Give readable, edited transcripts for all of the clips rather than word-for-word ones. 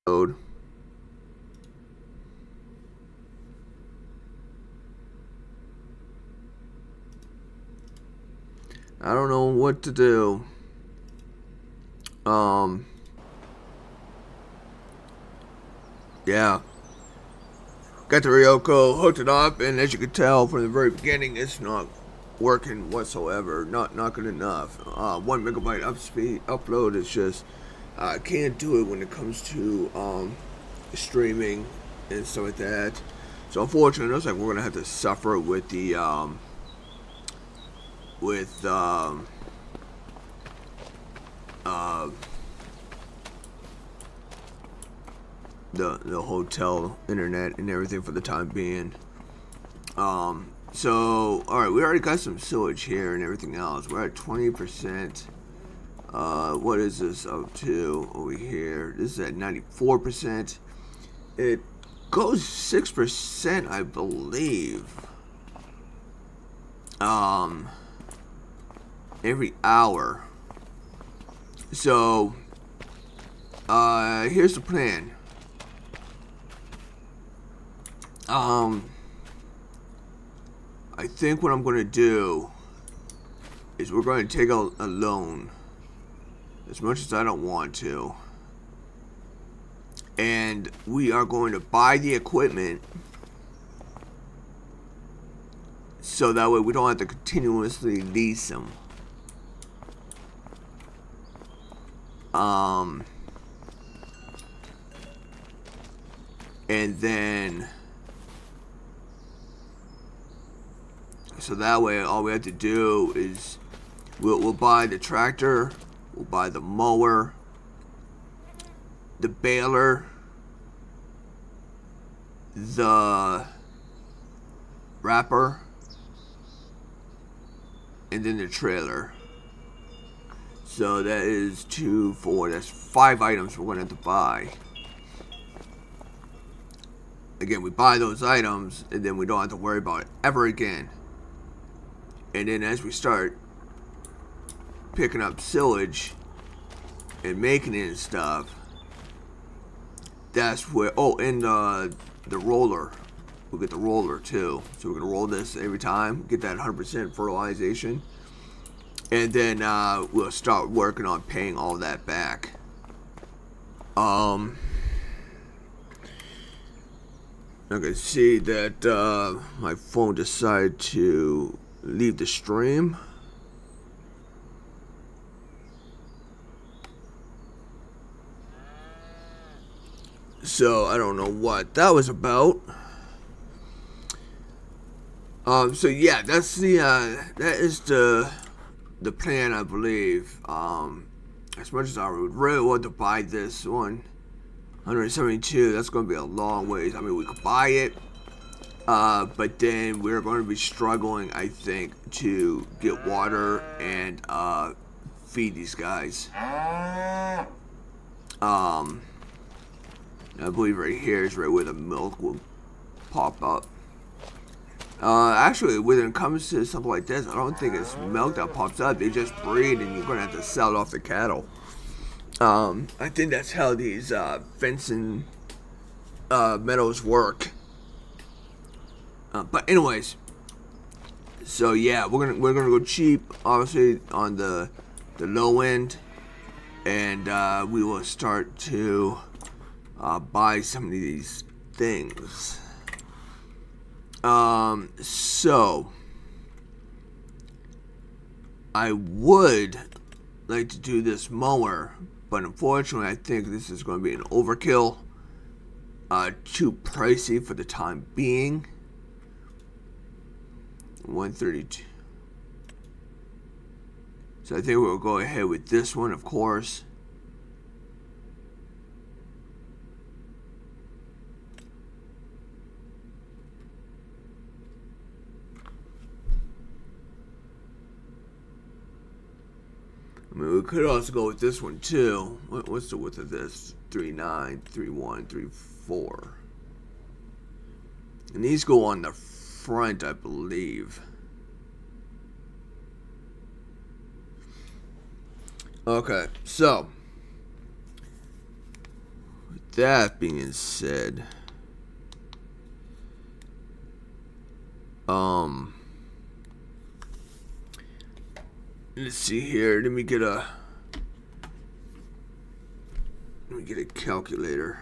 Load. I don't know what to do. Yeah. Got the Ryoko hooked it up, and as you can tell from the very beginning, it's not working whatsoever. Not good enough. 1 megabyte upload is just can't do it when it comes to streaming and stuff like that. So unfortunately, it looks like we're gonna have to suffer with the with the hotel internet and everything for the time being. So all right, we already got some sewage here and everything else. We're at 20%. What is this up to over here? This is at 94%. It goes 6%, I believe. Every hour. So, here's the plan. I think what I'm going to do is we're going to take a loan, as much as I don't want to, and we are going to buy the equipment so that way we don't have to continuously lease them. And then so that way all we have to do is we'll buy the tractor, we'll buy the mower, the baler, the wrapper, and then the trailer. So that is 2, 4, that's 5 items we're going to have to buy. Again, we buy those items and then we don't have to worry about it ever again. And then as we start picking up sillage and making it and stuff, that's where, oh, and the roller, we'll get the roller too. So we're gonna roll this every time, get that 100% fertilization, and then we'll start working on paying all that back. I can see that my phone decided to leave the stream. So I don't know what that was about. So yeah, that's the that is the plan, I believe. As much as I would really want to buy this one, 172, that's going to be a long ways. I mean, we could buy it, but then we're going to be struggling, I think, to get water and feed these guys. I believe right here is right where the milk will pop up. Actually, when it comes to something like this, I don't think it's milk that pops up. They just breed, and you're going to have to sell it off the cattle. I think that's how these fencing meadows work. But anyways, so yeah, we're gonna go cheap, obviously on the low end, and we will start to buy some of these things. So I would like to do this mower, but unfortunately I think this is going to be an overkill. Too pricey for the time being. 132. So I think we'll go ahead with this one, of course. I mean, we could also go with this one too. What's the width of this? 3.9, 3.1, 3.4. And these go on the front, I believe. Okay, so that being said, let's see here. Let me get a calculator.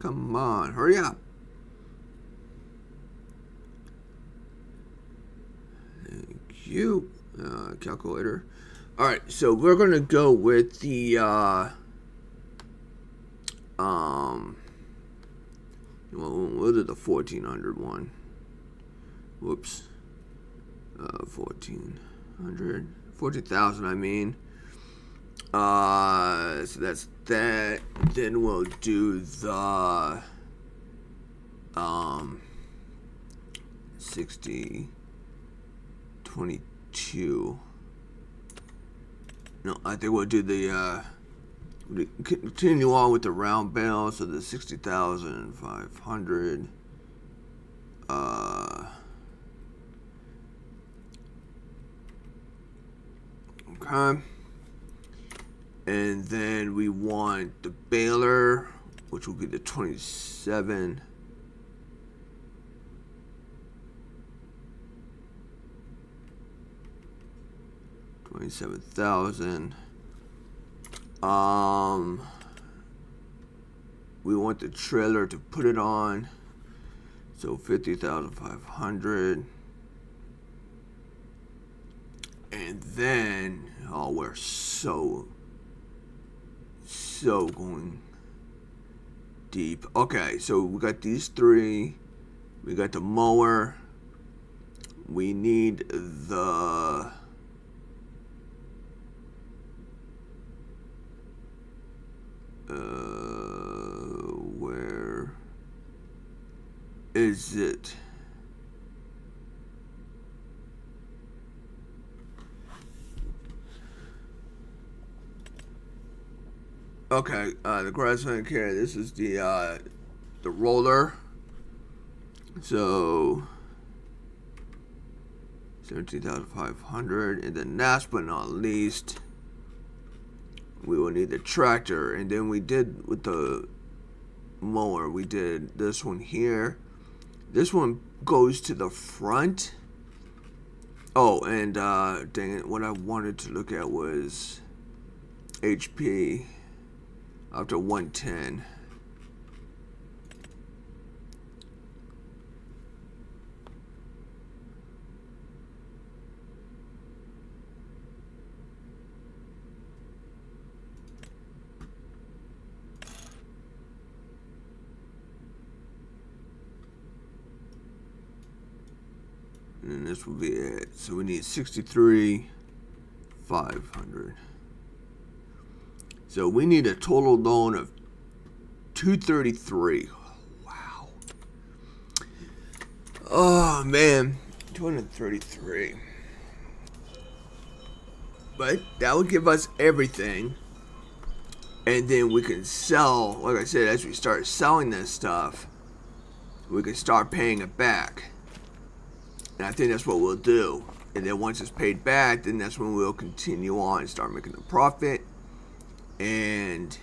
Come on, hurry up. Thank you, calculator. All right, so we're gonna go with the we'll do the 1400 one. Whoops. 14,000. I mean. So that's that. Then we'll do the 60, 22. No, I think we'll do the continue on with the round bale. So the 60,500. Okay. And then we want the baler, which will be the 27. $27,000. We want the trailer to put it on, so 50,500. And then, oh, we're so going deep. Okay, so we got these three. We got the mower. We need the where is it? Okay, the grassland carry. This is the roller. So 17,500, and then last but not least, we will need the tractor. And then we did with the mower, we did this one here. This one goes to the front. Oh, and dang it, what I wanted to look at was HP up to 110. And this will be it. So we need 63,500. So we need a total loan of 233. Wow. Oh man, 233. But that would give us everything. And then we can sell, like I said, as we start selling this stuff, we can start paying it back. And I think that's what we'll do. And then once it's paid back, then that's when we'll continue on and start making the profit. And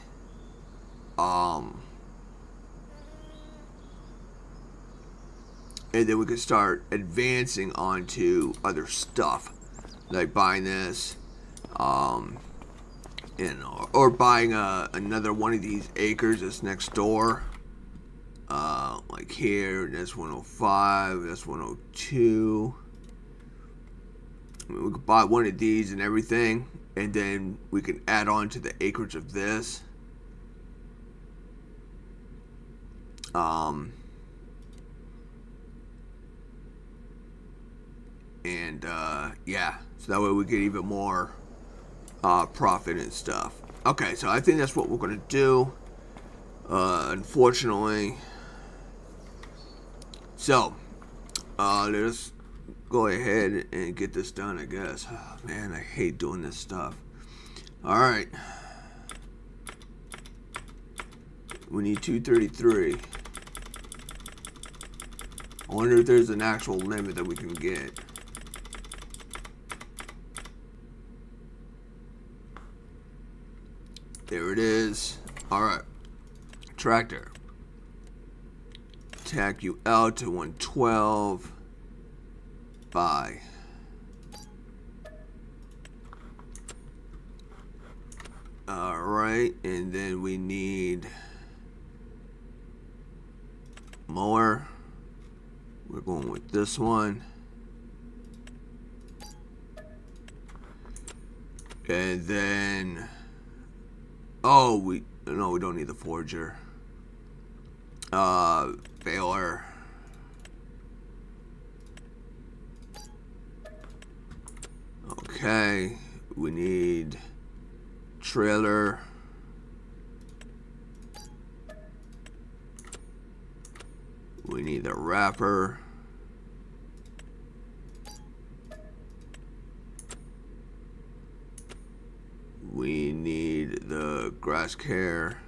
then we can start advancing onto other stuff, like buying this, or buying another one of these acres that's next door. Like here, that's 105, that's 102. I mean, we could buy one of these and everything, and then we can add on to the acreage of this. Yeah, so that way we get even more profit and stuff. Okay, so I think that's what we're gonna do. Unfortunately. So, let's go ahead and get this done, I guess. Oh, man, I hate doing this stuff. Alright. We need 233. I wonder if there's an actual limit that we can get. There it is. Alright. Tractor. Tack you out to 112. Bye. Alright, and then we need mower. We're going with this one. And then, oh, we don't need the forager. Baler. Okay, we need trailer. We need the wrapper. We need the grass care.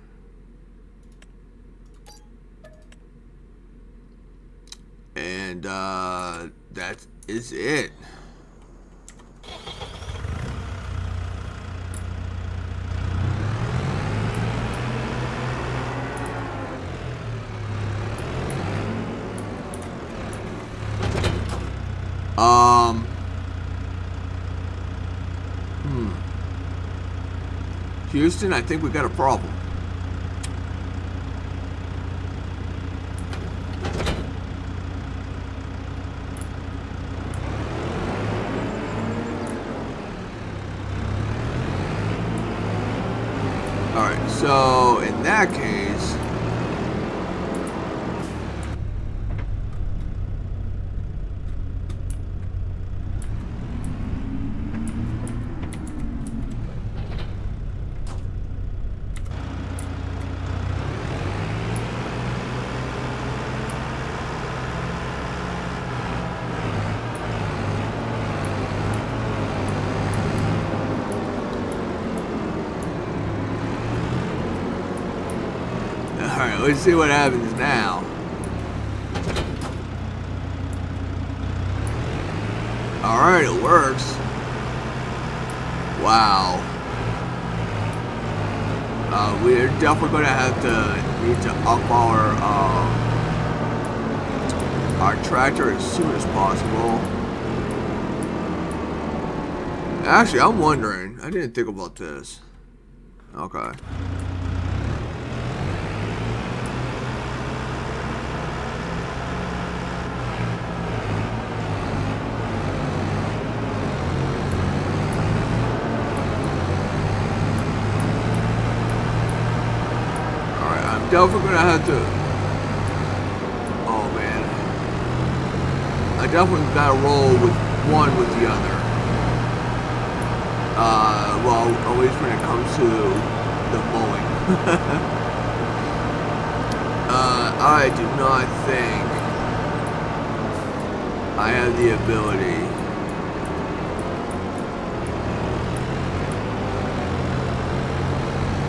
And that is it. Houston, I think we got a problem. Alright, so in that case, alright, let's see what happens now. Alright, it works. Wow. We're definitely going to need to up our tractor as soon as possible. Actually, I'm wondering. I didn't think about this. Okay. Definitely gonna have to. Oh man, I definitely gotta roll with one with the other. Well, at least when it comes to the mowing. I do not think I have the ability.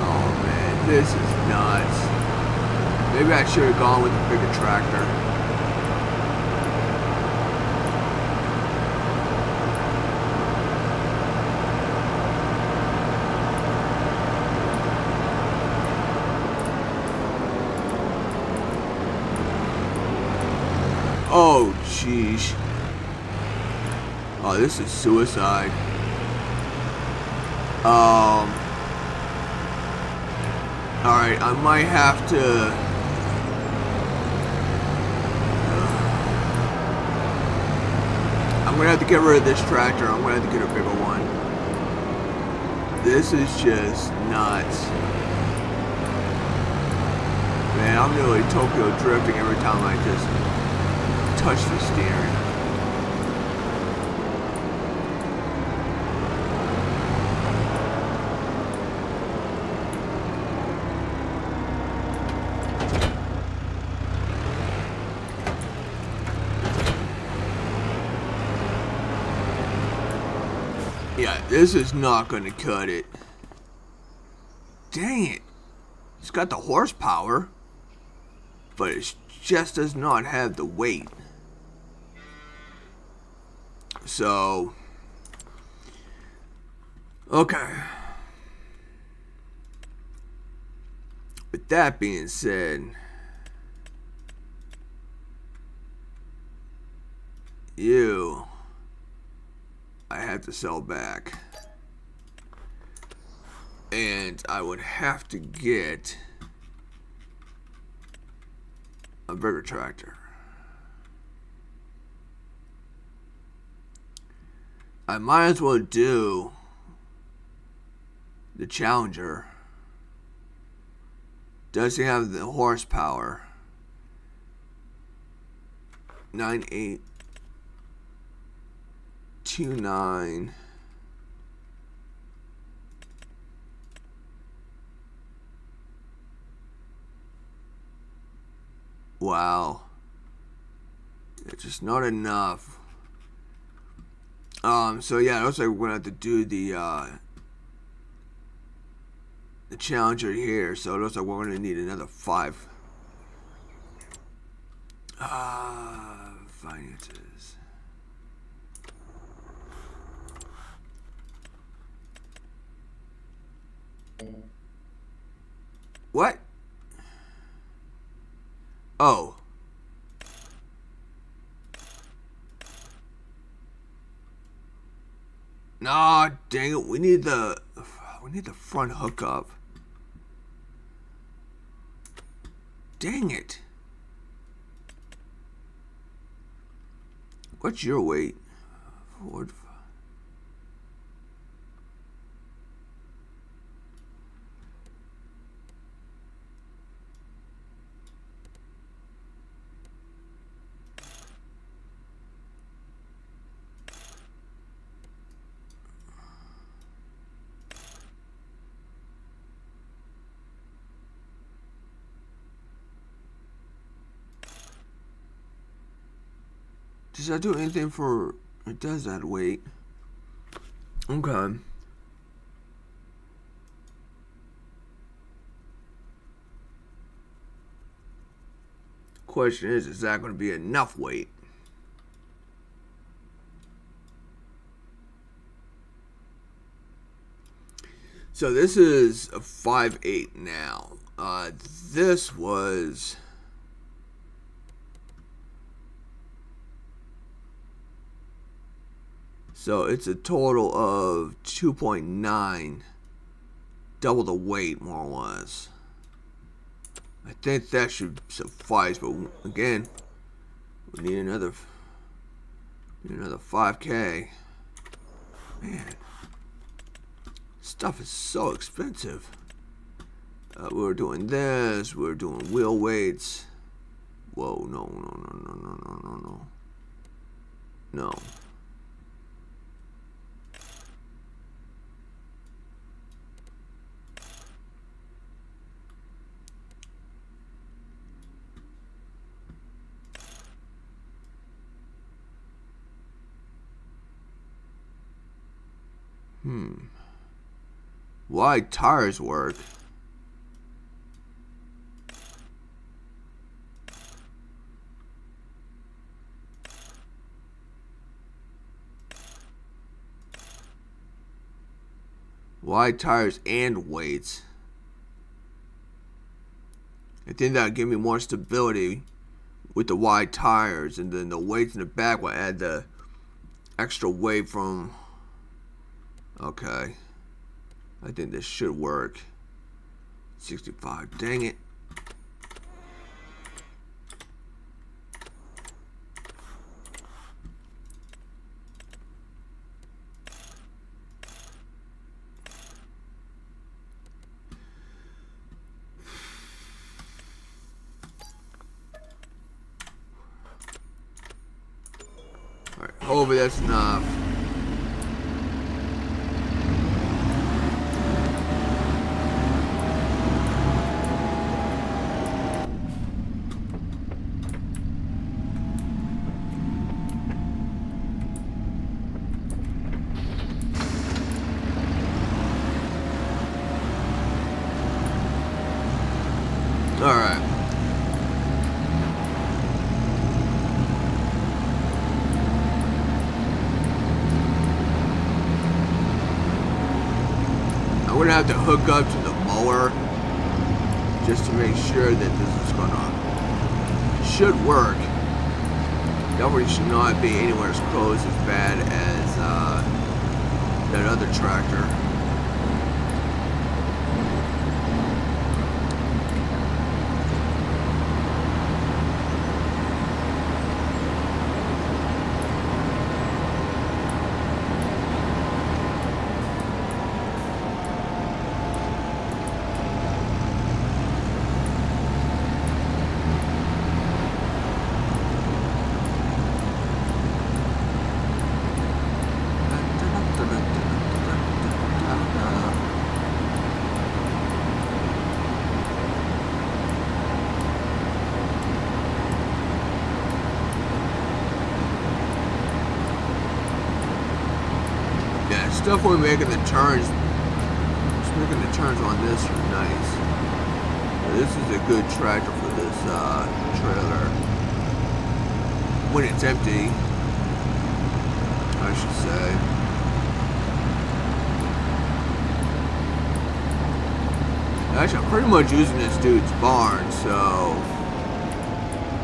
Oh man, this is nuts. Maybe I should have gone with the bigger tractor. Oh, jeez. Oh, this is suicide. Alright, I might have to... I'm gonna have to get rid of this tractor. I'm gonna have to get a bigger one. This is just nuts. Man, I'm nearly Tokyo drifting every time I just touch the steering. Yeah, this is not going to cut it. Dang it. It's got the horsepower, but it just does not have the weight. So, okay. with that being said, you, I have to sell back. And I would have to get a bigger tractor. I might as well do the Challenger. Does he have the horsepower? 9829. Wow. It's just not enough. So yeah, it looks like we're gonna have to do the Challenger here. So it looks like we're gonna need another 5. Finances. What? Oh. Nah, dang it. We need the front hookup. Dang it. What's your weight? Ford. Does that do anything for... It does that weight. Okay. Question is that going to be enough weight? So this is a 5.8 now. This was... So it's a total of 2.9, double the weight more or less. I think that should suffice, but again, we need another 5K. Man, stuff is so expensive. We were doing this, we were doing wheel weights. Whoa, no. No. Wide tires work. Wide tires and weights. I think that'll give me more stability with the wide tires, and then the weights in the back will add the extra weight from... Okay. I think this should work. 65. Dang it. Alright, hopefully that's enough. Alright. I'm gonna have to hook up to the mower just to make sure that this is should work. Definitely should not be anywhere as close as bad as that other tractor. Definitely making the turns. Just making the turns on this are nice. This is a good tractor for this trailer. When it's empty, I should say. Actually, I'm pretty much using this dude's barn, so.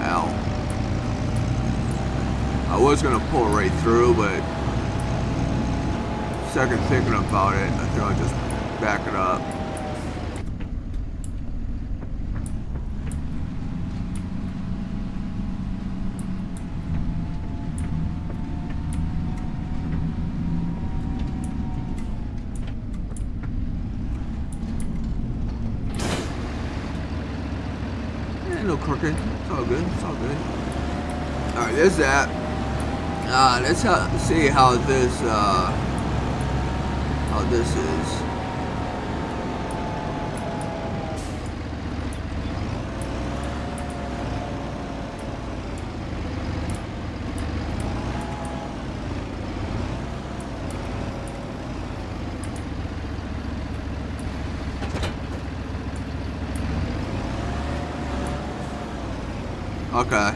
Ow. I was gonna pull right through, but second thinking about it, I think I'll just back it up. Yeah, no crooked. It's all good. It's all good. Alright, there's that. Let's see how this is. Okay.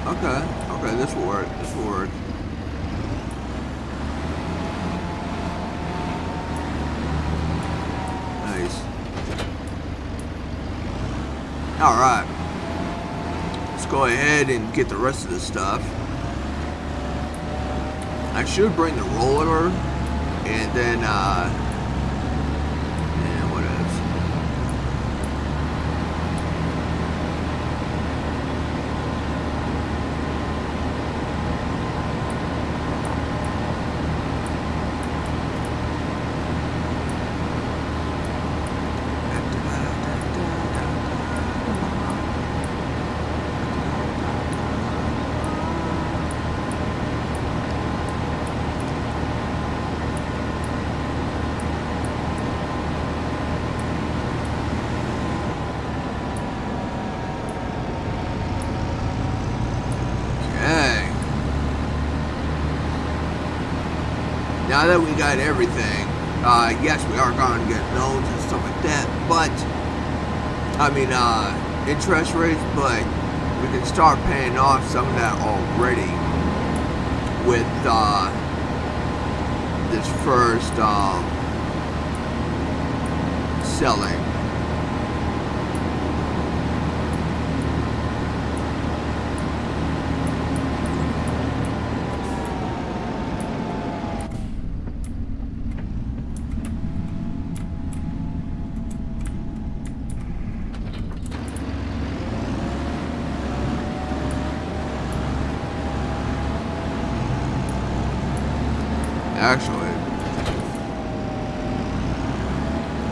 Okay, this will work. This will work. Nice. Alright. Let's go ahead and get the rest of this stuff. I should bring the roller and then, yeah, what else? Now that we got everything, yes, we are going to get loans and stuff like that, but, I mean, interest rates, but we can start paying off some of that already with, this first, selling.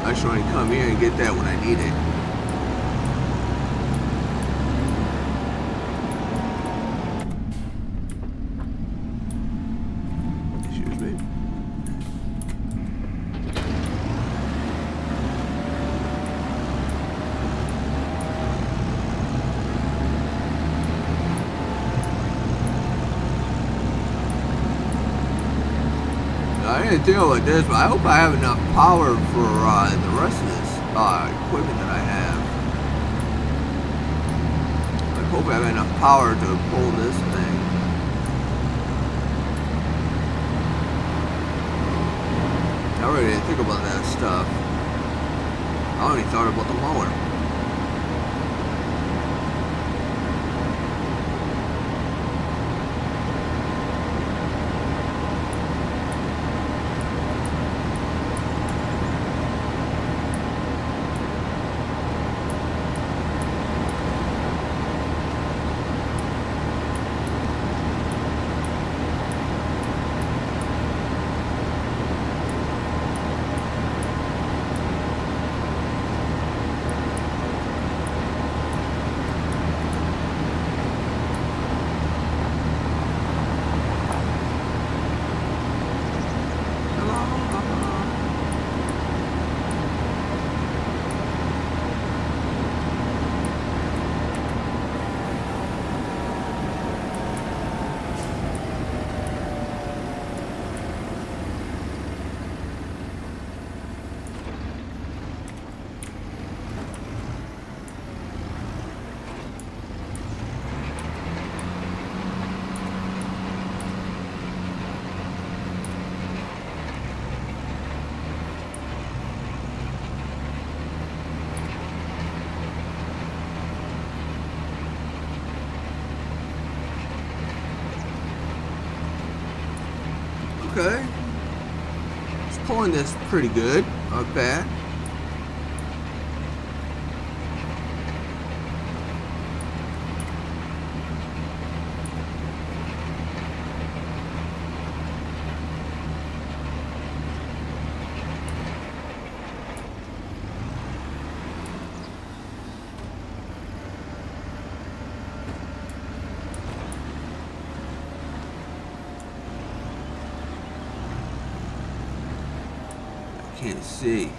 I should only come here and get that when I need it. Excuse me. I didn't deal with this, but I hope I have enough power for the rest of this equipment that I have. I hope I have enough power to pull this thing. I really didn't think about that stuff. I only thought about the mower. Okay. It's pulling this pretty good. Not bad. Can't see.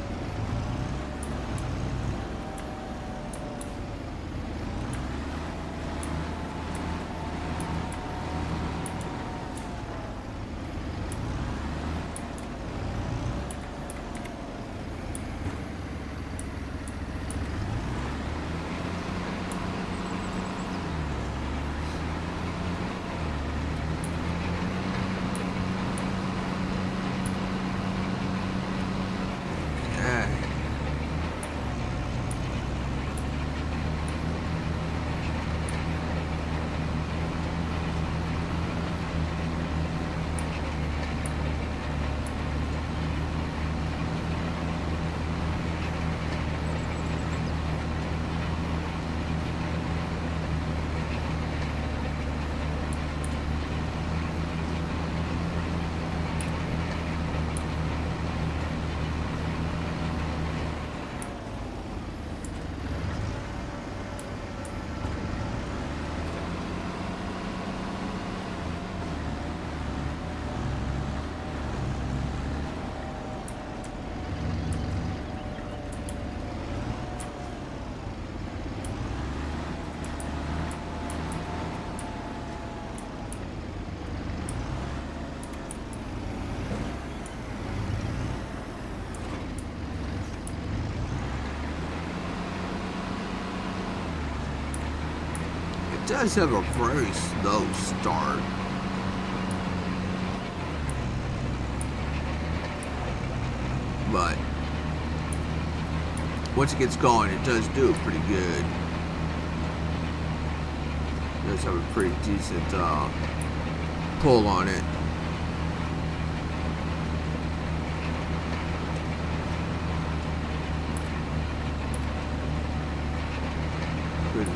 It does have a very slow start. But once it gets going, it does do pretty good. It does have a pretty decent pull on it. Could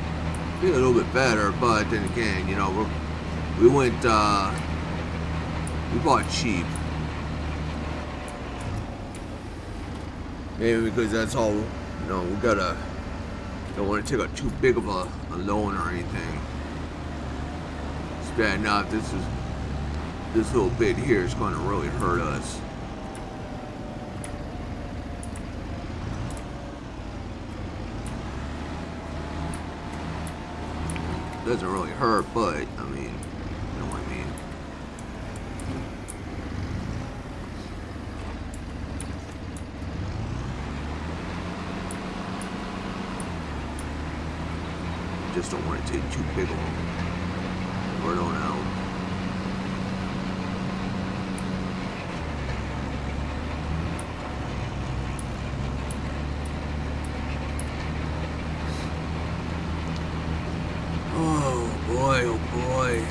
be a little bit better, but then again, you know, we bought cheap. Maybe because that's all, you know, we don't want to take out too big of a loan or anything. It's bad enough. This little bit here is going to really hurt us. Doesn't really hurt, but I mean, you know what I mean. Just don't want to take too big of them. Or don't know. boy, oh boy.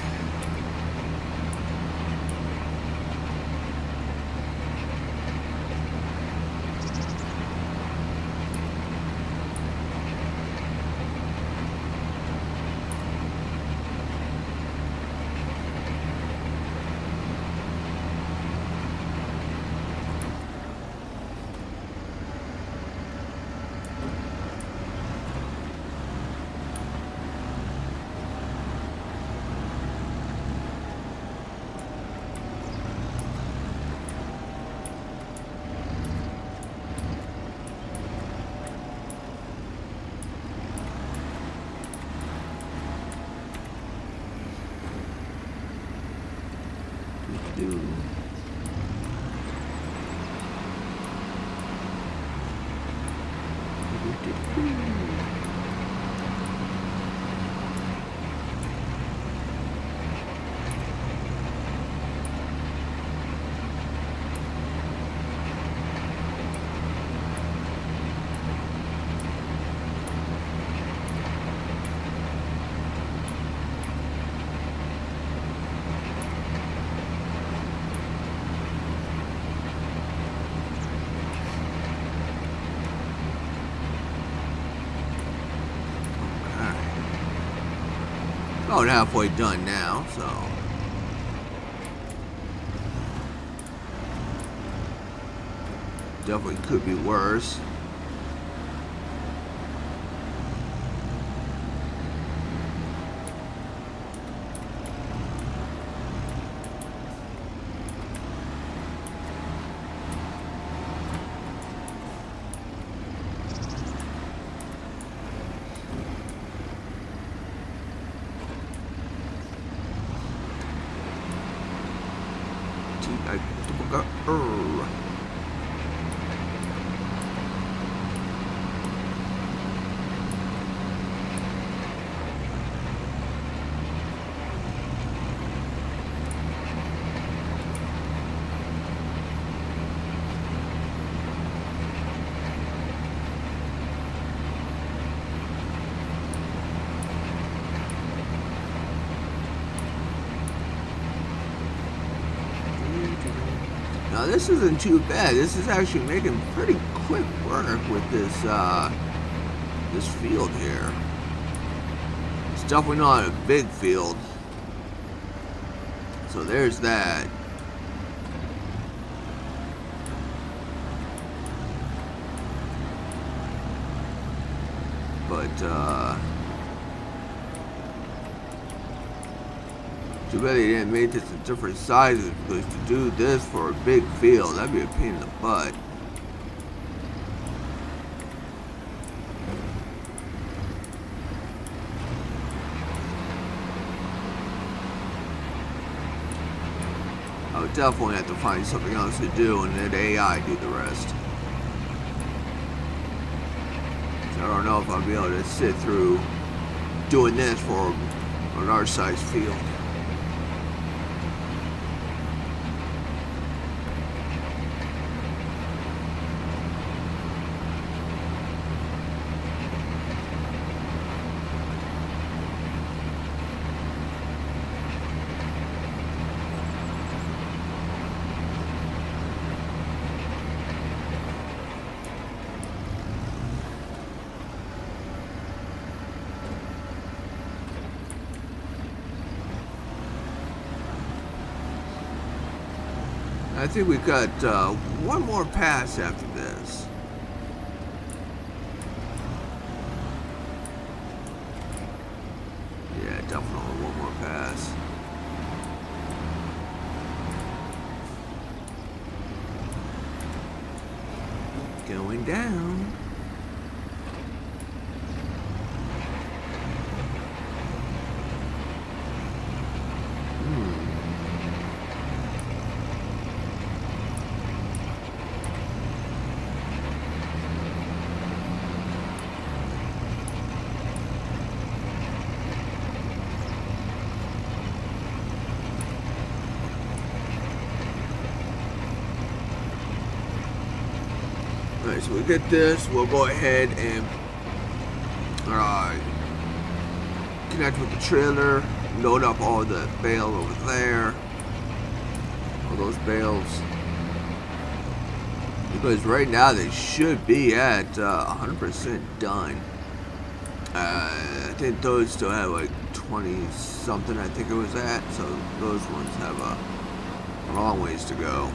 Do. About halfway done now, so definitely could be worse. Now this isn't too bad. This is actually making pretty quick work with this this field here. It's definitely not a big field. So there's that. But too bad they didn't make this in different sizes, because to do this for a big field, that'd be a pain in the butt. I would definitely have to find something else to do and let AI do the rest. So I don't know if I'll be able to sit through doing this for a large size field. I think we've got one more pass after this. Yeah, definitely one more pass. Going down. Alright, so we get this, we'll go ahead and connect with the trailer. load up all the bale over there, all those bales, because right now they should be at 100% done. I think those still have like 20 something, I think it was at, so those ones have a long ways to go.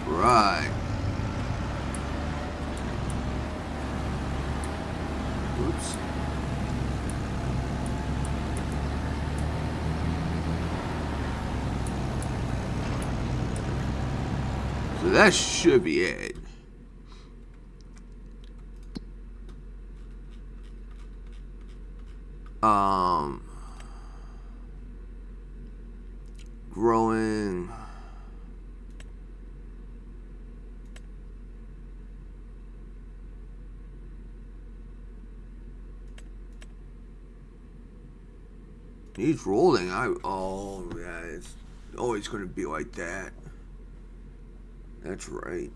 Right. Oops. So that should be it. Growing. He's rolling. Oh yeah, it's always gonna be like that. That's right.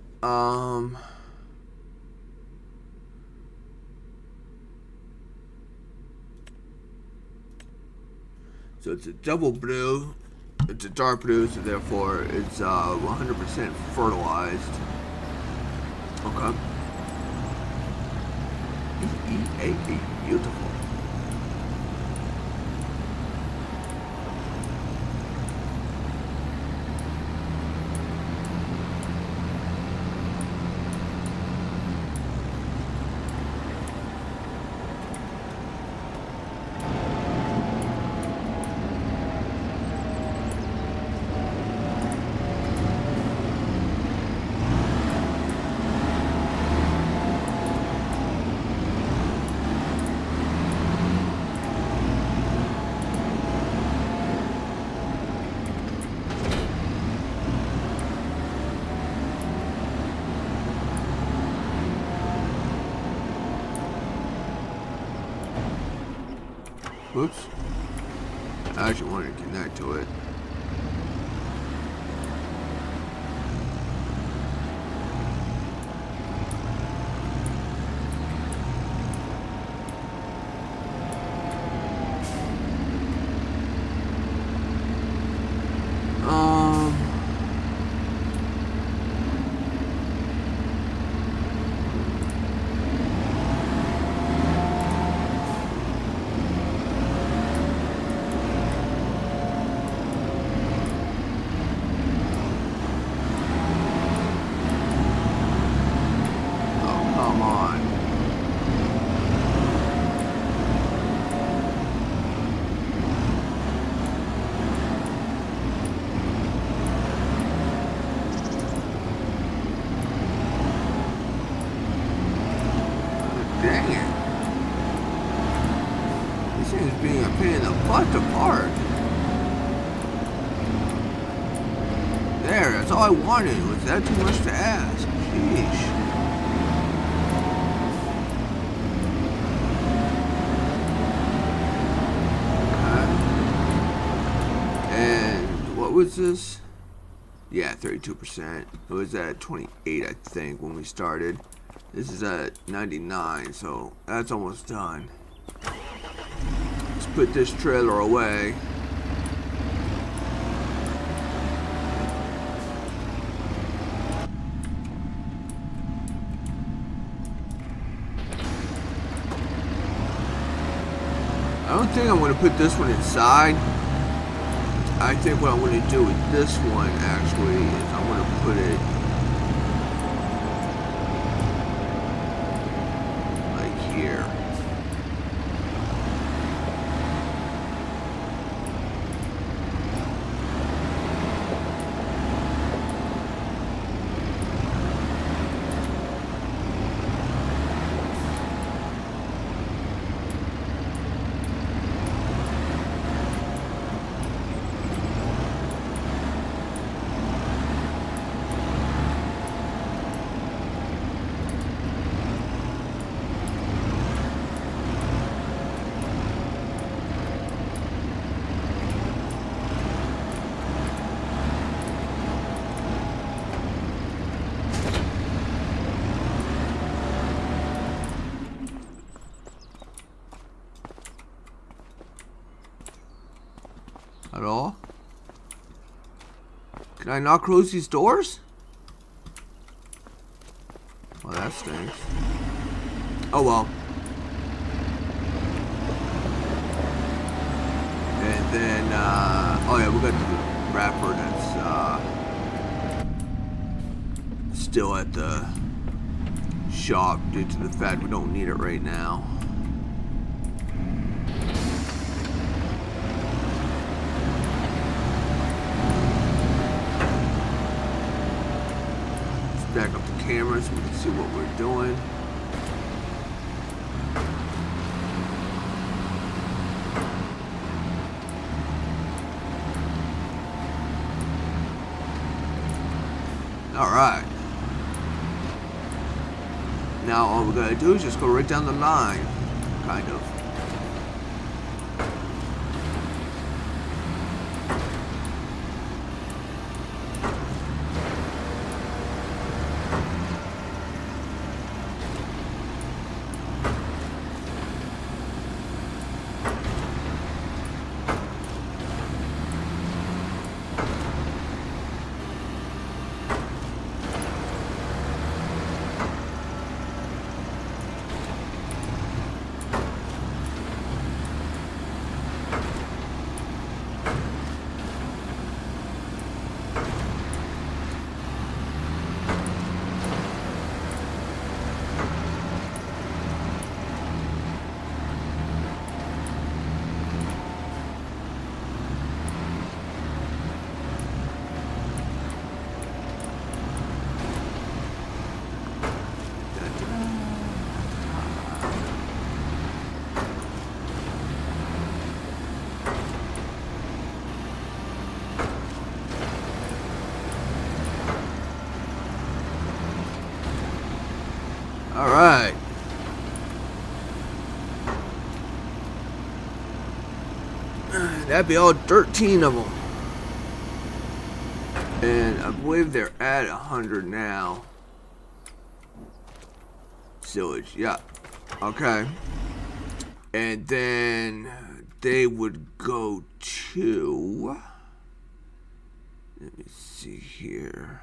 So it's a double blue. It's a dark blue, so therefore it's 100% fertilized. Okay. Beautiful. Whoops. I actually wanted to connect to it. Dang it. This thing is being a pain in the butt to park. There, that's all I wanted. Was that too much to ask? Sheesh. Okay. And what was this? Yeah, 32%. It was at 28, I think, when we started. This is at 99, so that's almost done. Let's put this trailer away. I don't think I'm going to put this one inside. I think what I'm going to do with this one actually is I'm going to put it Can I not close these doors? Well, that stinks. Oh well. And then, oh yeah, we got the wrapper that's still at the shop due to the fact we don't need it right now. Let's back up the camera so we can see what we're doing. Alright. Now all we gotta do is just go right down the line, kind of. Alright. That'd be all 13 of them. And I believe they're at 100 now. Sillage, yeah. Okay. And then they would go to... Let me see here.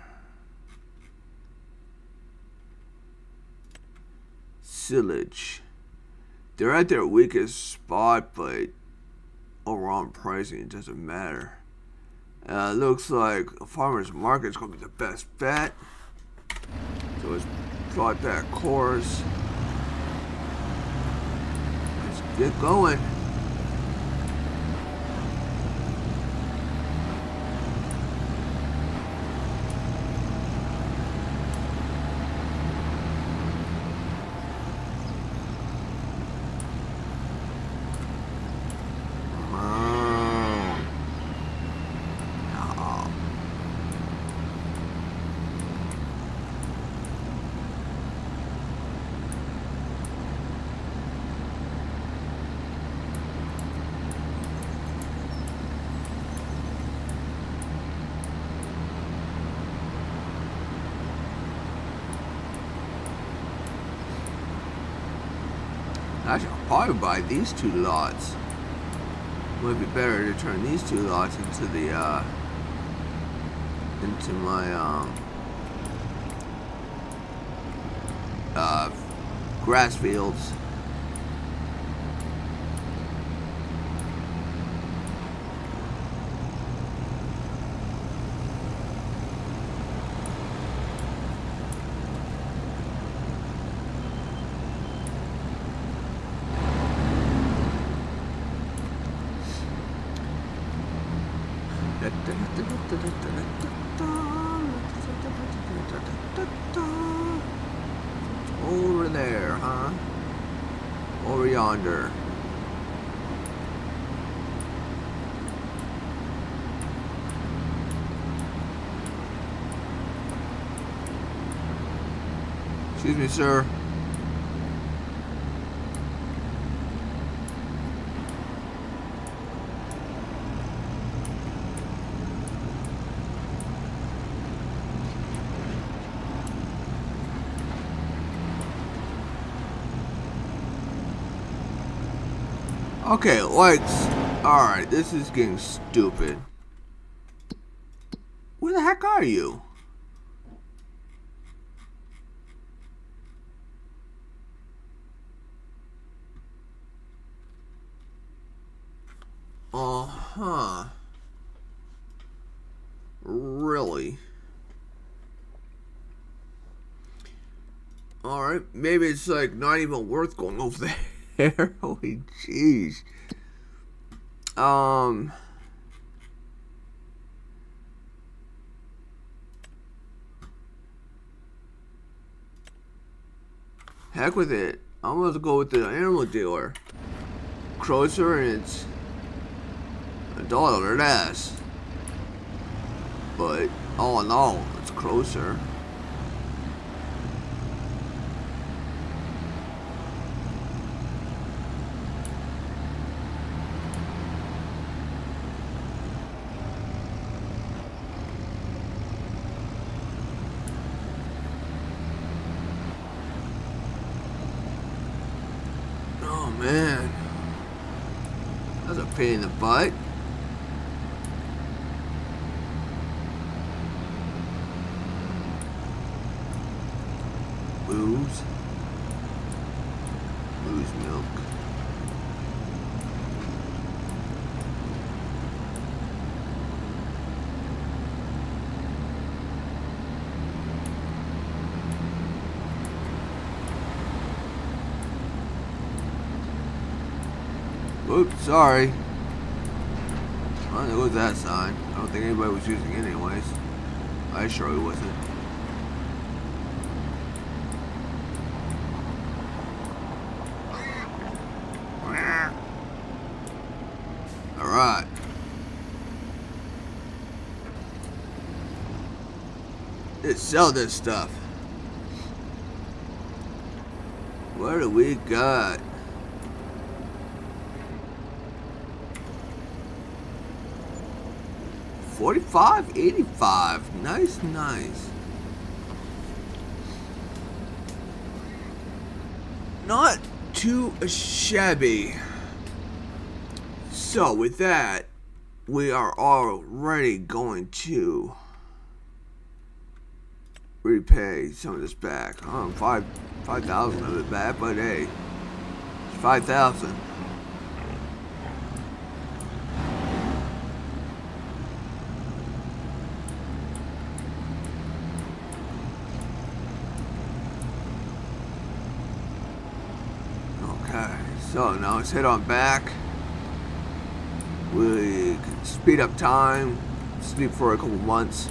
Sillage. They're at their weakest spot, but overall on pricing, it doesn't matter. Looks like a farmer's market is going to be the best bet. So let's plot that course. Let's get going. Actually, I'll probably buy these two lots. Would be better to turn these two lots into the into my grass fields. Over there, huh? Over yonder. Excuse me, sir. Okay, lights. Alright, this is getting stupid. Where the heck are you? Uh-huh. Really? Alright, maybe it's like not even worth going over there. Holy jeez. Heck with it. I'm gonna go with the animal dealer. Closer, and it's $1 less. But all in all, it's closer. Oh man, that's a pain in the butt. Booze milk. Oops, sorry. Well, there goes that sign. I don't think anybody was using it anyways. I surely wasn't. Alright. Let's sell this stuff. What do we got? $45.85. Nice, nice. Not too shabby. So with that, we are already going to repay some of this back. 5,000 of it back, but hey, it's 5,000. Okay, so now let's head on back. We can speed up time, sleep for a couple months,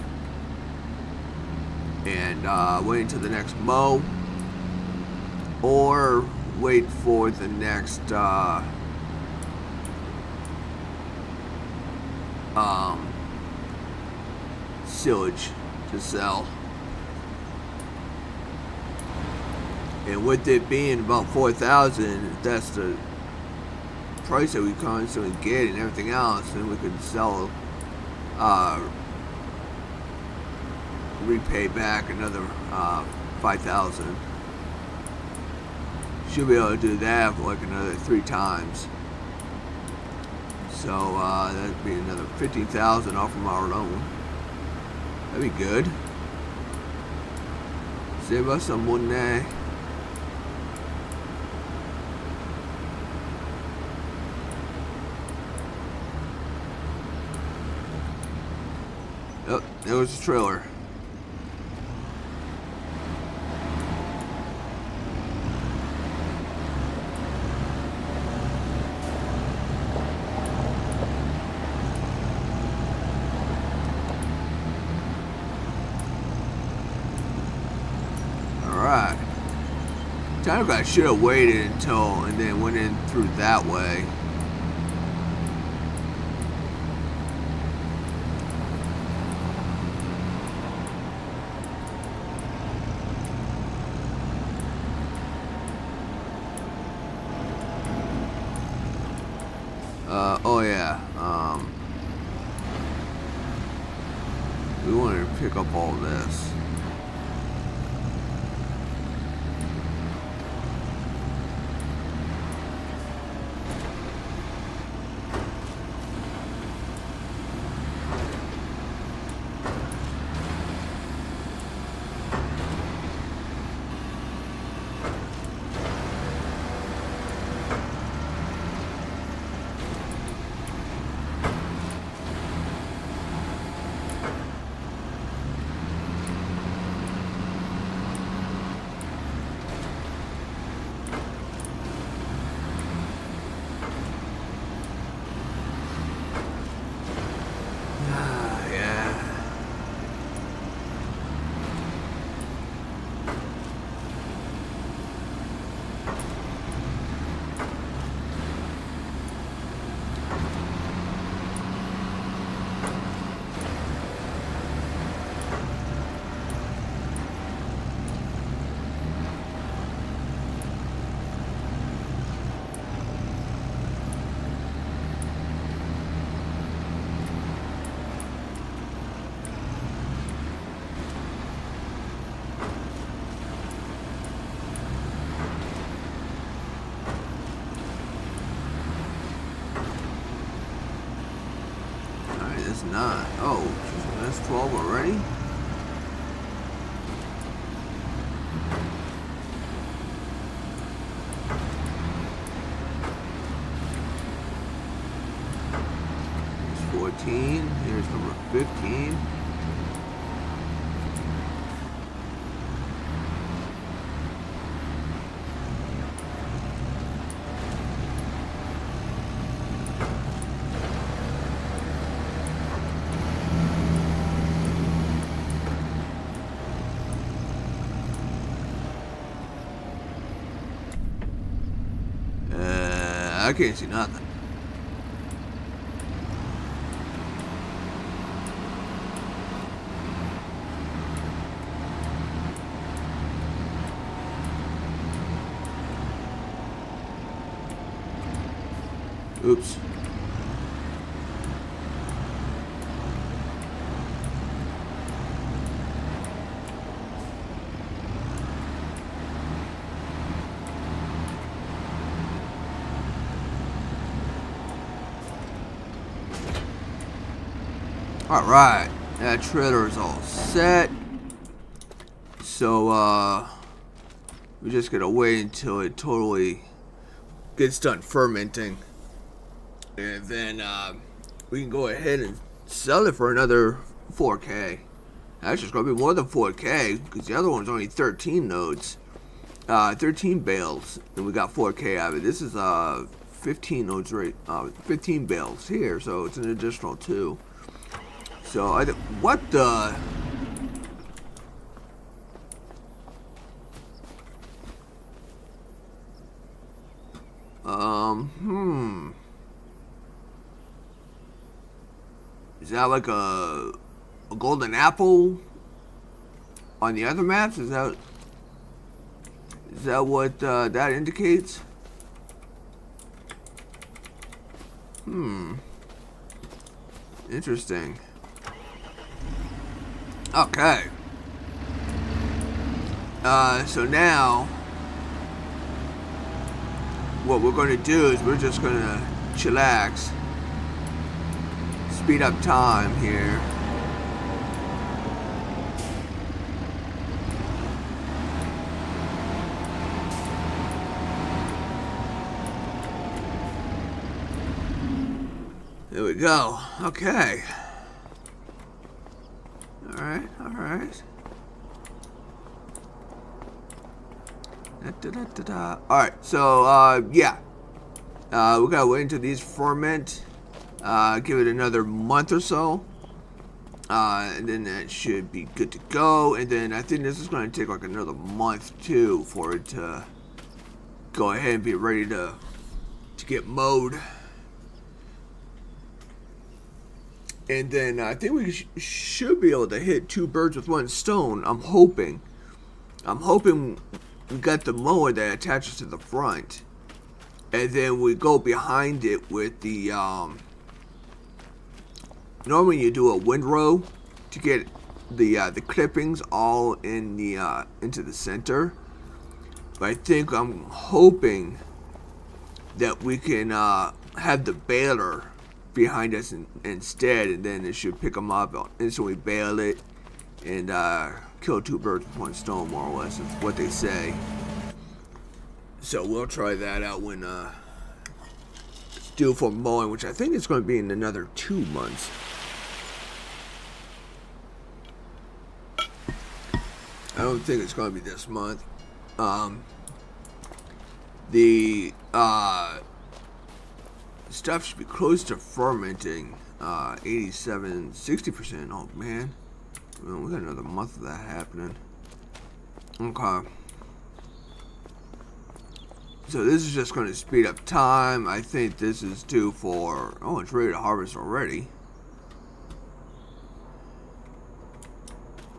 and wait until the next mow, or wait for the next silage to sell. And with it being about 4,000, that's the price that we constantly get and everything else, and we could sell, repay back another 5,000. Should be able to do that for like another 3 times. So that'd be another 15,000 off from our loan. That'd be good. Save us some money. Oh, there was the trailer. Alright. Technically I should have waited until and then went in through that way. Oh yeah, we wanted to pick up all this. guess not. Oh, that's 12 already? Here's 14. Here's number 15. I can't see nothing. Oops. Alright, that trailer is all set. So, we're just gonna wait until it totally gets done fermenting. And then, we can go ahead and sell it for another 4K. Actually, it's gonna be more than 4K, because the other one's only 13 nodes. 13 bales, and we got 4K out of it. This is, 15 nodes, right? 15 bales here, so it's an additional 2. So, what the... Is that like a golden apple on the other maps? Is that what that indicates? Interesting. Okay. So now, what we're going to do is we're just going to chillax, speed up time here. There we go. Okay. Alright, alright. Alright, so, yeah. We gotta wait until these ferment. Give it another month or so. And then that should be good to go. And then I think this is gonna take like another month, too, for it to go ahead and be ready to get mowed. And then I think we should be able to hit 2 birds with 1 stone. I'm hoping we got the mower that attaches to the front. And then we go behind it with the, normally you do a windrow to get the clippings all in the, into the center. But I'm hoping that we can, have the baler behind us instead, and then it should pick them up, instantly bale it, and kill 2 birds with 1 stone, more or less. Is what they say. So we'll try that out when it's due for mowing, which I think it's going to be in another 2 months. I don't think it's going to be this month. The stuff should be close to fermenting. 87, 60%. Oh man, well, we got another month of that happening. Okay. So this is just going to speed up time. I think this is due for... Oh, it's ready to harvest already.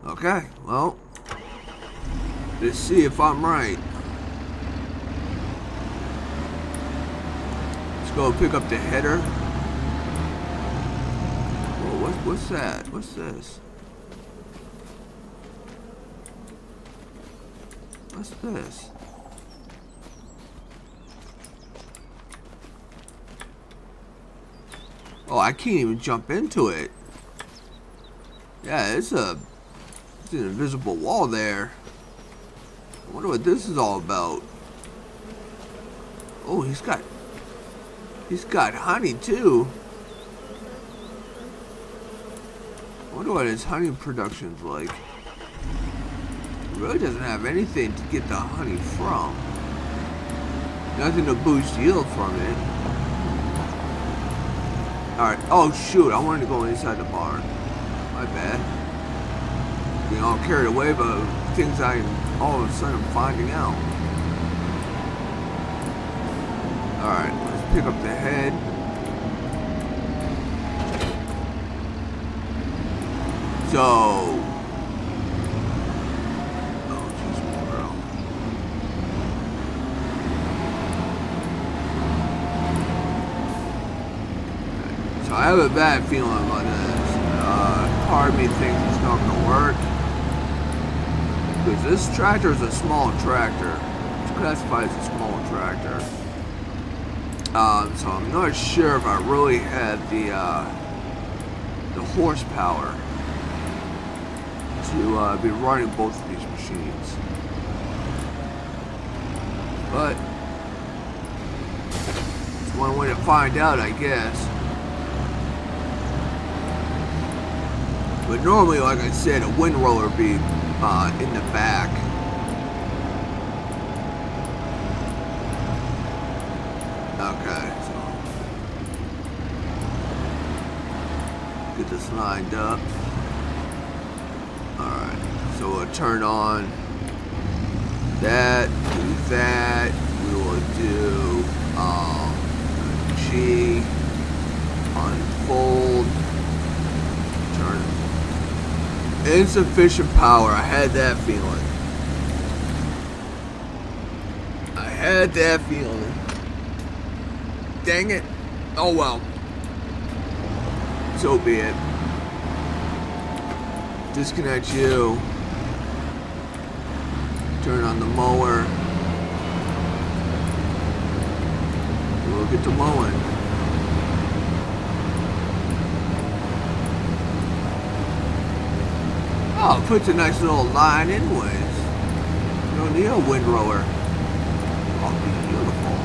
Okay, well, let's see if I'm right. Let's go pick up the header. Whoa, what's that? What's this? What's this? Oh, I can't even jump into it. Yeah, it's an invisible wall there. I wonder what this is all about. Oh, he's got honey too. I wonder what his honey production's like. He really doesn't have anything to get the honey from. Nothing to boost yield from it. Alright, oh shoot, I wanted to go inside the barn. My bad. Being all carried away by things I all of a sudden finding out. Alright, let's pick up the head. So, oh jeez, bro. So I have a bad feeling about this. Part of me thinks it's not gonna work because this tractor is a small tractor. It's classified as a small tractor. So I'm not sure if I really had the horsepower to be running both of these machines. But it's one way to find out, I guess. But normally, like I said, a windrower would be in the back. Okay, so get this lined up. Alright, so we'll turn on that, do that. We will do G, unfold, turn. Insufficient power. I had that feeling. I had that feeling. Dang it. Oh well. So be it. Disconnect you. Turn on the mower. We'll get to mowing. Oh, it puts a nice little line anyways. You don't need a windrower. Oh, beautiful.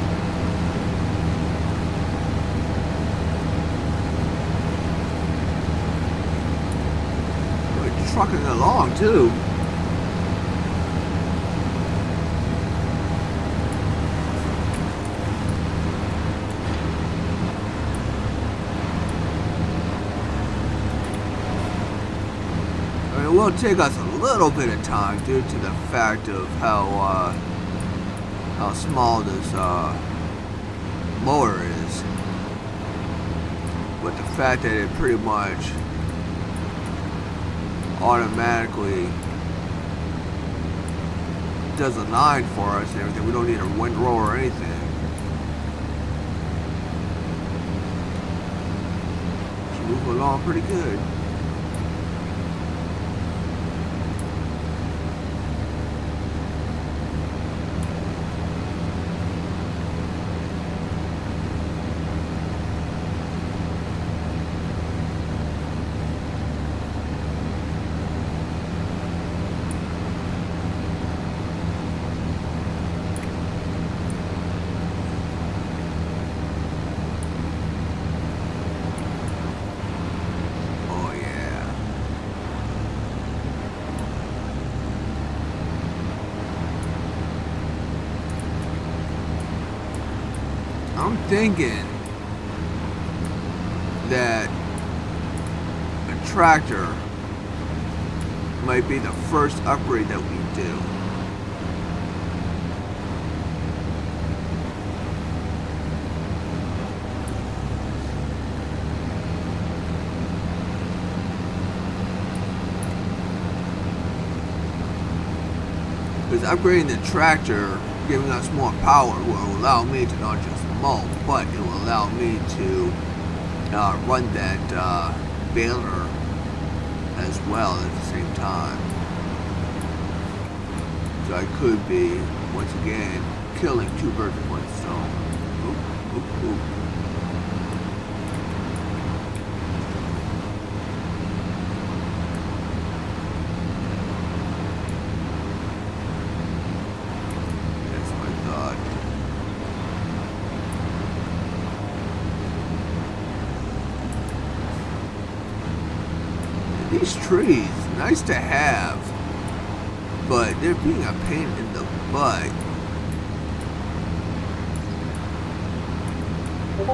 We're trucking along too. It will take us a little bit of time due to the fact of how small this mower is, but the fact that it pretty much automatically does a line for us and everything. We don't need a windrower or anything. Should move along pretty good. I'm thinking that a tractor might be the first upgrade that we do. Because upgrading the tractor, giving us more power, will allow me to not just mow, but it will allow me to run that baler as well at the same time. So I could be, once again, killing two birds with one stone. Oop, oop, oop. these trees, nice to have, but they're being a pain in the butt. I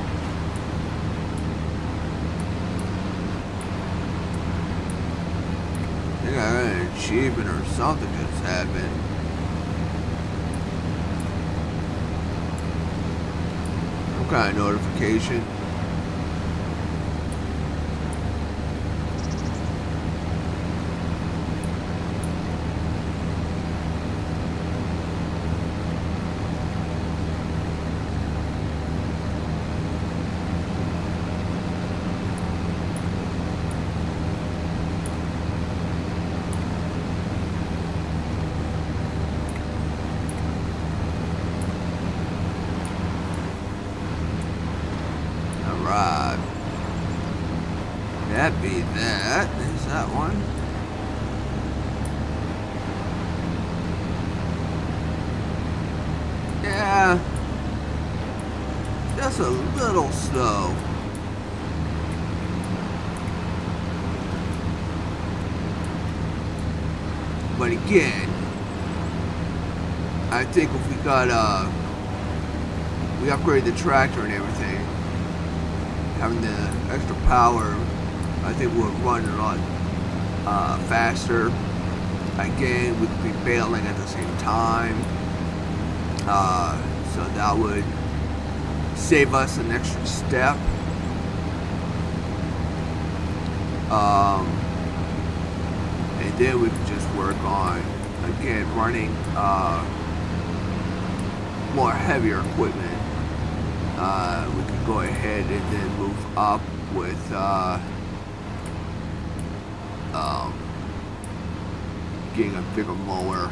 think I got an achievement or something just happened. Some kind of notification. Right. That be that. Is that one? Yeah. Just a little slow. But again, I think if we got we upgrade the tractor and everything, having the extra power, I think we'll run a lot faster. Again, we could be bailing at the same time, so that would save us an extra step. And then we can just work on, again, running more heavier equipment. We could go ahead and then move up with getting a bigger mower.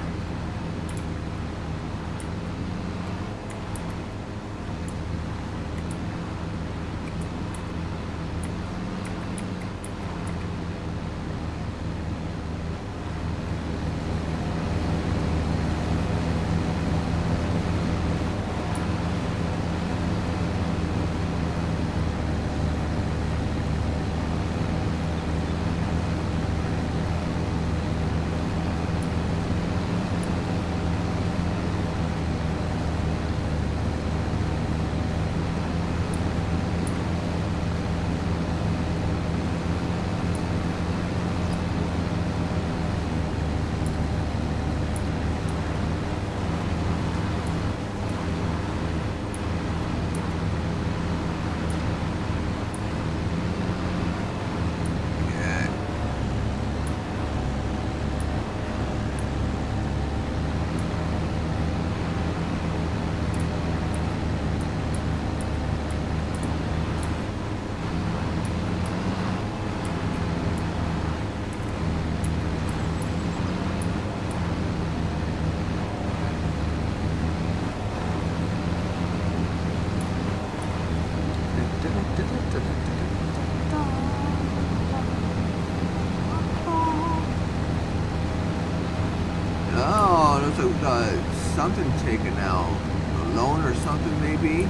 Oh, looks like we got something taken out. A loan or something, maybe?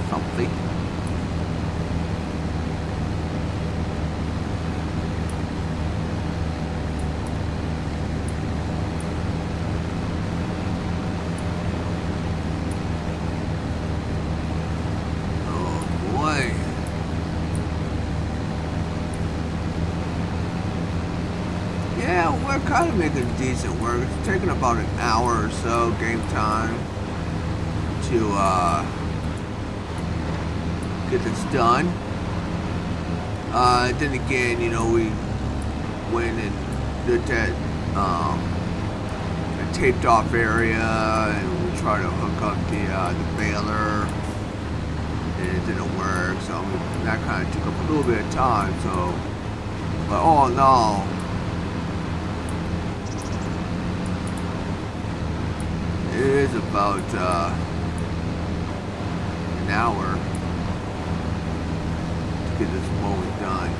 Something. Oh boy. Yeah, we're kind of making decent work. It's taking about an hour or so game time to get this done. Then again, you know, we went and did that a taped off area, and we tried to hook up the baler, and it didn't work. So that kind of took up a little bit of time. So, but all in all, it is about an hour to get this mowing done.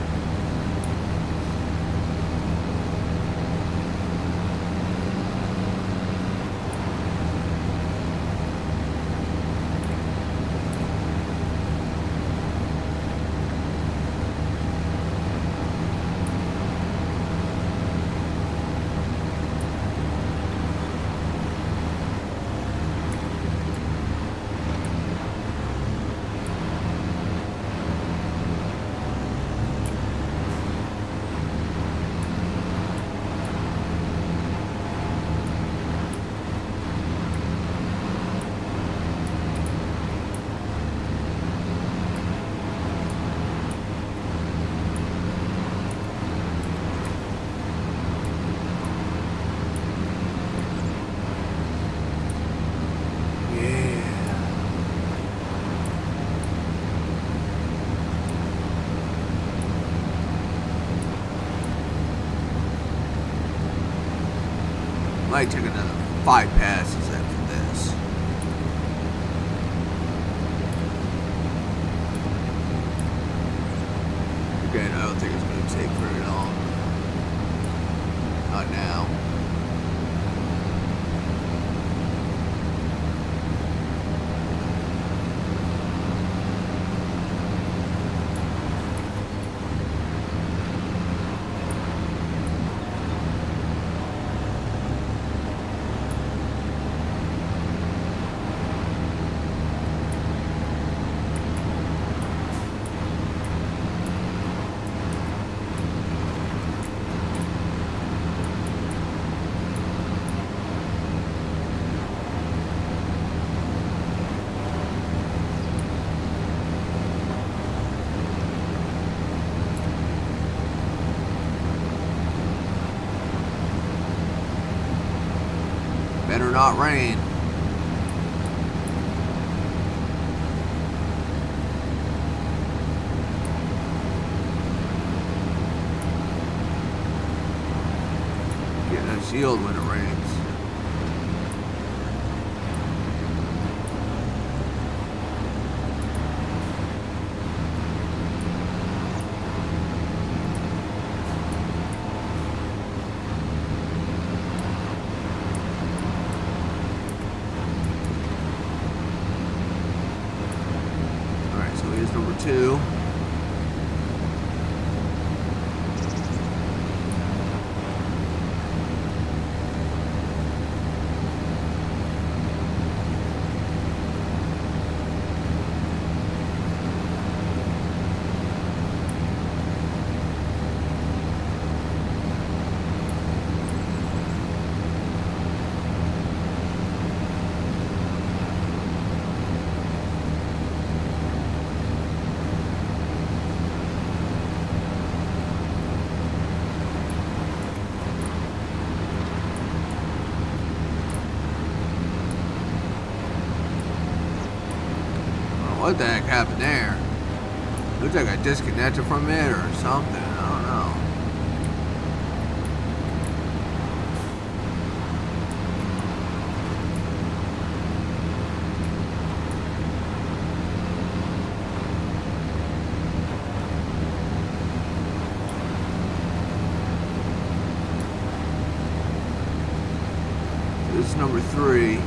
Might take another 5 passes after this. Again, I don't think it's going to take very long. Not now. Better not rain. Getting a shield when it rains. Number 2. What the heck happened there? Looks like I disconnected from it or something. I don't know. This is number 3.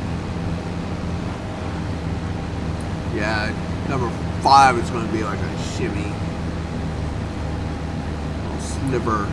Yeah, number 5 is going to be like a shimmy. Little sliver.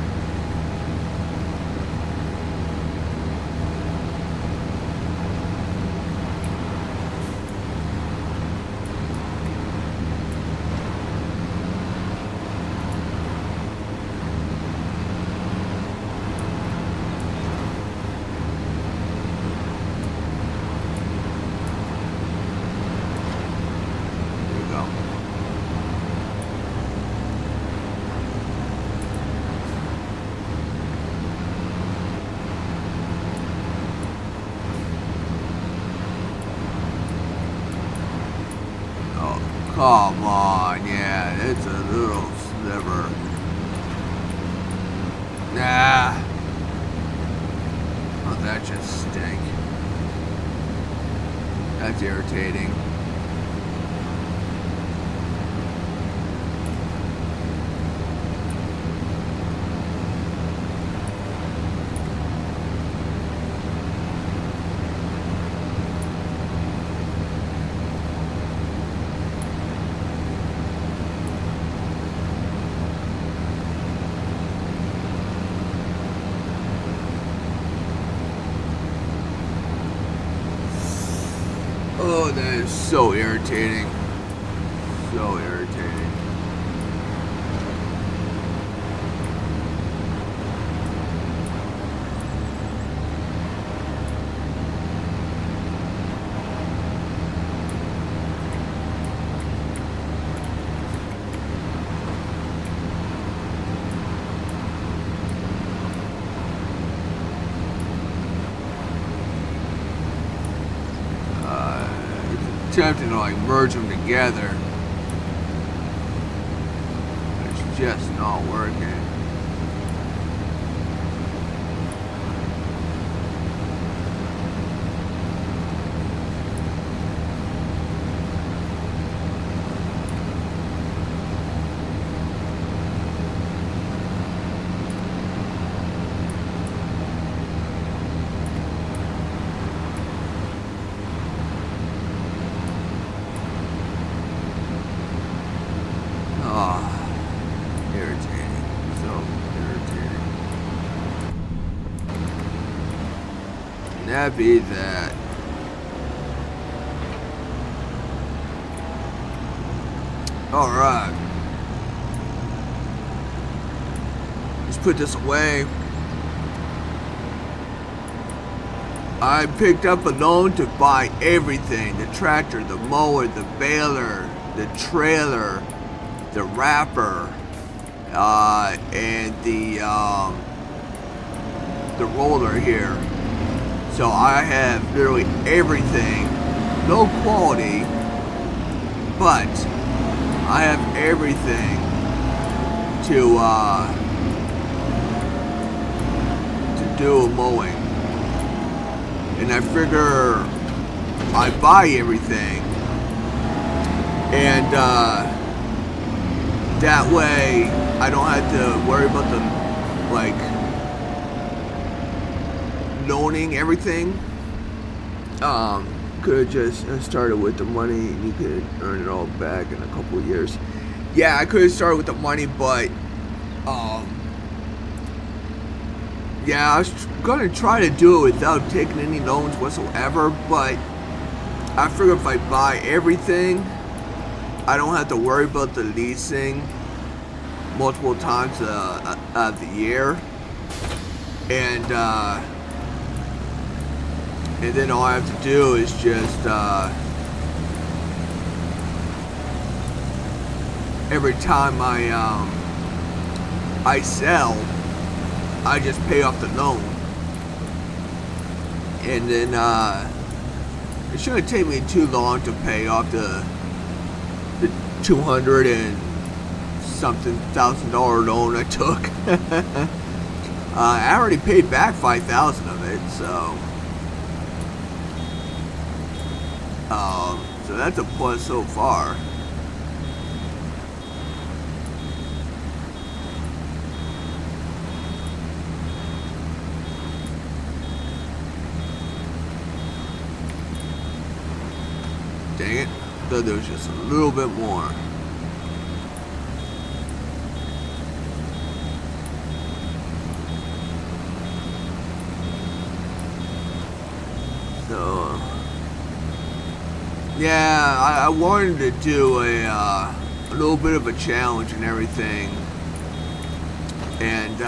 Come on, yeah, it's a little sliver. Nah. Oh, that just stink. That's irritating. Oh, that is so irritating. So irritating. Attempting to like merge them together. It's just not working. Irritating. So irritating. And that be that. Alright. Let's put this away. I picked up a loan to buy everything. The tractor, the mower, the baler, the trailer, the wrapper, and the roller here. So I have literally everything, low quality, but I have everything to do a mowing. And I figure I buy everything, and that way I don't have to worry about the like loaning everything. Could have just started with the money and you could earn it all back in a couple of years. Yeah, I could have started with the money, but yeah, I was gonna try to do it without taking any loans whatsoever, but I figured if I buy everything, I don't have to worry about the leasing multiple times of the year, and then all I have to do is just every time I sell, I just pay off the loan, and then it shouldn't take me too long to pay off the $200 and something thousand loan I took. I already paid back $5,000 of it, so that's a plus so far. Dang it, thought there was just a little bit more. So, yeah, I wanted to do a little bit of a challenge and everything, and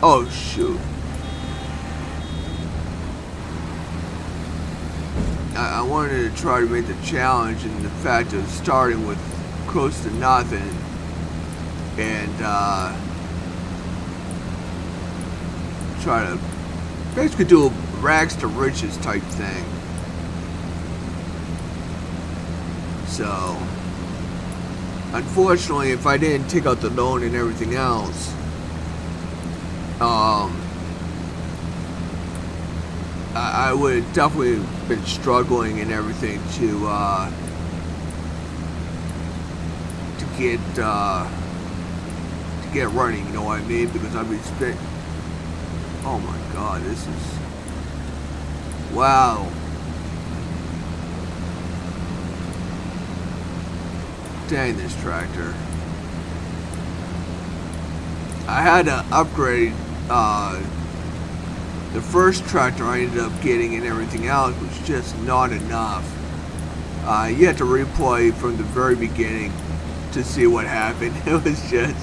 oh shoot. I wanted to try to make the challenge in the fact of starting with close to nothing and try to basically do a rags to riches type thing. So unfortunately, if I didn't take out the loan and everything else, I would have definitely been struggling and everything to get running, you know what I mean? Because I've been spent. Oh my God, this is wow. Dang, this tractor. I had to upgrade the first tractor I ended up getting and everything else was just not enough. You had to replay from the very beginning to see what happened. It was just,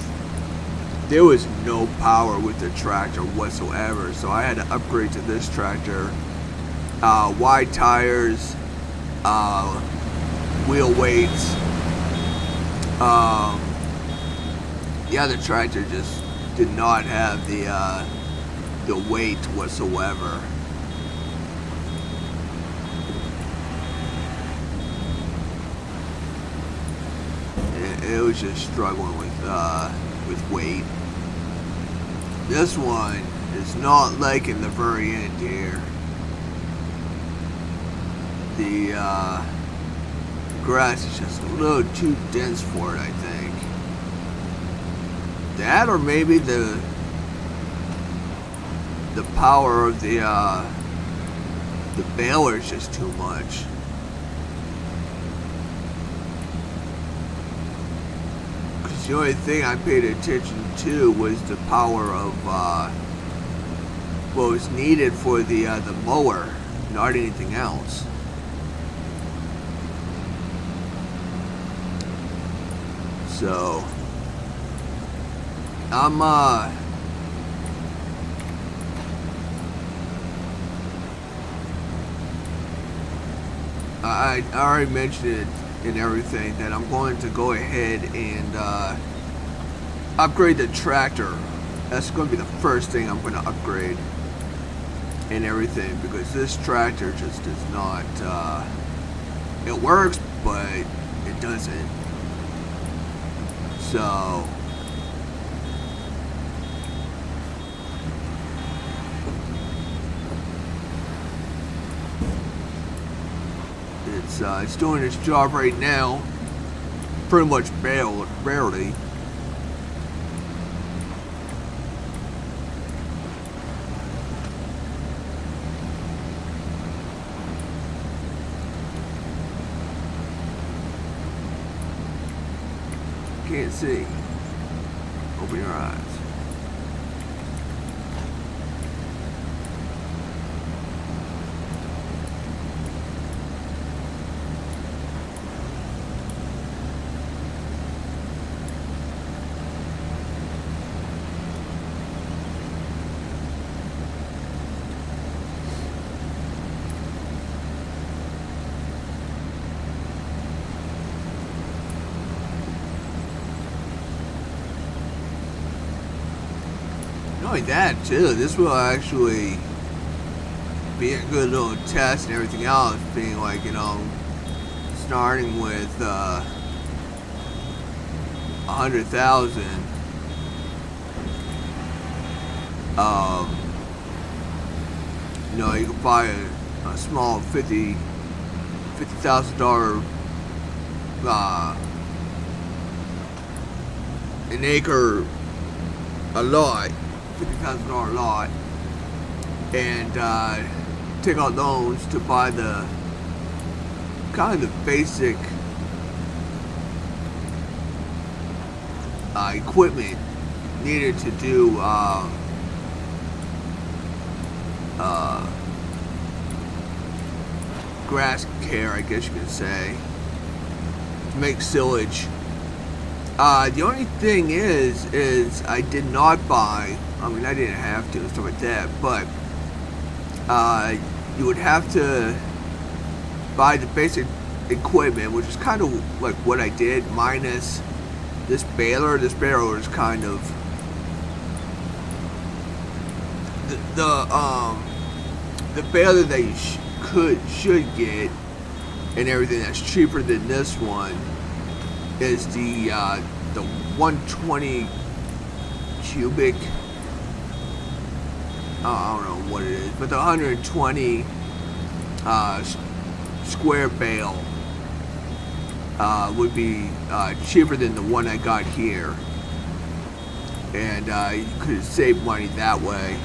there was no power with the tractor whatsoever. So I had to upgrade to this tractor. Wide tires, wheel weights. The other tractor just did not have the weight whatsoever. It was just struggling with weight. This one is not like in the very end here. The grass is just a little too dense for it, I think. That or maybe the power of the baler is just too much. Because the only thing I paid attention to was the power of what was needed for the mower, not anything else. So I'm I already mentioned it and everything that I'm going to go ahead and upgrade the tractor. That's going to be the first thing I'm going to upgrade and everything, because this tractor just does not it works, but it doesn't. So it's doing its job right now, pretty much barely. Can't see. Open your eyes. Not only that too, this will actually be a good little test and everything else, being like, you know, starting with 100,000. You know, you can buy a small $50,000 an acre a lot, $50,000 lot, and take out loans to buy the kind of the basic equipment needed to do grass care, I guess you could say, to make silage. The only thing is I did not buy, I mean, I didn't have to and stuff like that, but you would have to buy the basic equipment, which is kind of like what I did, minus this baler. This baler is kind of the baler that you should get and everything that's cheaper than this one is the 120 cubic. I don't know what it is, but the 120 square bale would be cheaper than the one I got here, and you could save money that way.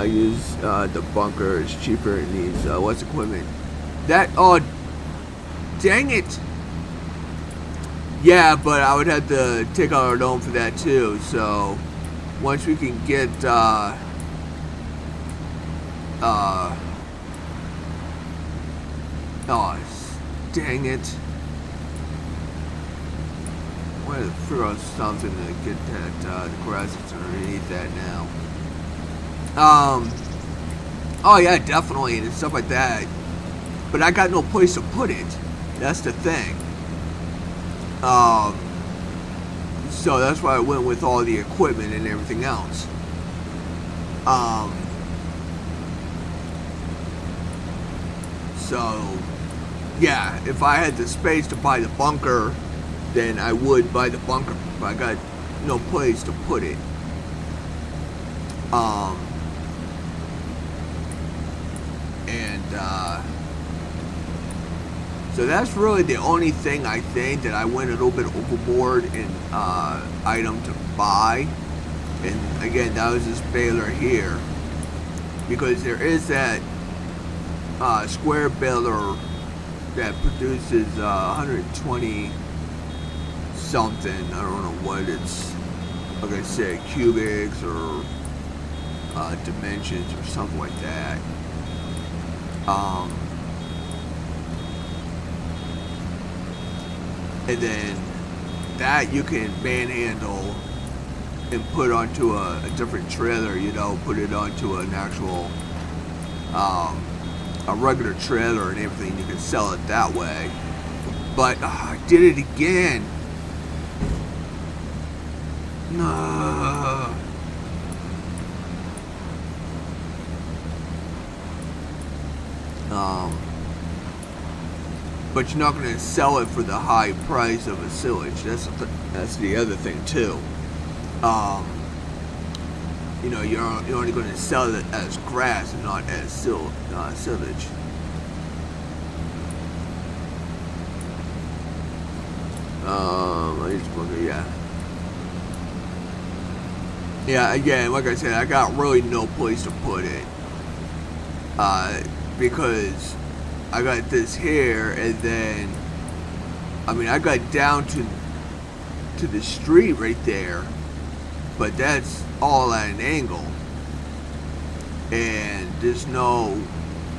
Use the bunker, it's cheaper. It needs less equipment. That, oh, dang it! Yeah, but I would have to take out our loan for that too. So once we can get oh, dang it! I want to figure out something to get that the grass that's underneath that now. Oh yeah, definitely, and stuff like that. But I got no place to put it. That's the thing. So that's why I went with all the equipment and everything else. So yeah, if I had the space to buy the bunker, then I would buy the bunker, but I got no place to put it. So that's really the only thing I think that I went a little bit overboard in item to buy. And again, that was this baler here, because there is that square baler that produces 120 something. I don't know what it's, like I said, cubics or dimensions or something like that. And then that you can manhandle and put onto a different trailer, you know, put it onto an actual a regular trailer and everything. You can sell it that way. But I did it again. No. But you're not going to sell it for the high price of a silage. That's the other thing too. You know, you're only going to sell it as grass and not as silage. Yeah. Yeah, again, like I said, I got really no place to put it. Because I got this here, and then, I mean, I got down to the street right there, but that's all at an angle. And there's no,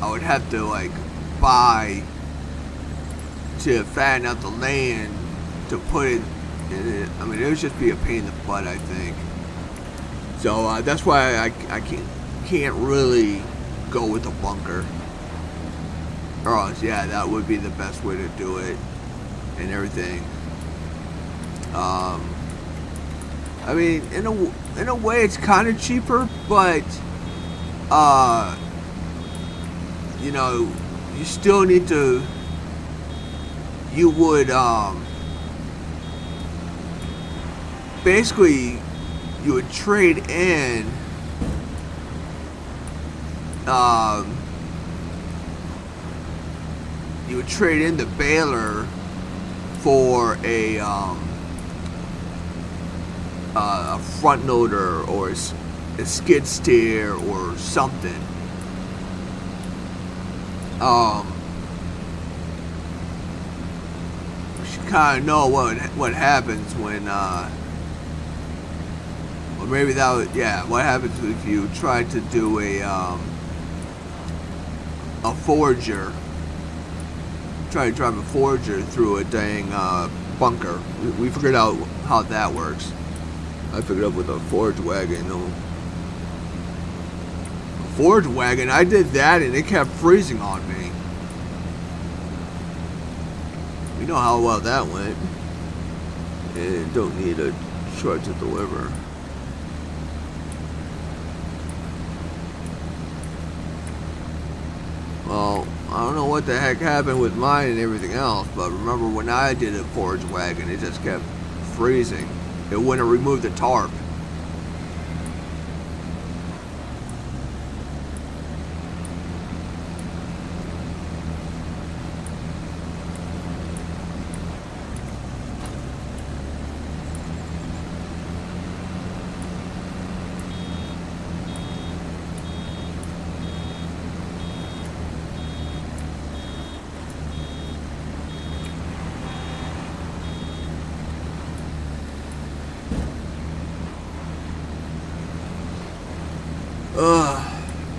I would have to like buy to fatten out the land to put it in it. I mean, it would just be a pain in the butt, I think. So that's why I can't really go with a bunker. Or else, yeah, that would be the best way to do it and everything. I mean, in a way, it's kind of cheaper, but you know, you still need to. You would basically, you would trade in you would trade in the baler for a front loader or a skid steer or something. You should kind of know what happens when or maybe that would, yeah, what happens if you try to do a forager. Try to drive a forager through a dang bunker. We figured out how that works. I figured out with a forage wagon. A forage wagon, I did that and it kept freezing on me. We know how well that went. And don't need a truck to deliver. Well, I don't know what the heck happened with mine and everything else, but remember when I did a forage wagon, it just kept freezing. It wouldn't remove the tarp.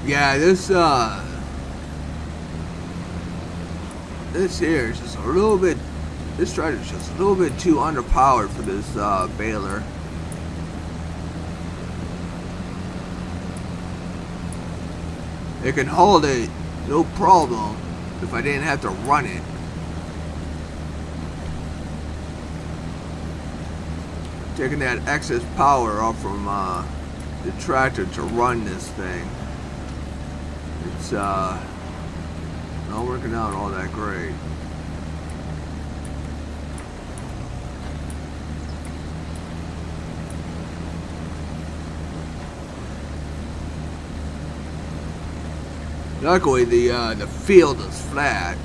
Yeah, this here is just a little bit, this tractor is just a little bit too underpowered for this baler. It can hold it, no problem, if I didn't have to run it. Taking that excess power off from the tractor to run this thing. It's not working out all that great. Luckily the field is flat.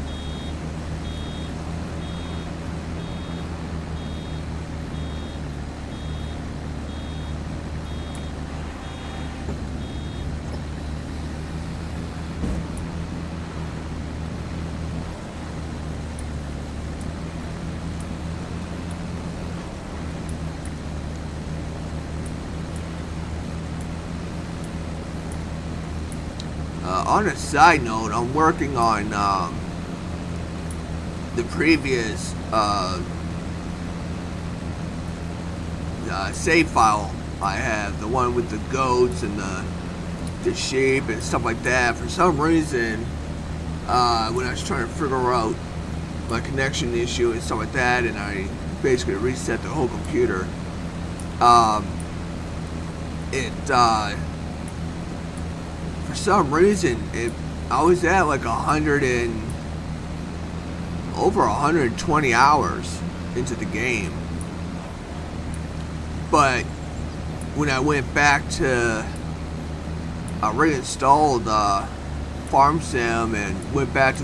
On a side note, I'm working on the previous save file I have, the one with the goats and the sheep and stuff like that. For some reason, when I was trying to figure out my connection issue and stuff like that, and I basically reset the whole computer, for some reason, I was at like over 120 hours into the game. But when I went back to, I reinstalled Farm Sim and went back to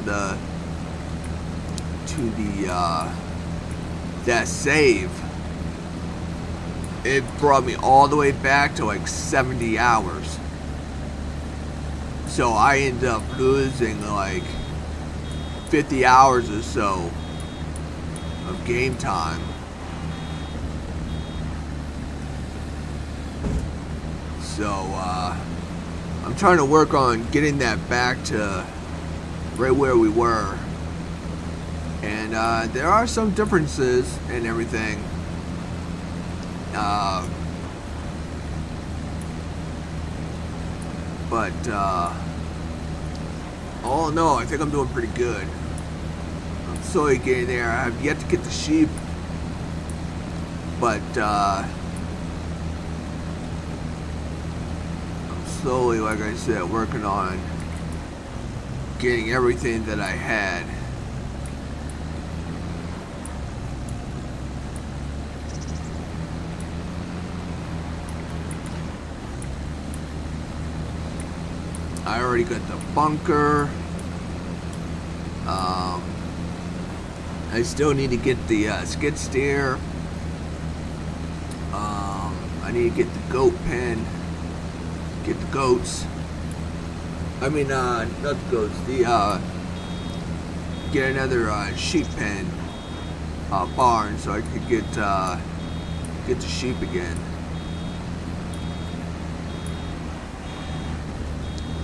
that save, it brought me all the way back to like 70 hours. So I ended up losing like 50 hours or so of game time. So I'm trying to work on getting that back to right where we were. And there are some differences and everything. But all in all, I think I'm doing pretty good. I'm slowly getting there. I have yet to get the sheep, but I'm slowly, like I said, working on getting everything that I had. I already got the bunker. I still need to get the skid steer. I need to get the goat pen. Get the goats. I mean, not the goats. Get another sheep pen barn so I could get the sheep again.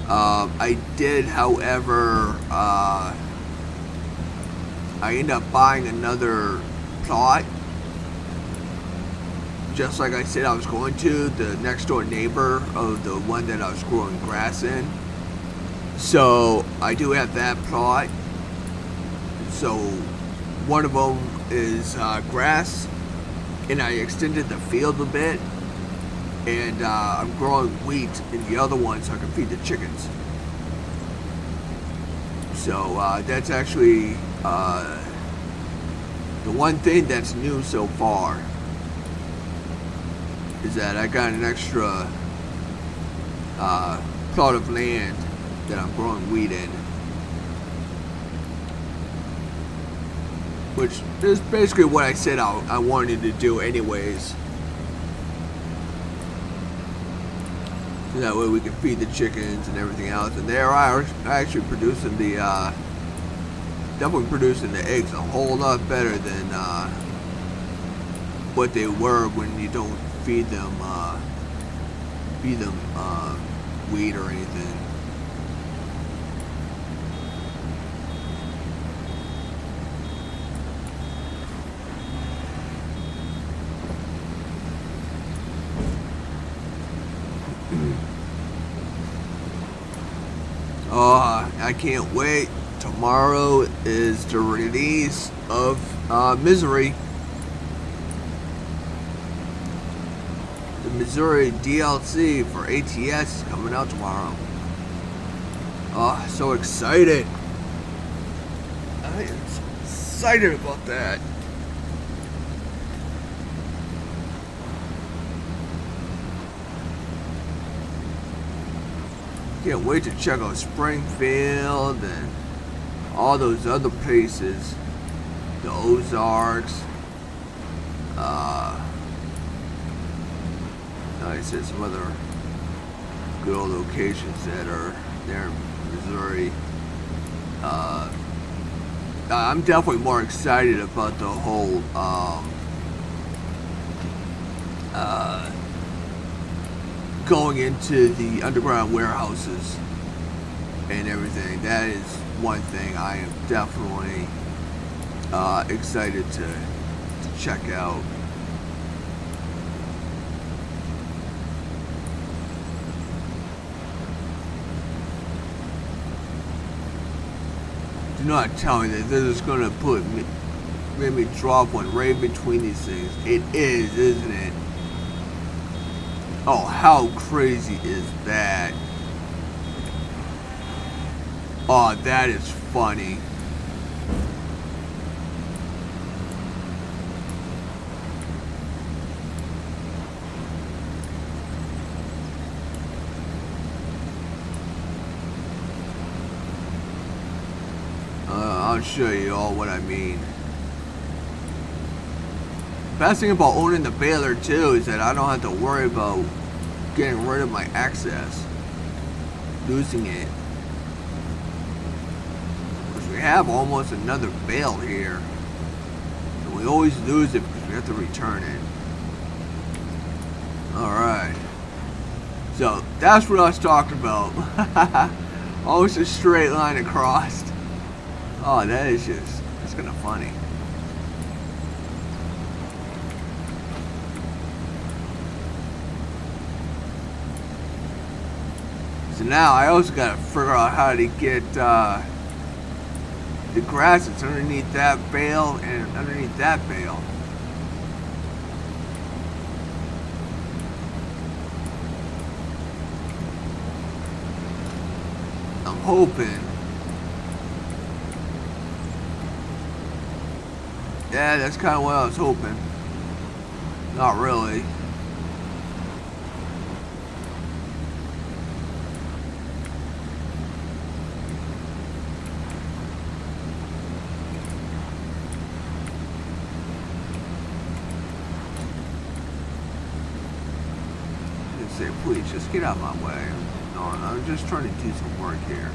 I did, however, I ended up buying another plot, just like I said I was going to, the next door neighbor of the one that I was growing grass in. So I do have that plot. So one of them is grass, and I extended the field a bit. And I'm growing wheat in the other one so I can feed the chickens. So that's actually the one thing that's new so far, is that I got an extra plot of land that I'm growing wheat in, which is basically what I said I wanted to do anyways. So that way we can feed the chickens and everything else. And they are actually producing definitely producing the eggs a whole lot better than what they were when you don't feed them wheat or anything. Oh, I can't wait. Tomorrow is the release of Misery. The Missouri DLC for ATS is coming out tomorrow. Oh, so excited. I am so excited about that. Can't wait to check out Springfield and all those other places, the Ozarks, like I said, some other good old locations that are there in Missouri. I'm definitely more excited about the whole going into the underground warehouses and everything. That is one thing I am definitely excited to check out. Do not tell me that this is going to make me drop one right between these things. It is, isn't it? Oh, how crazy is that? Oh, that is funny. I'll show you all what I mean. Best thing about owning the baler too is that I don't have to worry about getting rid of my access, losing it. Because we have almost another bale here, and we always lose it because we have to return it. Alright, so that's what I was talking about. Always a straight line across. Oh, that is just, that's kind of funny. So now I also got to figure out how to get the grass that's underneath that bale and underneath that bale. I'm hoping. Yeah, that's kind of what I was hoping. Not really. Say, please, just get out of my way. No, I'm just trying to do some work here.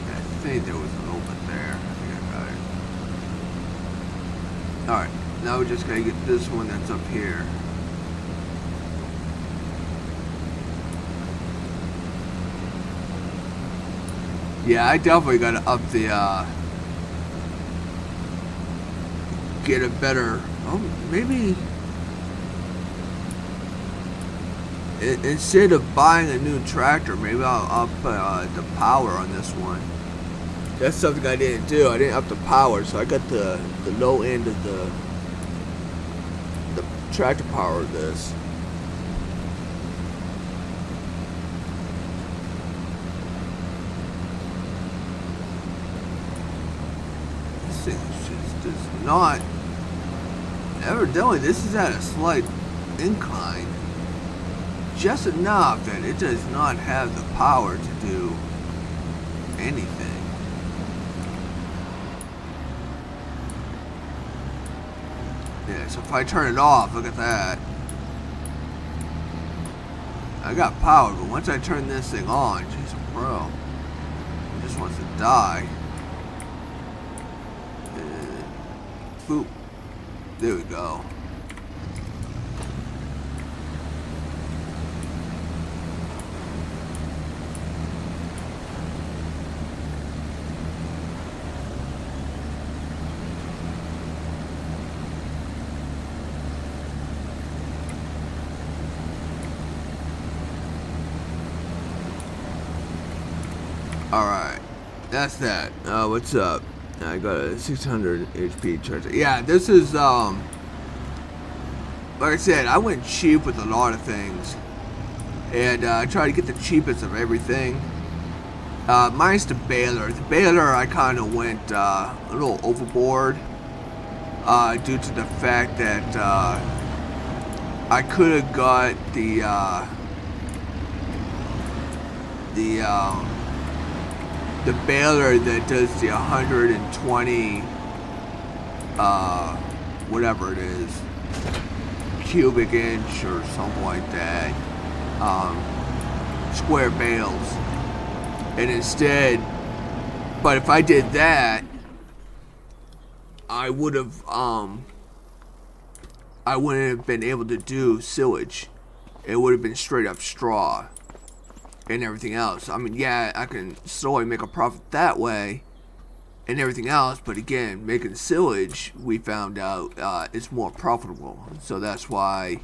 I think there was an open there. I think I got it. Alright, now we just gotta get this one that's up here. Yeah, I definitely gotta up the, get a better, oh, maybe, instead of buying a new tractor, maybe I'll up the power on this one. That's something I didn't do. I didn't up the power, so I got the low end of the tractor power of this. This thing just does not. Evidently, this is at a slight incline, just enough that it does not have the power to do anything. Yeah, so if I turn it off, look at that. I got power, but once I turn this thing on, jeez, bro, it just wants to die. And boop. There we go. Alright, that's that. What's up? I got a 600 HP charger. Yeah, this is, like I said, I went cheap with a lot of things. And I tried to get the cheapest of everything. Minus the baler. The baler, I kind of went a little overboard. Due to the fact that I could have got the baler that does the 120 whatever it is, cubic inch or something like that, square bales. And instead, but if I did that, I would have I wouldn't have been able to do silage. It would have been straight up straw and everything else. I mean, yeah, I can slowly make a profit that way and everything else, but again, making silage, we found out is more profitable. So that's why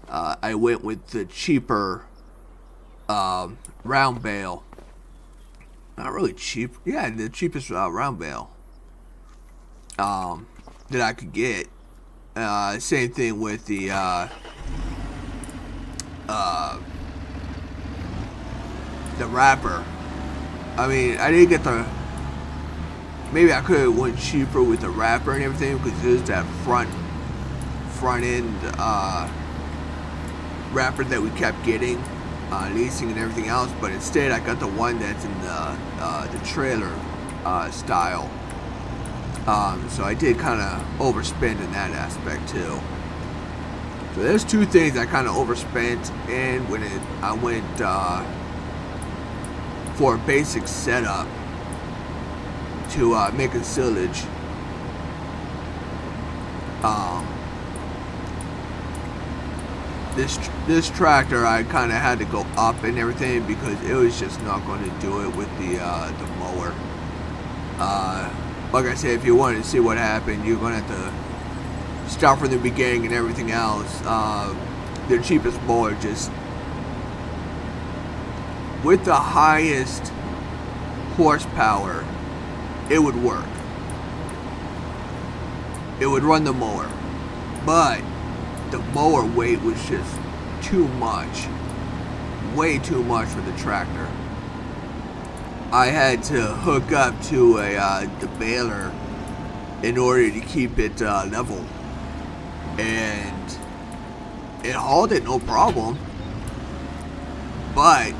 I went with the cheaper round bale. Not really cheap. Yeah, the cheapest round bale that I could get. Same thing with the wrapper. I mean, I didn't get the. Maybe I could have went cheaper with the wrapper and everything because there's that front end wrapper that we kept getting, leasing and everything else. But instead, I got the one that's in the trailer style. So I did kind of overspend in that aspect too. So there's two things I kind of overspent in when I went for a basic setup to making silage. This tractor I kind of had to go up and everything because it was just not going to do it with the mower. Like I said, if you wanted to see what happened, you're going to have to start from the beginning and everything else. The cheapest mower, just with the highest horsepower, it would work. It would run the mower, but the mower weight was just too much, way too much for the tractor. I had to hook up to the baler in order to keep it level, and it hauled it no problem, but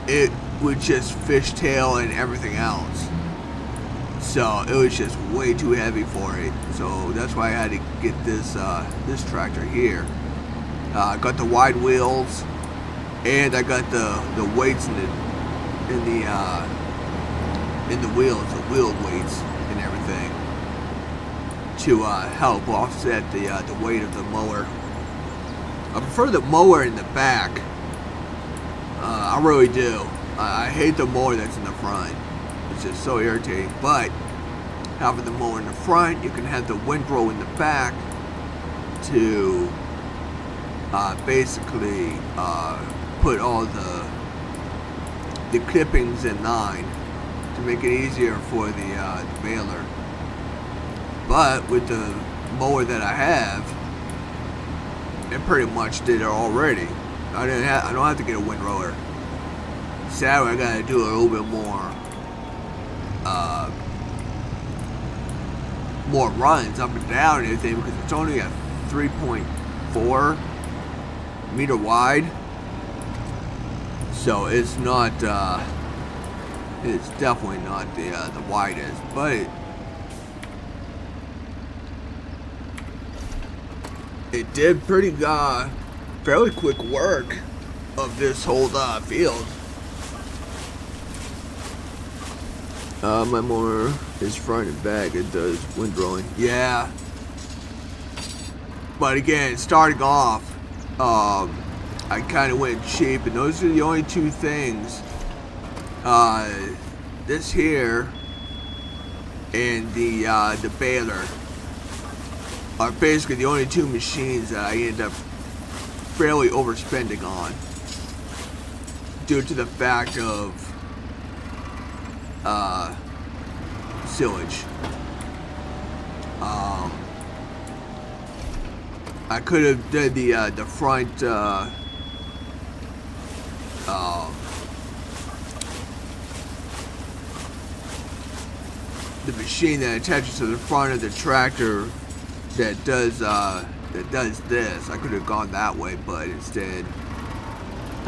it would just fishtail and everything else. So it was just way too heavy for it. So that's why I had to get this this tractor here. I got the wide wheels, and I got the weights in the wheels, the wheel weights and everything to help offset the weight of the mower. I prefer the mower in the back. I really do. I hate the mower that's in the front. It's just so irritating. But having the mower in the front, you can have the windrow in the back to basically put all the the clippings in line to make it easier for the baler. But with the mower that I have, it pretty much did it already. I don't have to get a windrower. Sadly, I gotta do a little bit more runs up and down and everything, because it's only a 3.4 meter wide, so it's not it's definitely not the widest, but it did pretty fairly quick work of this whole field. My mower is front and back. It does windrowing. Yeah. But again, starting off, I kind of went cheap, and those are the only two things. This here and the baler are basically the only two machines that I end up fairly overspending on, due to the fact of silage. I could have did the front the machine that attaches to the front of the tractor that does this. I could have gone that way, but instead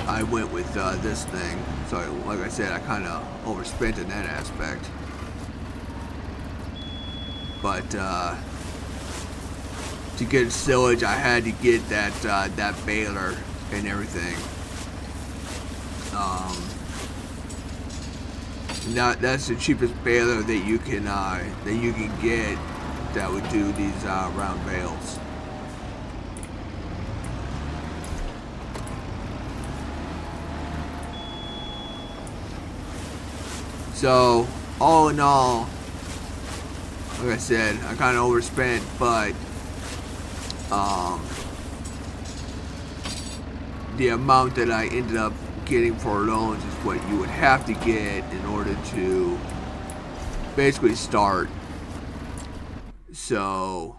I went with this thing. So like I said, I kind of overspent in that aspect. But to get silage, I had to get that baler and everything. That's the cheapest baler that you can get that would do these round bales. So all in all, like I said, I kind of overspent, but the amount that I ended up getting for loans is what you would have to get in order to basically start. So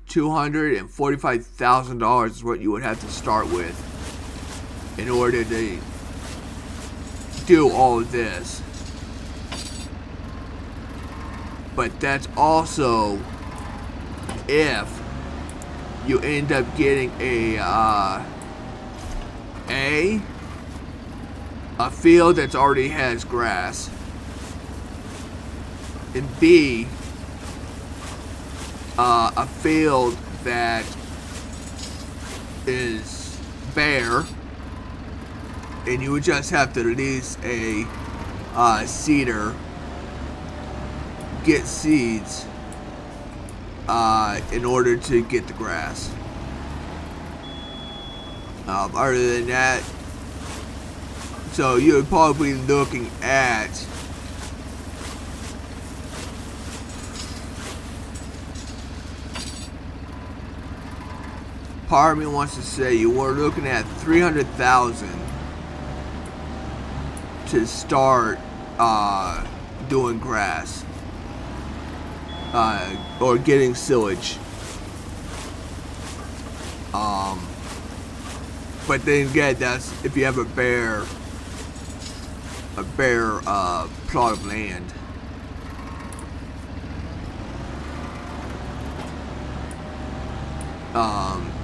$245,000 is what you would have to start with in order to do all of this. But that's also if you end up getting a field that already has grass, and B, a field that is bare, and you would just have to release a seeder, get seeds in order to get the grass. Other than that, so you would probably be looking at part of me wants to say you were looking at $300,000 to start doing grass or getting silage. But then again, that's if you have a bare plot of land.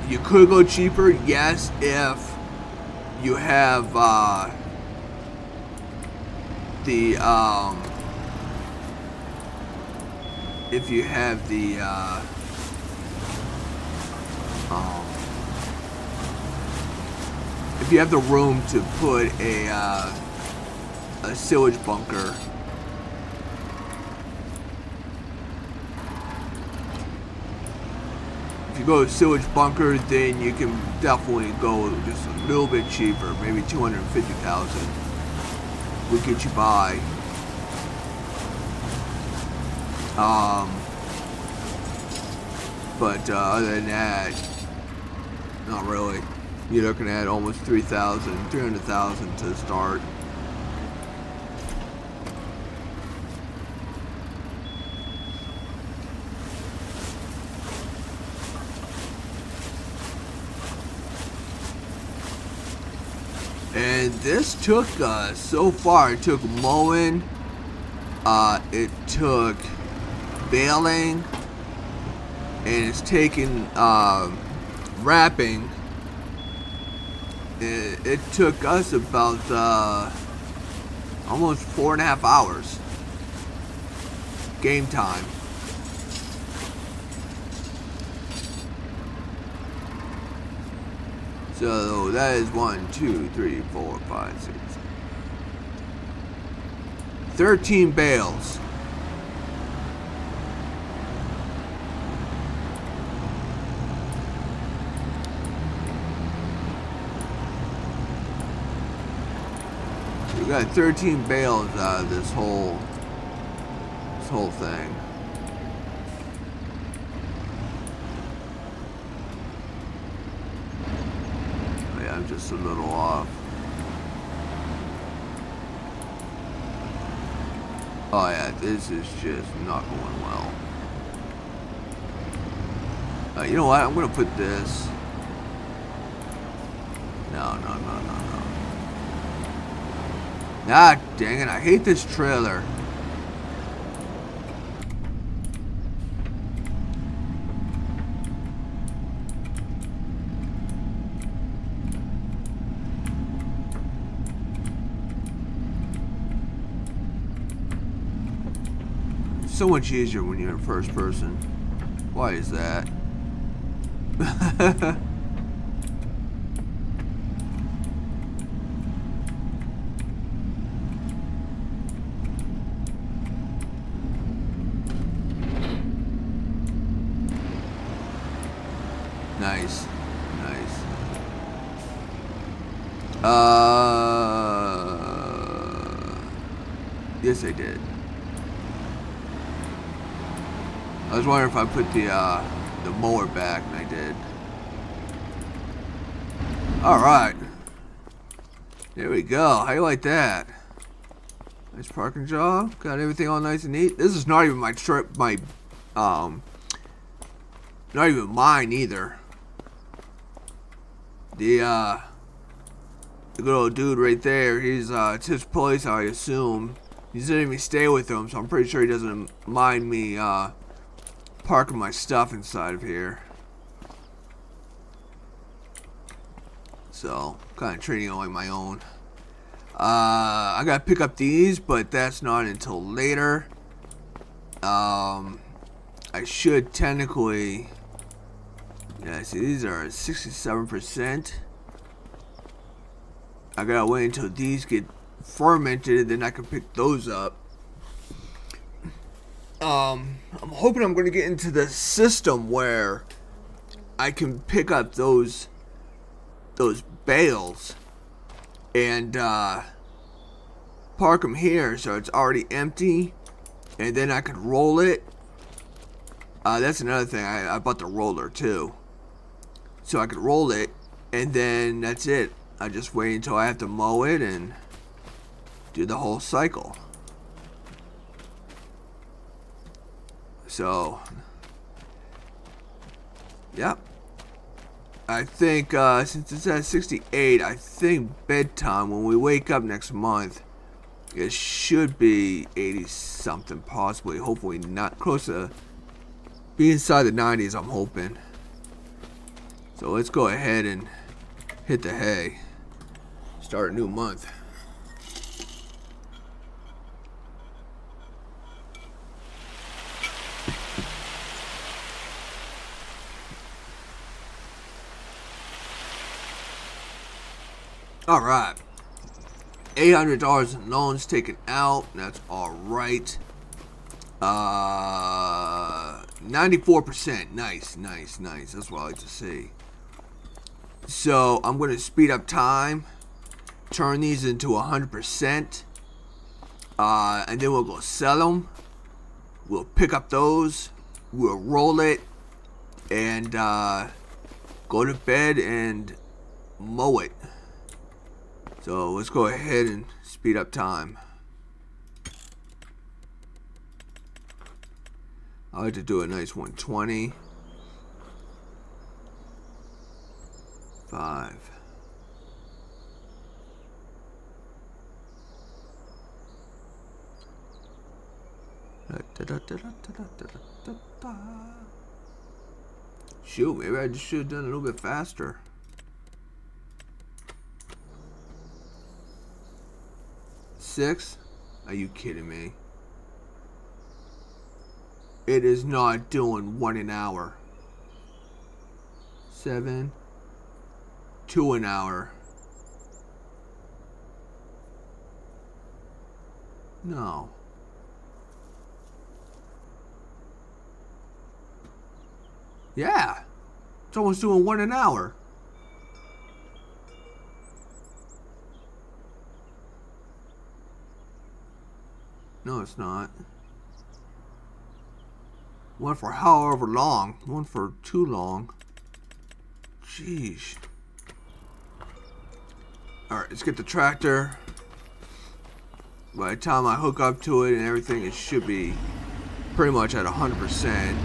You could go cheaper, yes, if you have if you have the room to put a silage bunker. If you go to silage bunker, then you can definitely go just a little bit cheaper, maybe $250,000 would get you by. But other than that, not really. you're looking at almost 300,000 to start. And this took, so far, it took mowing, it took baling, and it's taken, wrapping. It took us about, almost 4.5 hours. Game time. So that is 1, 2, 3, 4, 5, 6, 13 bales. We got 13 bales out of this whole thing. I'm just a little off. Oh yeah, this is just not going well. You know what? I'm gonna put this. No. Ah, dang it! I hate this trailer. So much easier when you're in first person. Why is that? Nice. Yes, I did. I was wondering if I put the mower back, and I did. All right, there we go. How you like that? Nice parking job. Got everything all nice and neat. This is not even my trip. Not even mine either. The good old dude right there. It's his place, I assume. He didn't even stay with him, so I'm pretty sure he doesn't mind me parking my stuff inside of here. So, kind of treating it like my own. I gotta pick up these, but that's not until later. I should technically. Yeah, see, these are 67%. I gotta wait until these get fermented, then I can pick those up. I'm hoping I'm going to get into the system where I can pick up those bales and park them here so it's already empty, and then I could roll it. That's another thing. I bought the roller too, so I could roll it, and then that's it. I just wait until I have to mow it and do the whole cycle. So, yep. I think since it's at 68, I think bedtime when we wake up next month, it should be 80 something, possibly. Hopefully not close to be inside the 90s. I'm hoping. So let's go ahead and hit the hay. Start a new month. Alright, $800 in loans taken out. That's alright. 94%. Nice. That's what I like to see. So I'm going to speed up time, turn these into 100%, and then we'll go sell them. We'll pick up those, we'll roll it, and go to bed and mow it. So let's go ahead and speed up time. I like to do a nice 120. 5. Shoot, maybe I just should have done it a little bit faster. Six? Are you kidding me? It is not doing 1 an hour. 7. 2 an hour. No. Yeah. It's almost doing 1 an hour. No, it's not. One for however long. One for too long. Jeez. Alright, let's get the tractor. By the time I hook up to it and everything, it should be pretty much at 100%.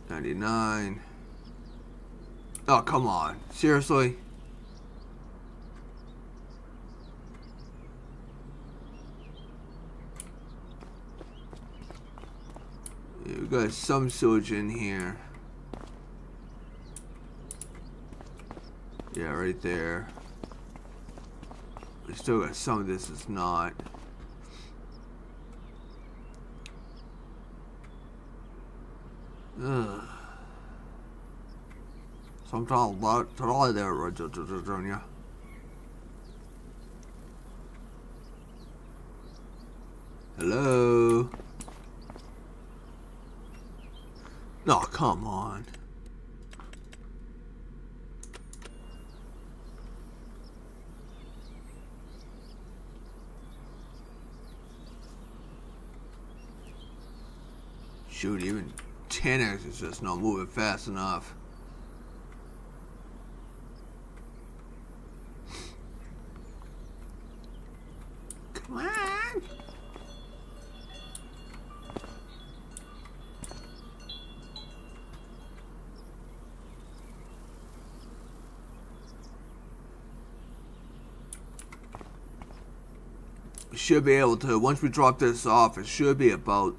$99. Oh, come on. Seriously? Yeah, we got some sewage in here. Yeah, right there. We still got some of this is not. Ugh. Sometimes a lot there, Junior. Hello? No, come on. Shoot, even 10x is just not moving fast enough. Come on. We should be able to, once we drop this off, it should be about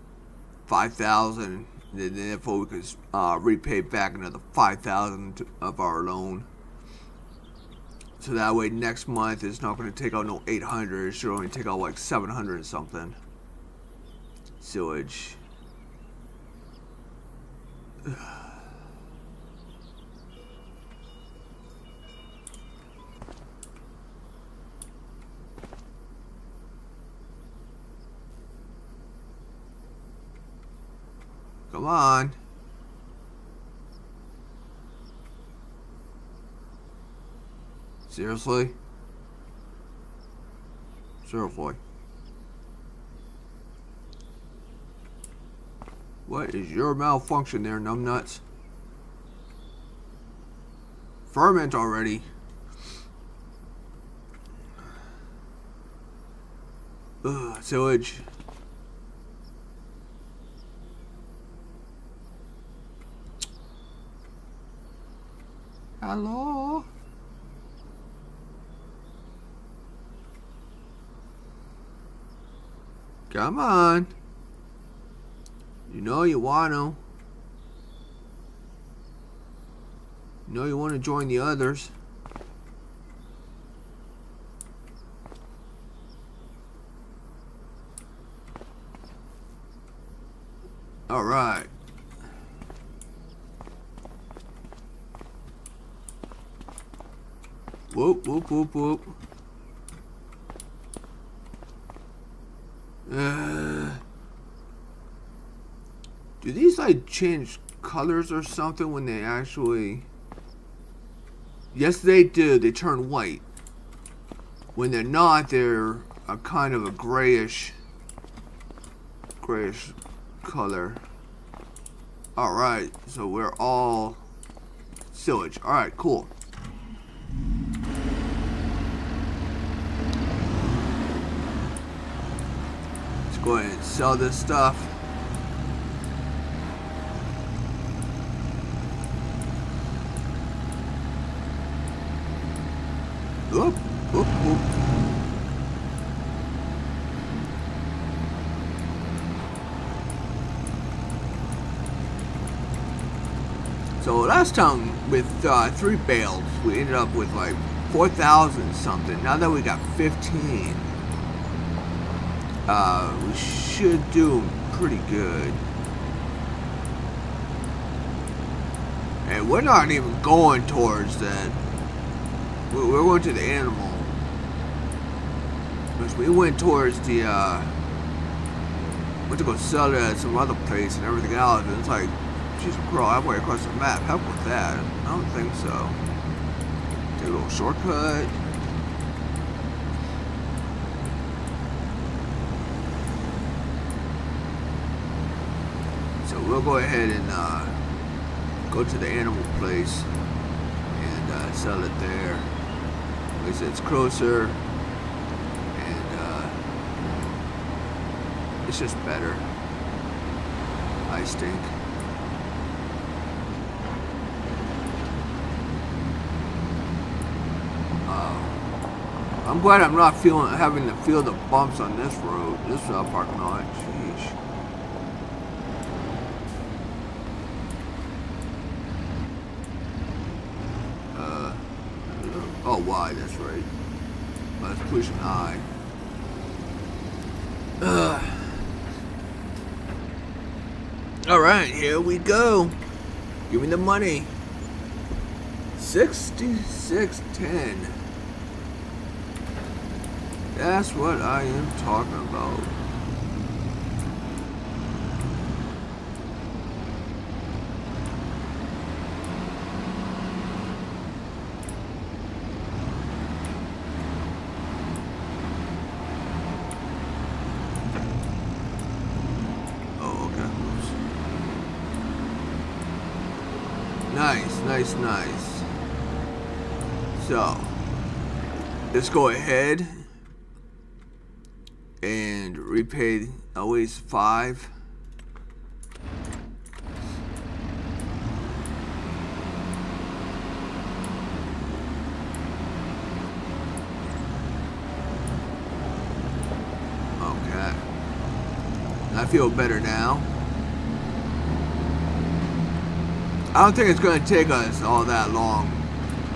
5,000. And therefore we could repay back another 5,000 of our loan. So that way next month it's not going to take out no 800. It should only take out like 700 and something. Sewage. Come on. Seriously? Seriously. What is your malfunction there, numbnuts? Ferment already. Ugh, sewage. Hello? Come on. You know you want to. You know you want to join the others. All right. Whoop, whoop, whoop, whoop. probably change colors or something when they actually... Yes, they do. They turn white. When they're not, they're a kind of a grayish color. Alright, so we're all sillage. Alright, cool. Let's go ahead and sell this stuff. Oop, oop, oop. So last time with 3 bales, we ended up with like 4,000 something. Now that we got 15, we should do pretty good. And we're not even going towards that. We're going to the animal. Because we went towards the, went to go sell it at some other place and everything else. And it's like, jeez, bro, halfway across the map. Help with that? I don't think so. Take a little shortcut. So we'll go ahead and go to the animal place and sell it there. Like I said, it's closer and it's just better, I think. I'm glad I'm not having to feel the bumps on this road, this parking lot. Sheesh. Oh, Y, that's right. Let's push an I. Alright, here we go. Give me the money. 6610. That's what I am talking about. Nice. So, let's go ahead and repay always 5. Okay. I feel better now. I don't think it's going to take us all that long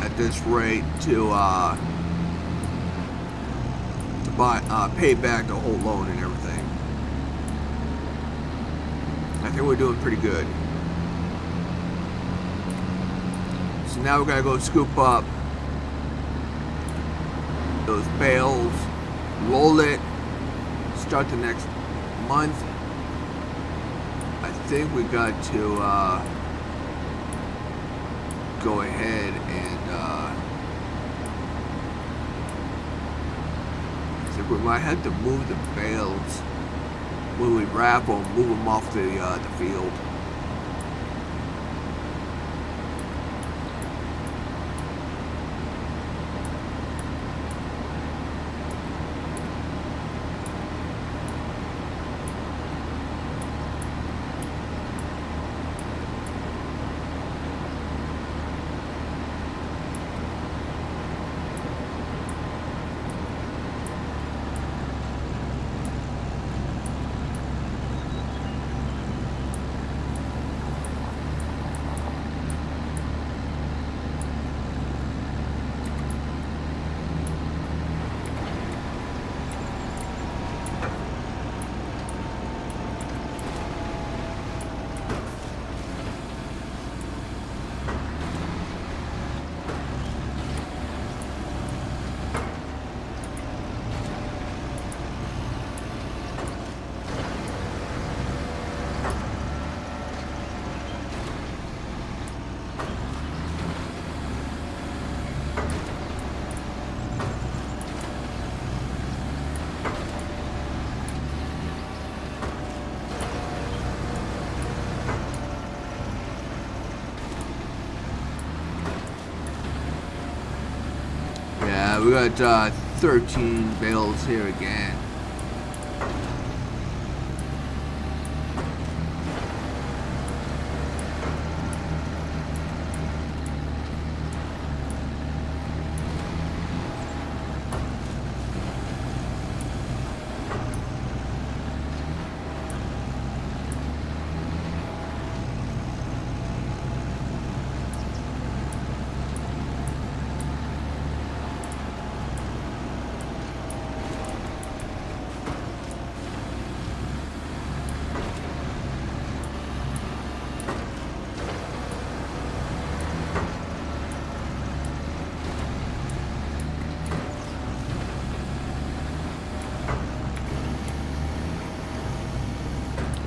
at this rate to pay back the whole loan and everything. I think we're doing pretty good. So now we're going to go scoop up those bales, roll it, start the next month. I think we got to go ahead and I think we might have to move the bales when we wrap them, move them off the field. Alright, we got 13 bales here again.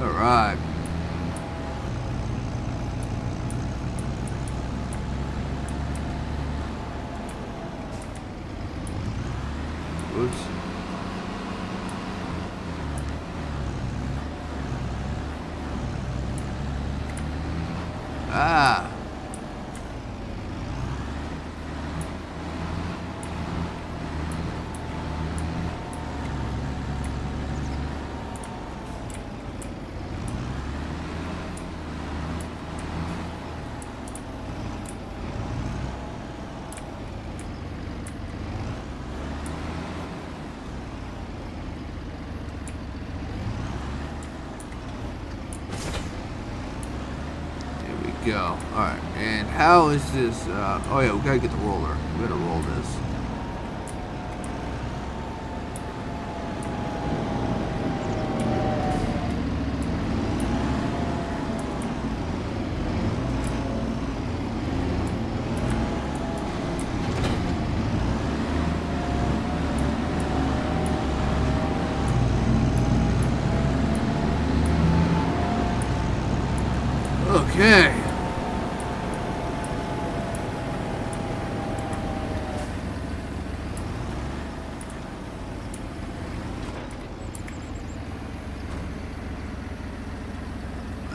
Alright. Oops. Ah. Go. Alright, and how is this, oh yeah, we gotta get the roller. We gotta roll this. Okay.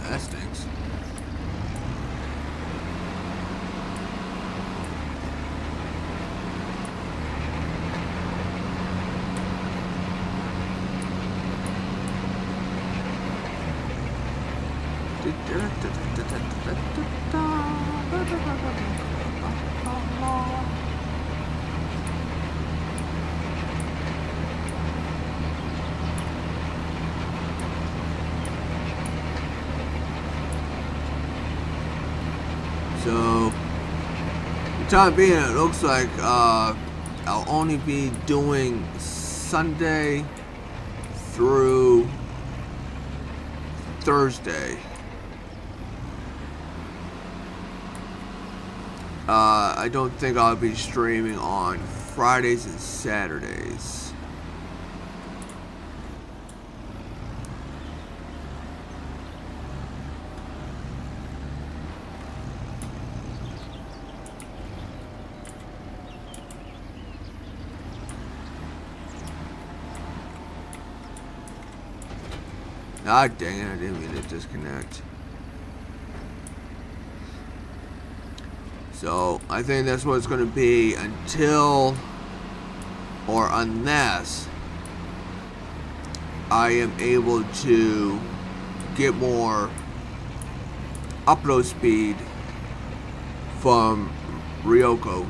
That stinks. So, for the time being, it looks like I'll only be doing Sunday through Thursday. I don't think I'll be streaming on Fridays and Saturdays. Ah, dang it, I didn't mean to disconnect. So, I think that's what it's going to be until, or unless, I am able to get more upload speed from Ryoko.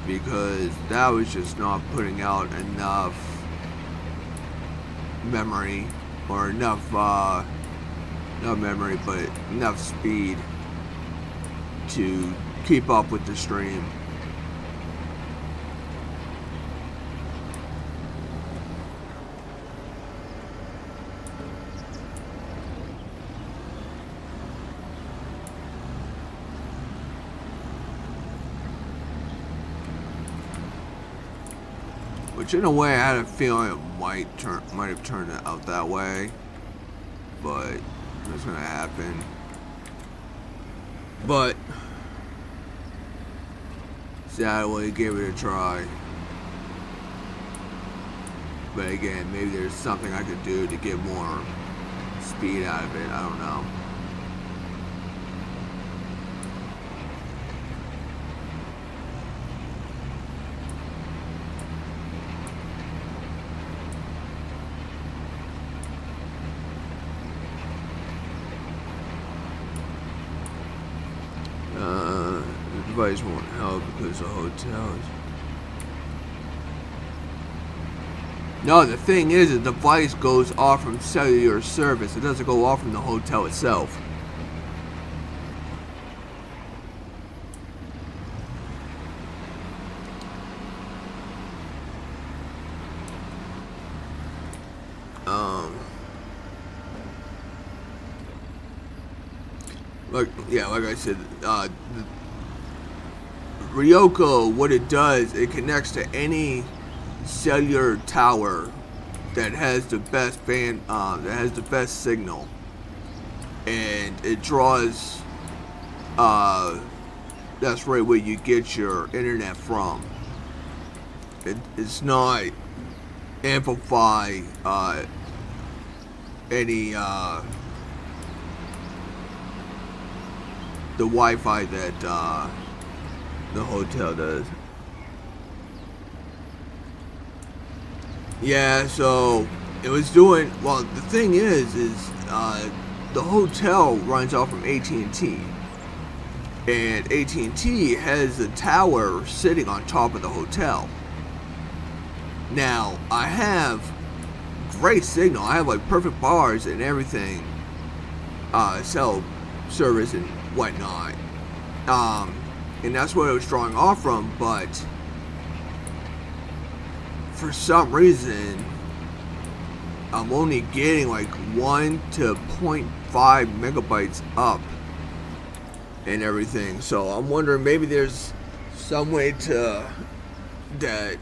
Because that was just not putting out enough memory, or enough, not memory, but enough speed to keep up with the stream. Which, in a way, I had a feeling it might have turned out that way, but it's gonna happen. But sadly, gave it a try. But again, maybe there's something I could do to get more speed out of it. I don't know. The device won't help because the hotels. No, the thing is, the device goes off from cellular service. It doesn't go off from the hotel itself. Like I said, Ryoko, what it does, it connects to any cellular tower that has the best signal, and it draws. That's right where you get your internet from. It's not amplify any the Wi-Fi that the hotel does. Yeah, so it was doing well. The thing is the hotel runs off from AT&T, and AT&T has a tower sitting on top of the hotel. Now I have great signal. I have like perfect bars and everything, cell service and whatnot, and that's what it was drawing off from. But for some reason, I'm only getting like 1 to 0.5 megabytes up and everything. So I'm wondering, maybe there's some way that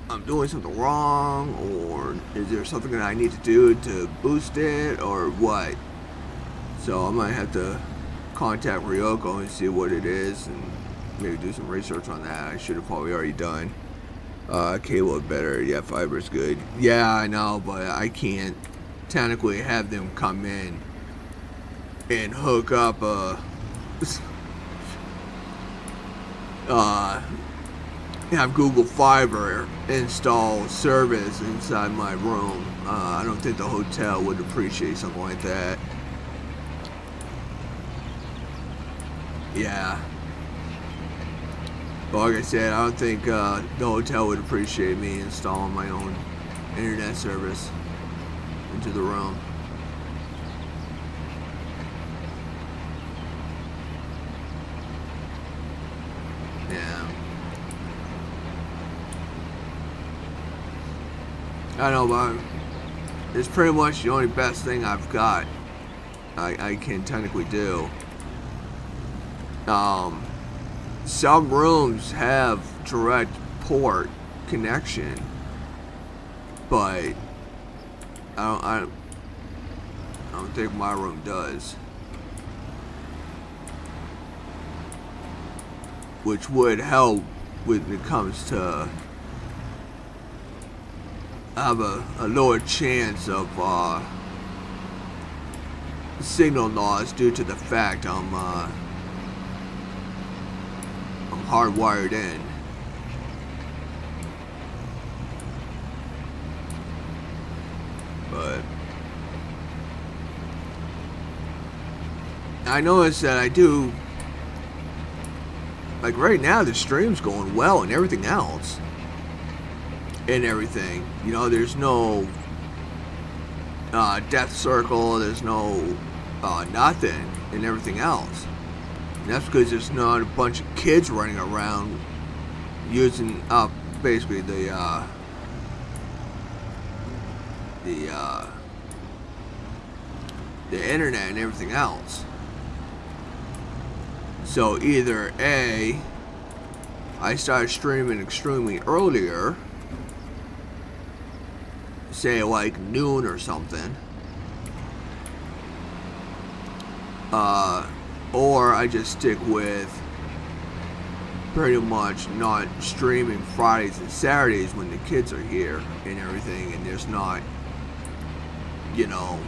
I'm doing something wrong, or is there something that I need to do to boost it, or what? So I might have to contact Ryoko and see what it is, and maybe do some research on that. I should have probably already done. Cable better. Yeah, fiber's good. Yeah, I know, but I can't technically have them come in and hook up have Google Fiber install service inside my room. I don't think the hotel would appreciate something like that. Yeah. But like I said, I don't think the hotel would appreciate me installing my own internet service into the room. Yeah. I know, but it's pretty much the only best thing I've got. I can technically do. Some rooms have direct port connection, but I don't think my room does, which would help when it comes to have a lower chance of signal loss due to the fact I'm hardwired in. But I noticed that I do, like right now the stream's going well and everything else. And everything. You know, there's no death circle, there's no nothing and everything else. And that's because there's not a bunch of kids running around using up basically the internet and everything else. So either A, I started streaming extremely earlier, say like noon or something, or I just stick with pretty much not streaming Fridays and Saturdays when the kids are here and everything, and there's not, you know,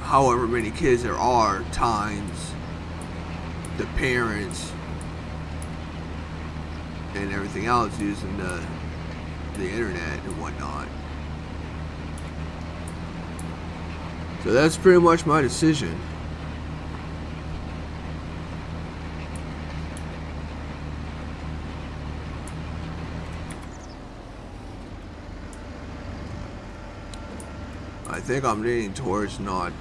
however many kids there are times the parents and everything else using the internet and whatnot. So that's pretty much my decision. I think I'm leaning towards not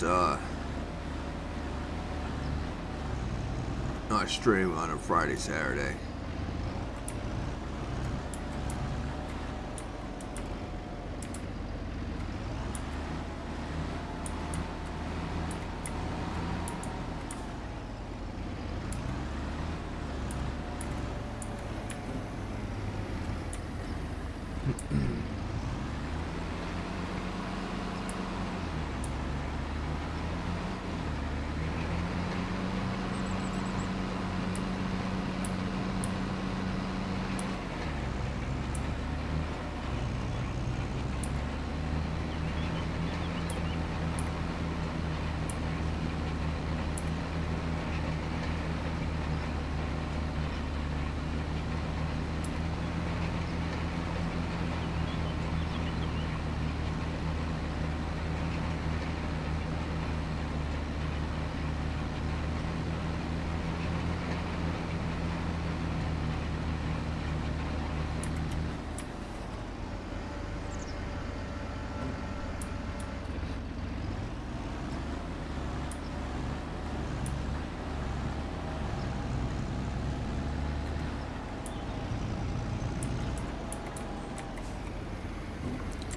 streaming on a Friday, Saturday.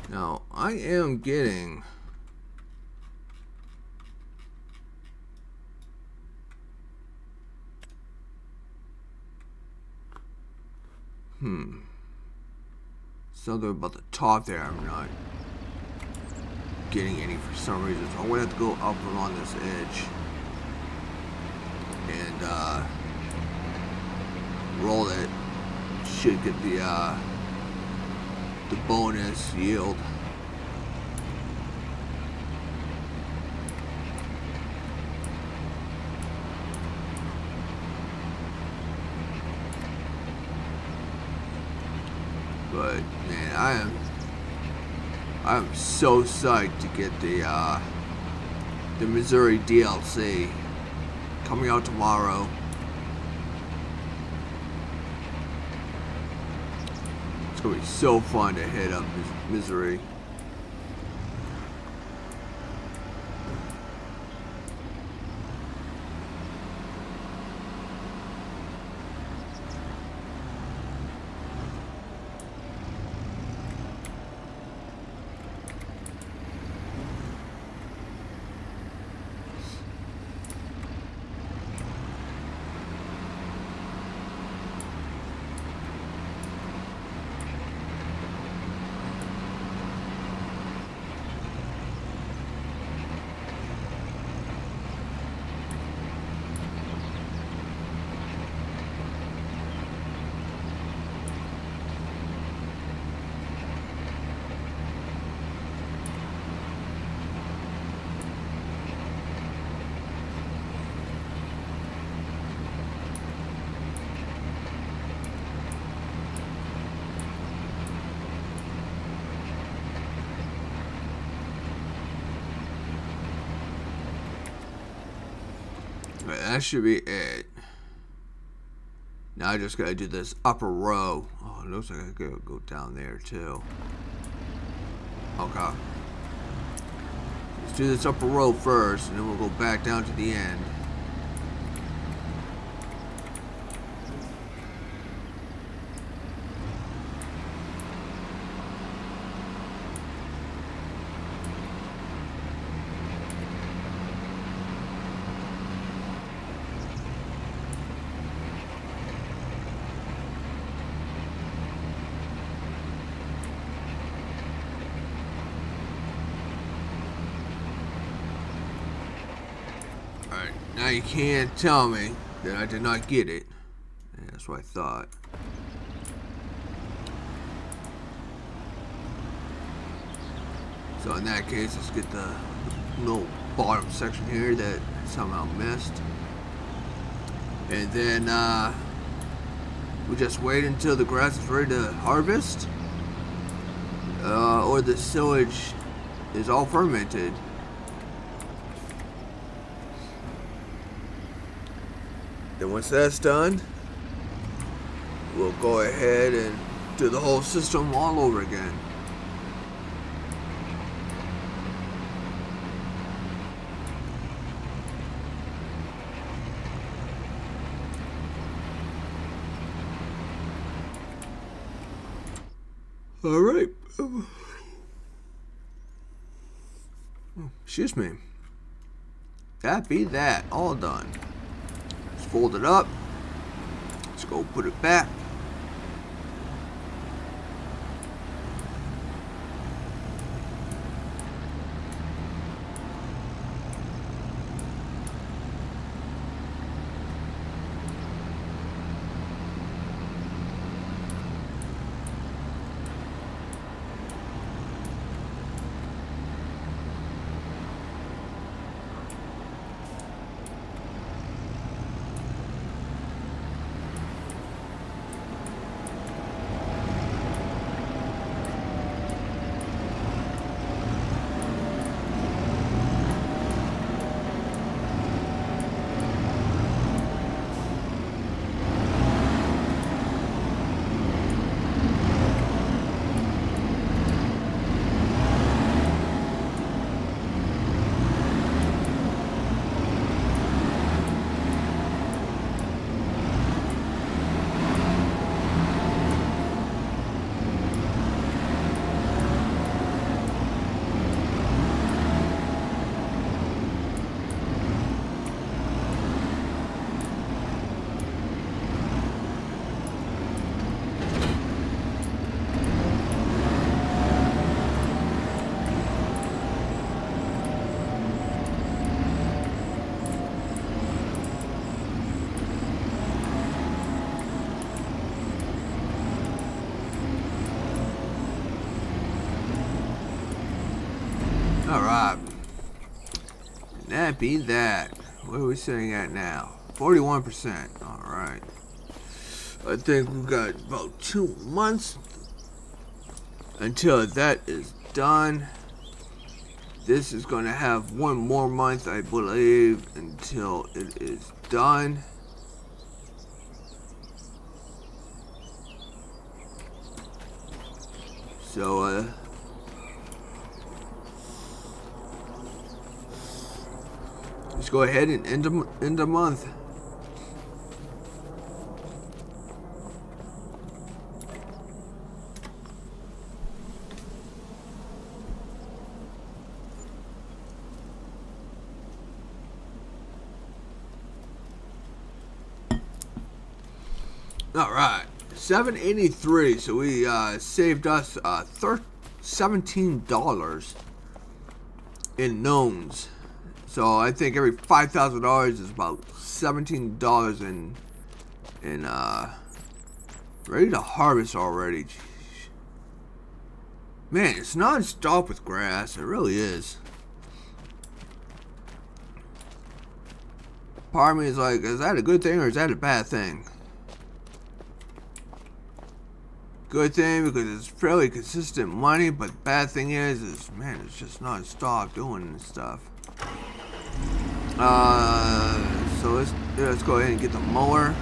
Now, I am getting something about the top there. I'm not getting any for some reason, so I'm gonna have to go up along this edge and roll it. Should get the bonus yield. But man, I am so psyched to get the Missouri DLC coming out tomorrow. It's gonna be so fun to hit up Missouri. Right, that should be it. Now I just gotta do this upper row. Oh, it looks like I gotta go down there too. Okay. Let's do this upper row first, and then we'll go back down to the end. Now you can't tell me that I did not get it. Yeah, that's what I thought. So in that case, let's get the no bottom section here that somehow missed. And then we just wait until the grass is ready to harvest, or the silage is all fermented. Then once that's done, we'll go ahead and do the whole system all over again. All right. Excuse me. That be that. All done. Let's fold it up. Let's go put it back. Alright. That be that. What are we sitting at now? 41%. Alright. I think we've got about 2 months until that is done. This is going to have 1 more month, I believe, until it is done. So, let's go ahead and end the month. All right, $7.83. So we saved us $17 in loans. So I think every $5,000 is about $17 in ready to harvest already. Jeez. Man, it's non-stop with grass. It really is. Part of me is like, is that a good thing or is that a bad thing? Good thing because it's fairly consistent money, but bad thing is man, it's just non-stop doing this stuff. So let's go ahead and get the mower.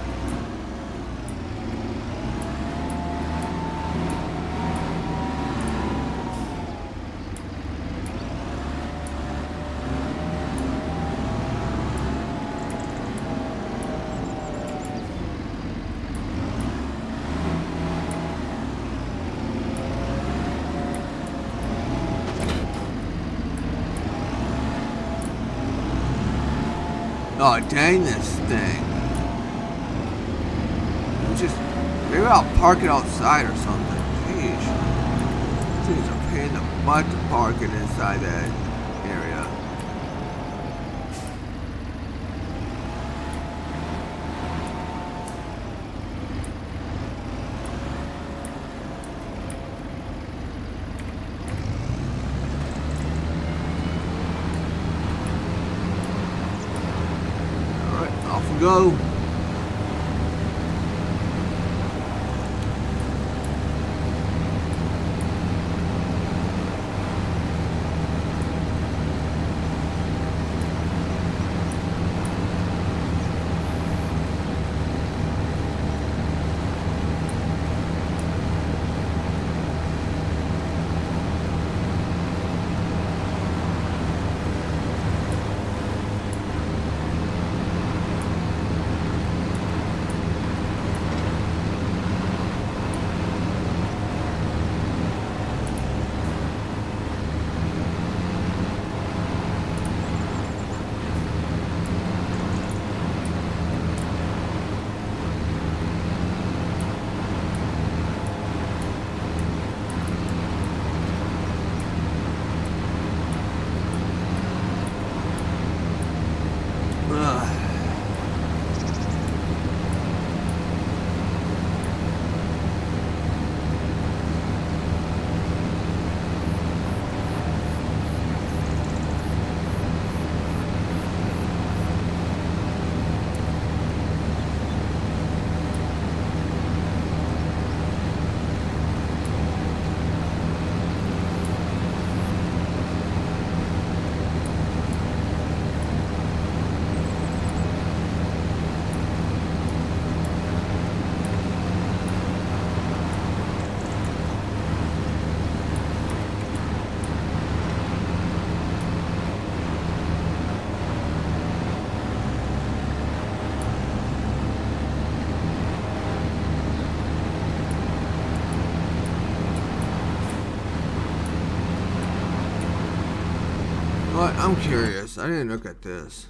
Oh, dang this thing. Maybe I'll park it outside or something. Jeez. This thing's a pain in the butt to park it inside that area. go. But I'm curious. I didn't look at this.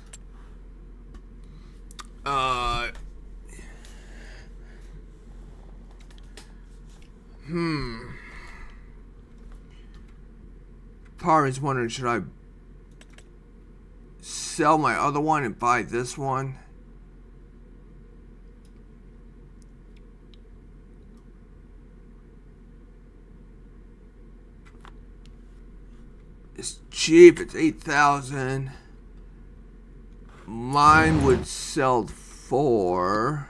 Part is wondering, should I sell my other one and buy this one? It's cheap. It's 8,000. Mine would sell for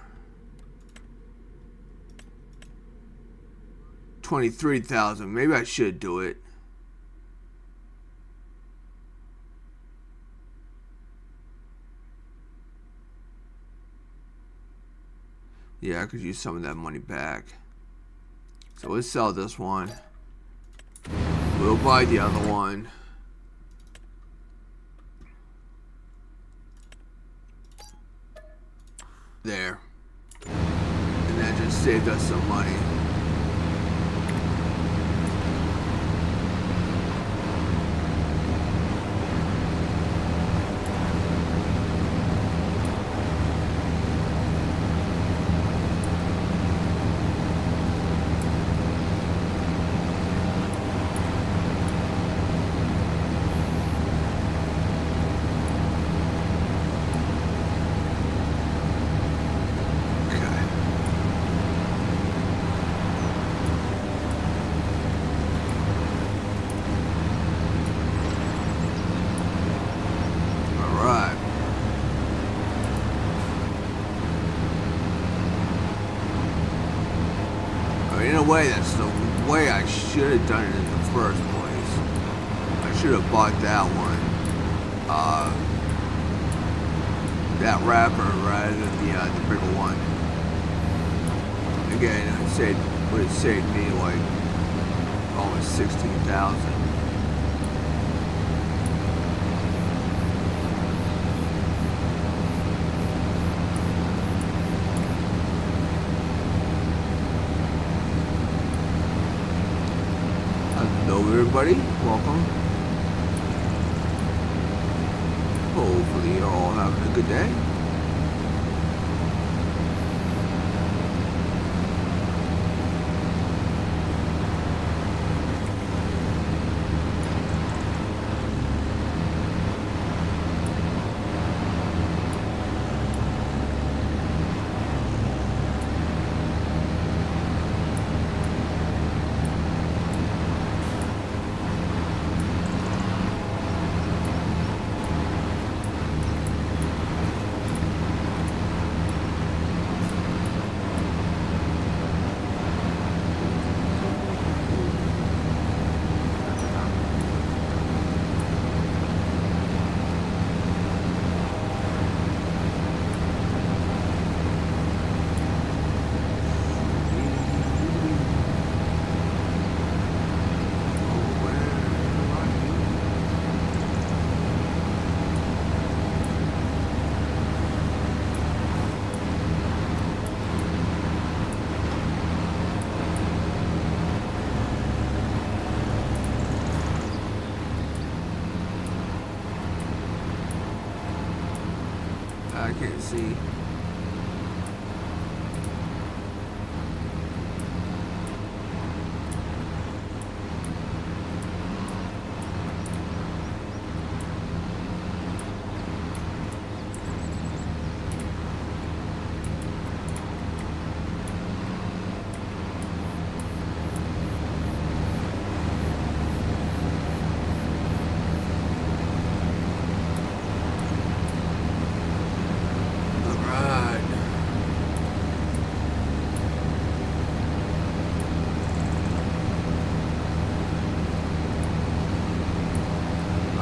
23,000. Maybe I should do it. Yeah, I could use some of that money back. So let's sell this one. We'll buy the other one. There. And that just saved us some money. In a way, that's the way I should have done it in the first place. I should have bought that one. That wrapper rather than the bigger one. Again, it would have saved me like almost 16,000. Hello everybody, welcome. Hopefully you're all having a good day. can't see.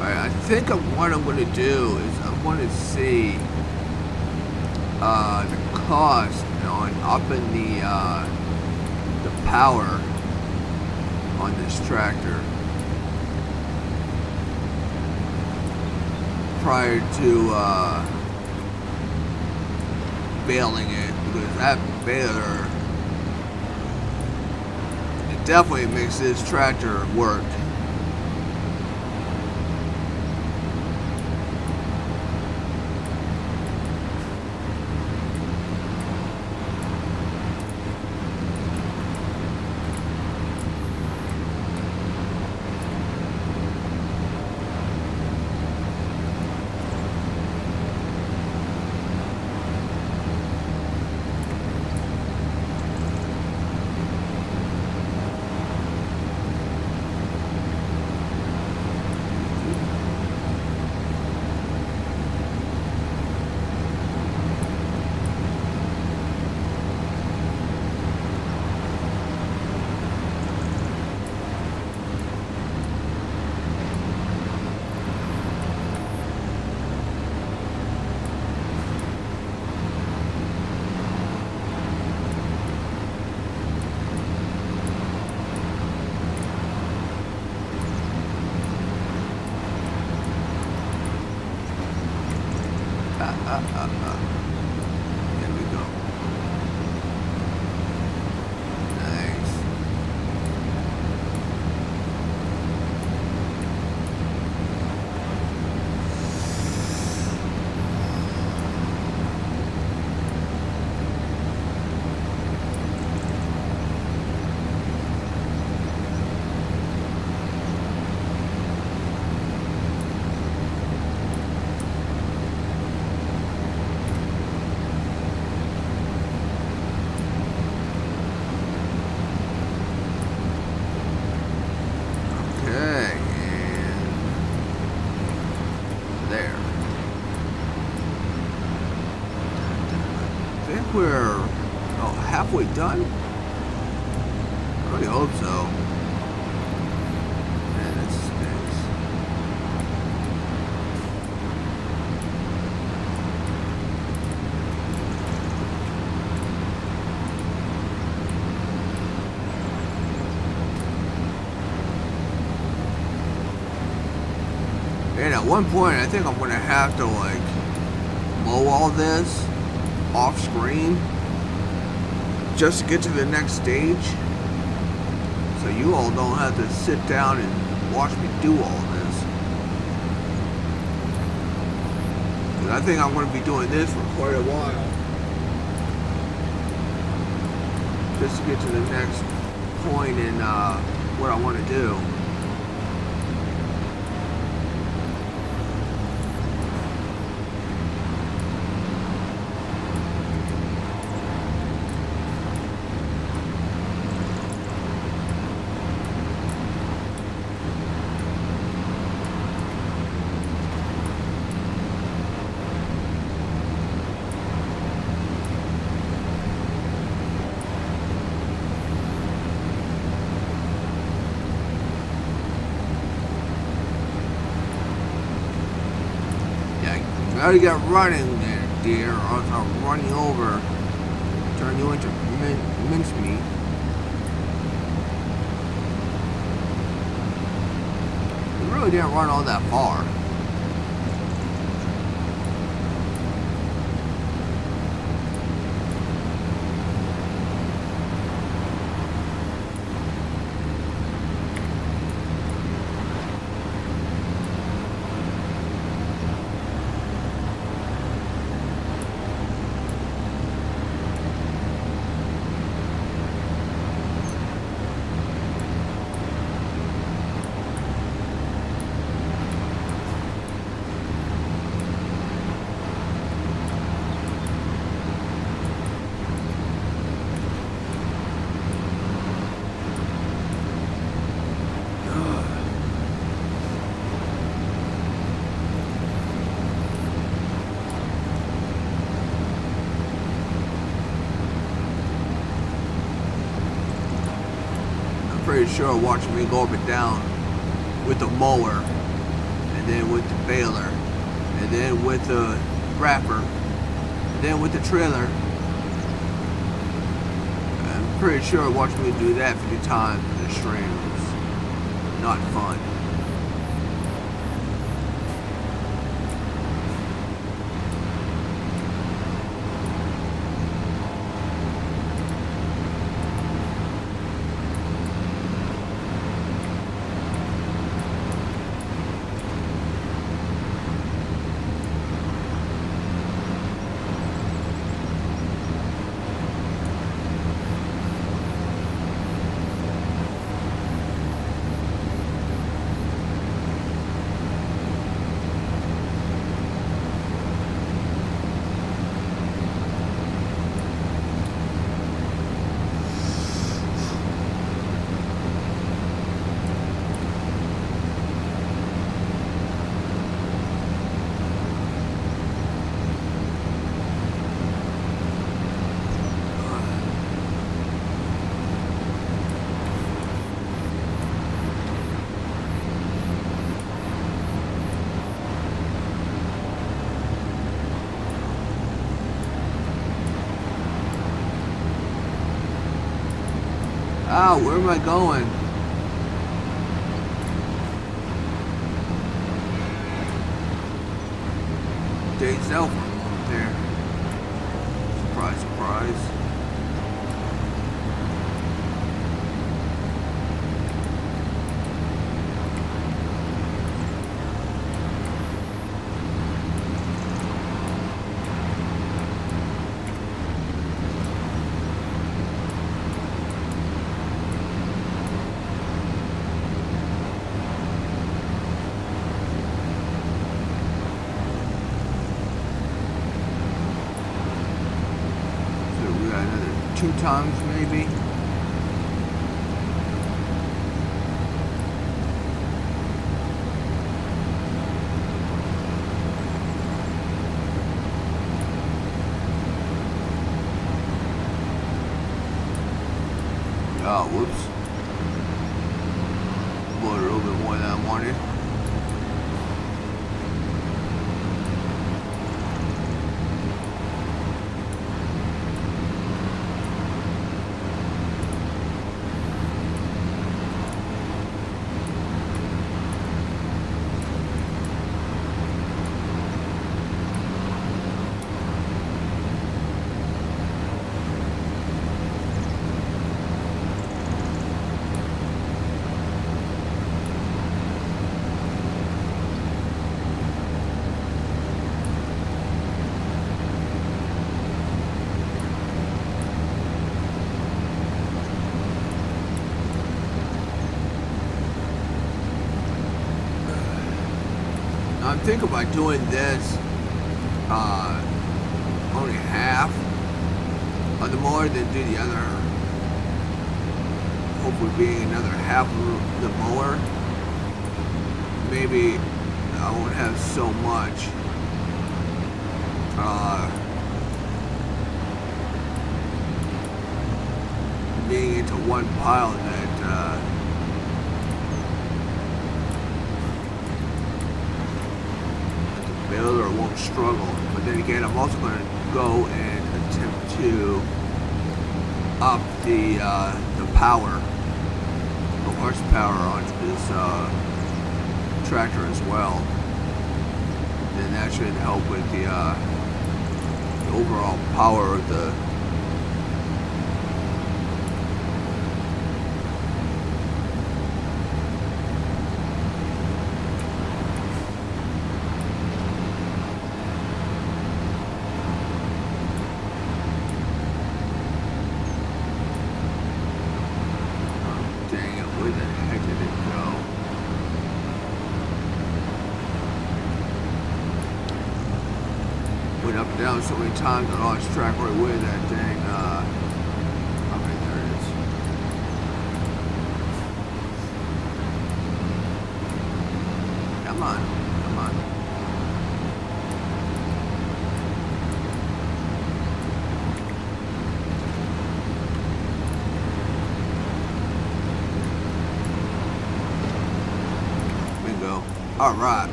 I think what I'm going to do is I want to see the cost on upping the power on this tractor prior to baling it, because that baler, it definitely makes this tractor work. There we go. Nice. We're halfway done. I really hope so. Man, this stinks. And at one point, I think I'm gonna have to like mow all this off screen just to get to the next stage, so you all don't have to sit down and watch me do all this. And I think I'm going to be doing this for quite a while, just to get to the next point in what I want to do. I already got running there, dear, or else I'll run you over, turn you into mincemeat. You really didn't run all that far. pretty sure watching me go up and down with the mower, and then with the baler, and then with the wrapper, and then with the trailer. I'm pretty sure watching me do that 50 times in the stream was not fun. Oh, where am I going? Dazed out for a moment there. Surprise, surprise. Two times maybe. Oh, whoops. Blew a little bit more than I wanted. I'm thinking about doing this only half of the mower, then do the other, hopefully being another half of the mower. Maybe I won't have so much being into one pile that baler won't struggle. But then again, I'm also going to go and attempt to up the power, the horsepower on this tractor as well. And that should help with the overall power of the up and down so many times I lost track right where that dang okay, there it is. Come on, come on. Alright.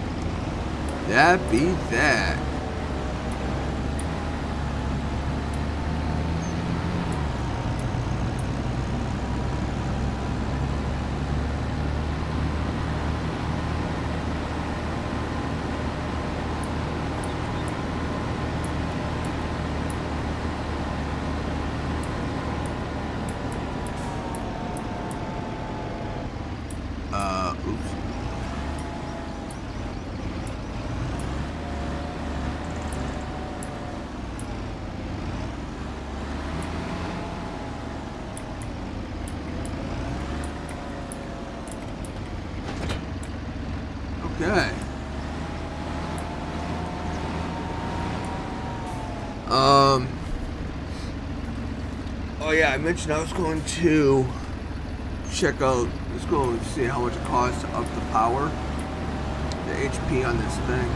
That be that. Oops. Okay. Oh yeah, I mentioned I was going to check out, let's go and see how much it costs to up the power, the HP on this thing.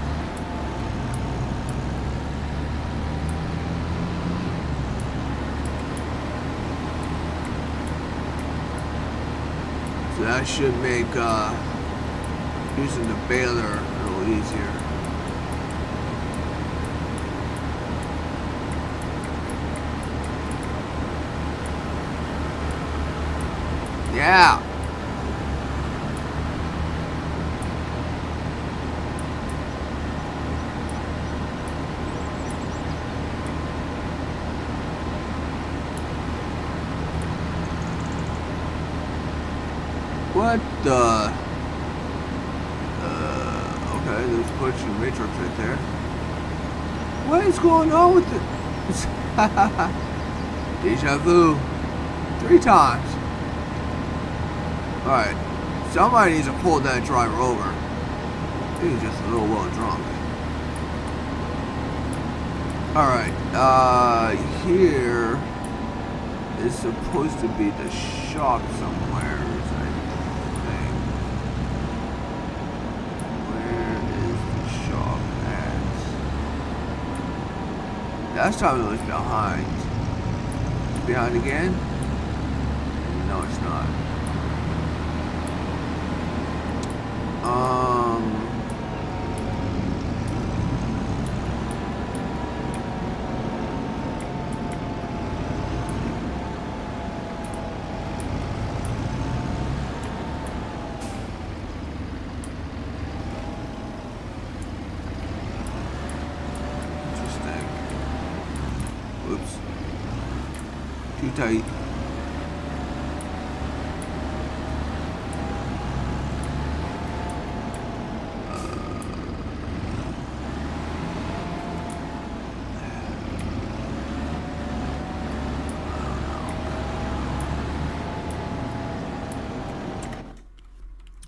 So that should make using the baler a little easier. Yeah. What the? Okay, there's a bunch of matrix right there. What is going on with it? Deja vu. 3 times. Alright. Somebody needs to pull that driver over. He's just a little well drunk. Alright, here is supposed to be the shop somewhere, I think. Where is the shop at? Last time it was behind. It's behind again? No, it's not. Interesting. Whoops. Too tight.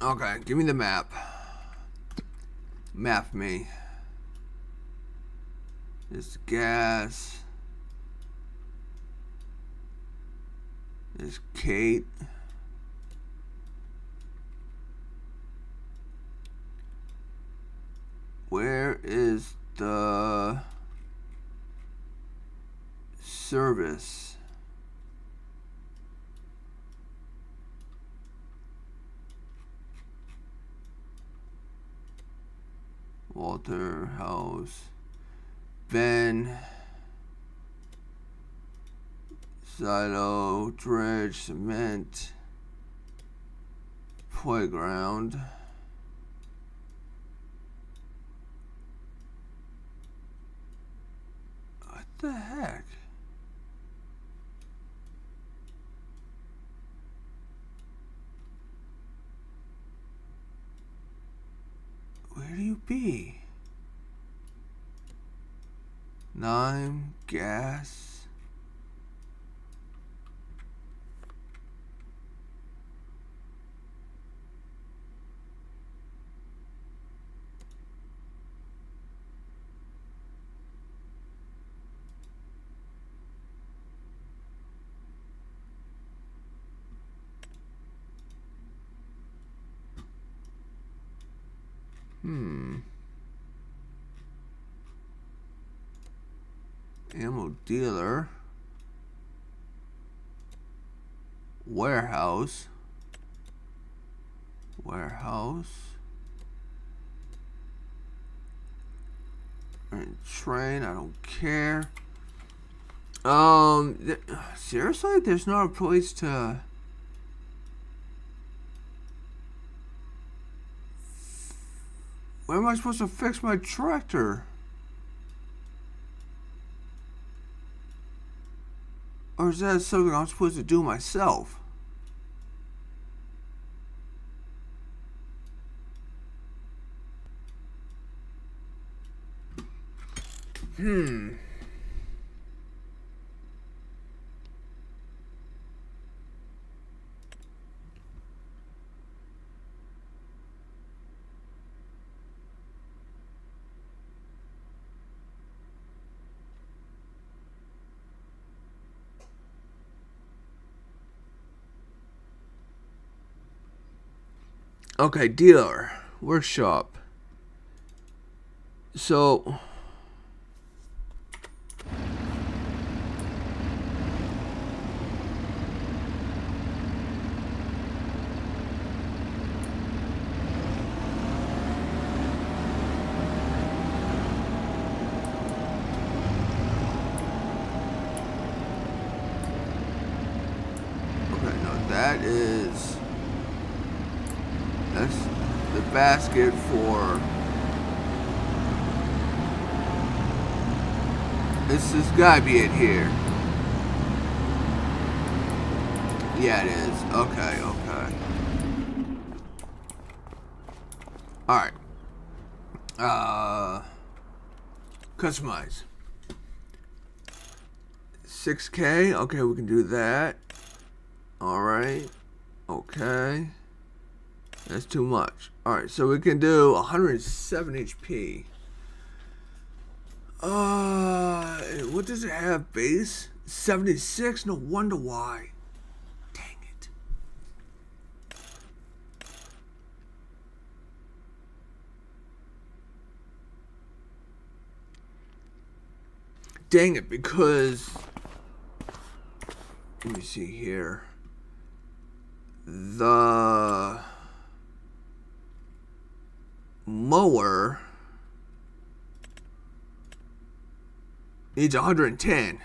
Okay, give me the map. Map me. There's gas. There's Kate. Where is the service? Walter House, Ben, silo, dredge, cement, playground. What the heck? Where do you be? Lime, gas. Ammo dealer. Warehouse. Warehouse. And train, I don't care. Seriously? There's not a place to... Where am I supposed to fix my tractor? Or is that something I'm supposed to do myself? Okay, dealer. Workshop. So... That's the basket for... This has gotta be it here. Yeah, it is. Okay, okay. Alright. Customize. 6K. Okay, we can do that. Alright. Okay. That's too much. Alright, so we can do 107 HP. What does it have? Base? 76? No wonder why. Dang it. Dang it, because... Let me see here. The... mower needs 110.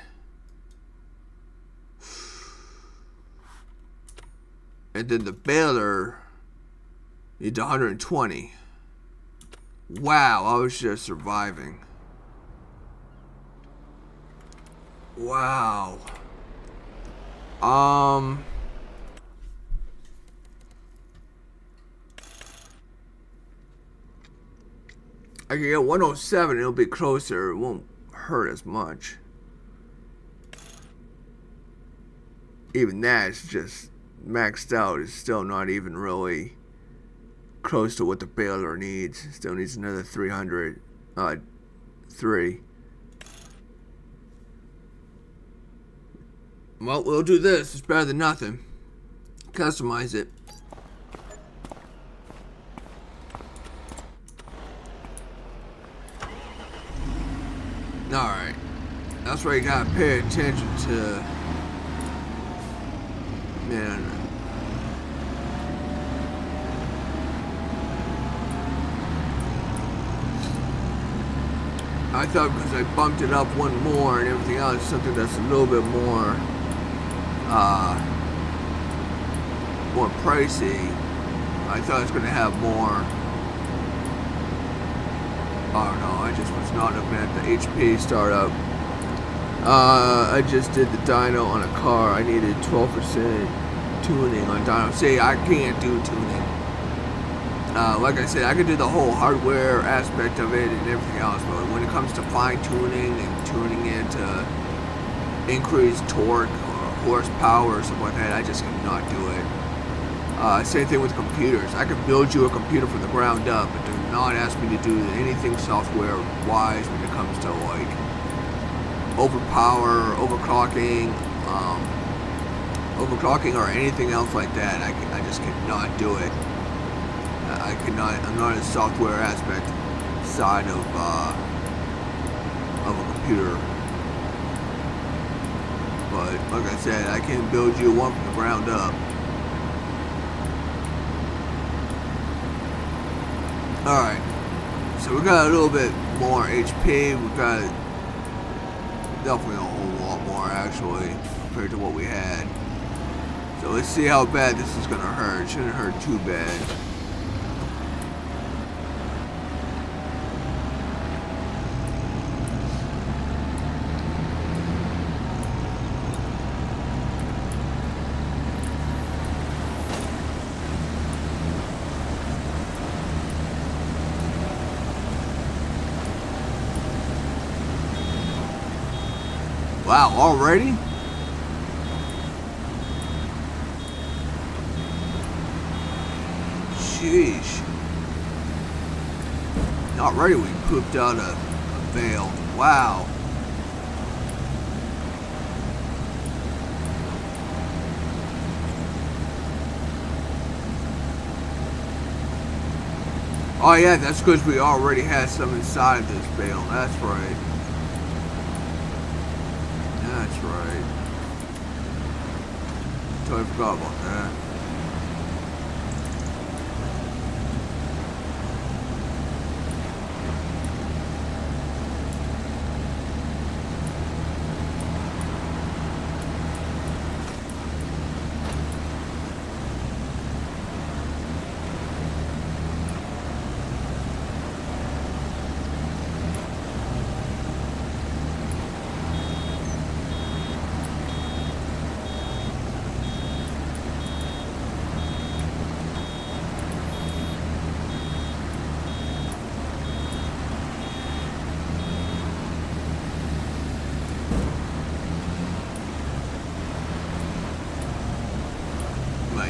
And then the baler needs 120. Wow, I was just surviving. Wow. I can get 107, it'll be closer, it won't hurt as much. Even that's just maxed out, it's still not even really close to what the baler needs. Still needs another 300, 3. Well, we'll do this, it's better than nothing. Customize it. Alright. That's where you gotta pay attention to. Man. I thought because I bumped it up one more and everything else, something that's a little bit more pricey. I thought it was gonna have more. Oh no, I just was not looking at the HP startup. I just did the dyno on a car. I needed 12% tuning on dyno. See, I can't do tuning. Like I said, I could do the whole hardware aspect of it and everything else, but when it comes to fine tuning and tuning it to increase torque or horsepower or something like that, I just cannot do it. Same thing with computers. I could build you a computer from the ground up, but do not ask me to do anything software-wise when it comes to like overpower, overclocking, or anything else like that. I just cannot do it. I cannot. I'm not a software aspect side of a computer. But like I said, I can build you one from the ground up. Alright, so we got a little bit more HP. We got definitely a whole lot more actually compared to what we had. So let's see how bad this is gonna hurt. Shouldn't hurt too bad. Wow, already? Sheesh. Already we pooped out a bale. Wow. Oh yeah, that's because we already had some inside this bale. That's right. That's right. Totally forgot about that.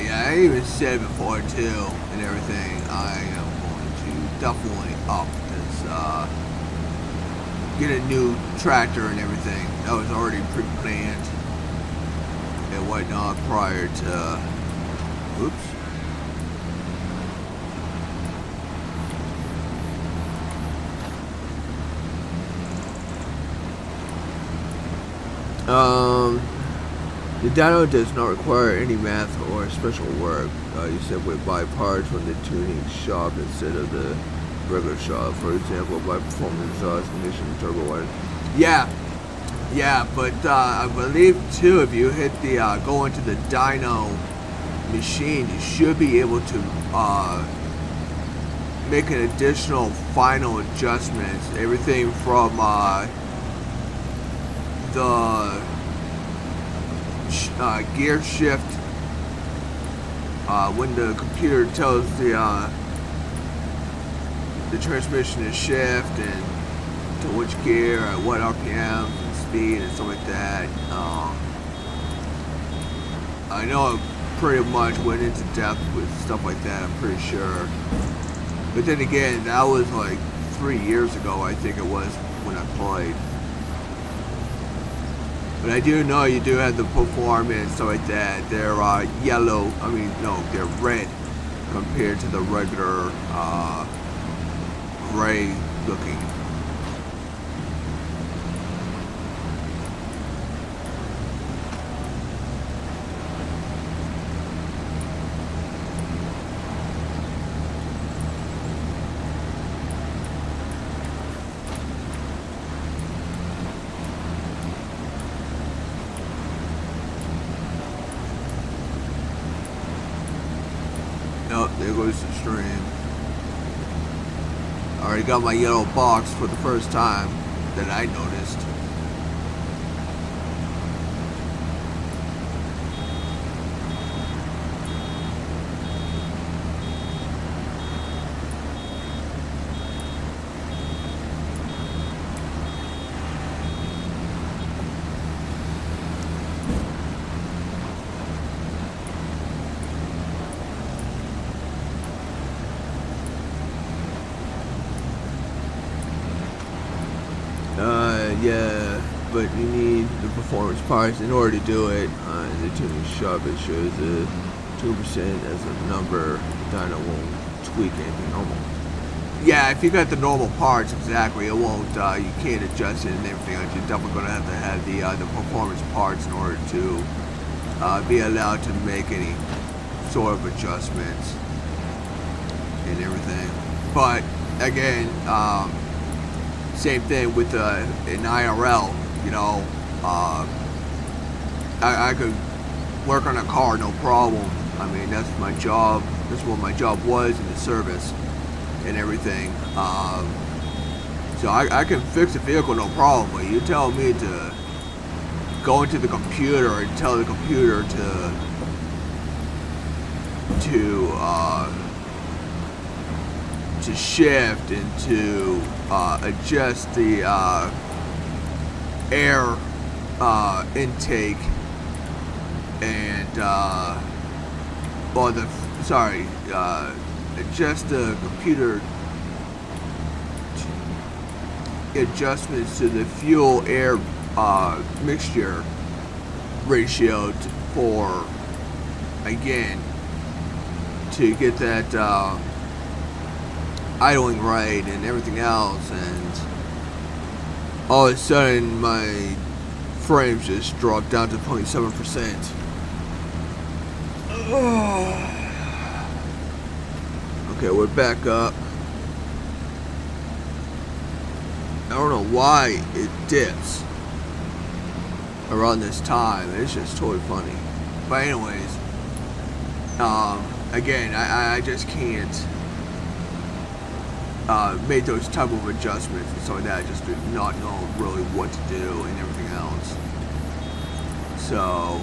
I even said before too, and everything, I am going to definitely up this, get a new tractor and everything. That was already pre-planned and whatnot prior to, oops. The dyno does not require any math or special work. You simply buy parts from the tuning shop instead of the regular shop. For example, buy performance exhaust, ignition, turbo one. Yeah, but I believe too, if you hit the go into the dyno machine, you should be able to make an additional final adjustments. Everything from the gear shift, when the computer tells the transmission to shift and to which gear at what RPM and speed and stuff like that. I know I pretty much went into depth with stuff like that, I'm pretty sure. But then again, that was like 3 years ago, I think it was, when I played. But I do know you do have the performance and stuff like that. They're yellow, they're red compared to the regular gray looking. Oh, there goes the stream. I already got my yellow box for the first time that I noticed. Yeah, but you need the performance parts in order to do it. In the tuning shop, it shows a 2% as a number. The dyno won't tweak anything normal. Yeah, if you got the normal parts, exactly, it won't. You can't adjust it and everything. You're definitely going to have the performance parts in order to be allowed to make any sort of adjustments and everything. But again, same thing with an IRL. You know, I could work on a car no problem. I mean, that's my job. That's what my job was in the service and everything. So I can fix a vehicle no problem. But you tell me to go into the computer and tell the computer to shift and to adjust the air intake and adjust the computer adjustments to the fuel air mixture ratio for, again, to get that idling right and everything else, and all of a sudden my frames just dropped down to 0.7%. Okay, we're back up. I don't know why it dips around this time. It's just totally funny. But anyways, again, I just can't make those type of adjustments and so like that. I just do not know really what to do and everything else. So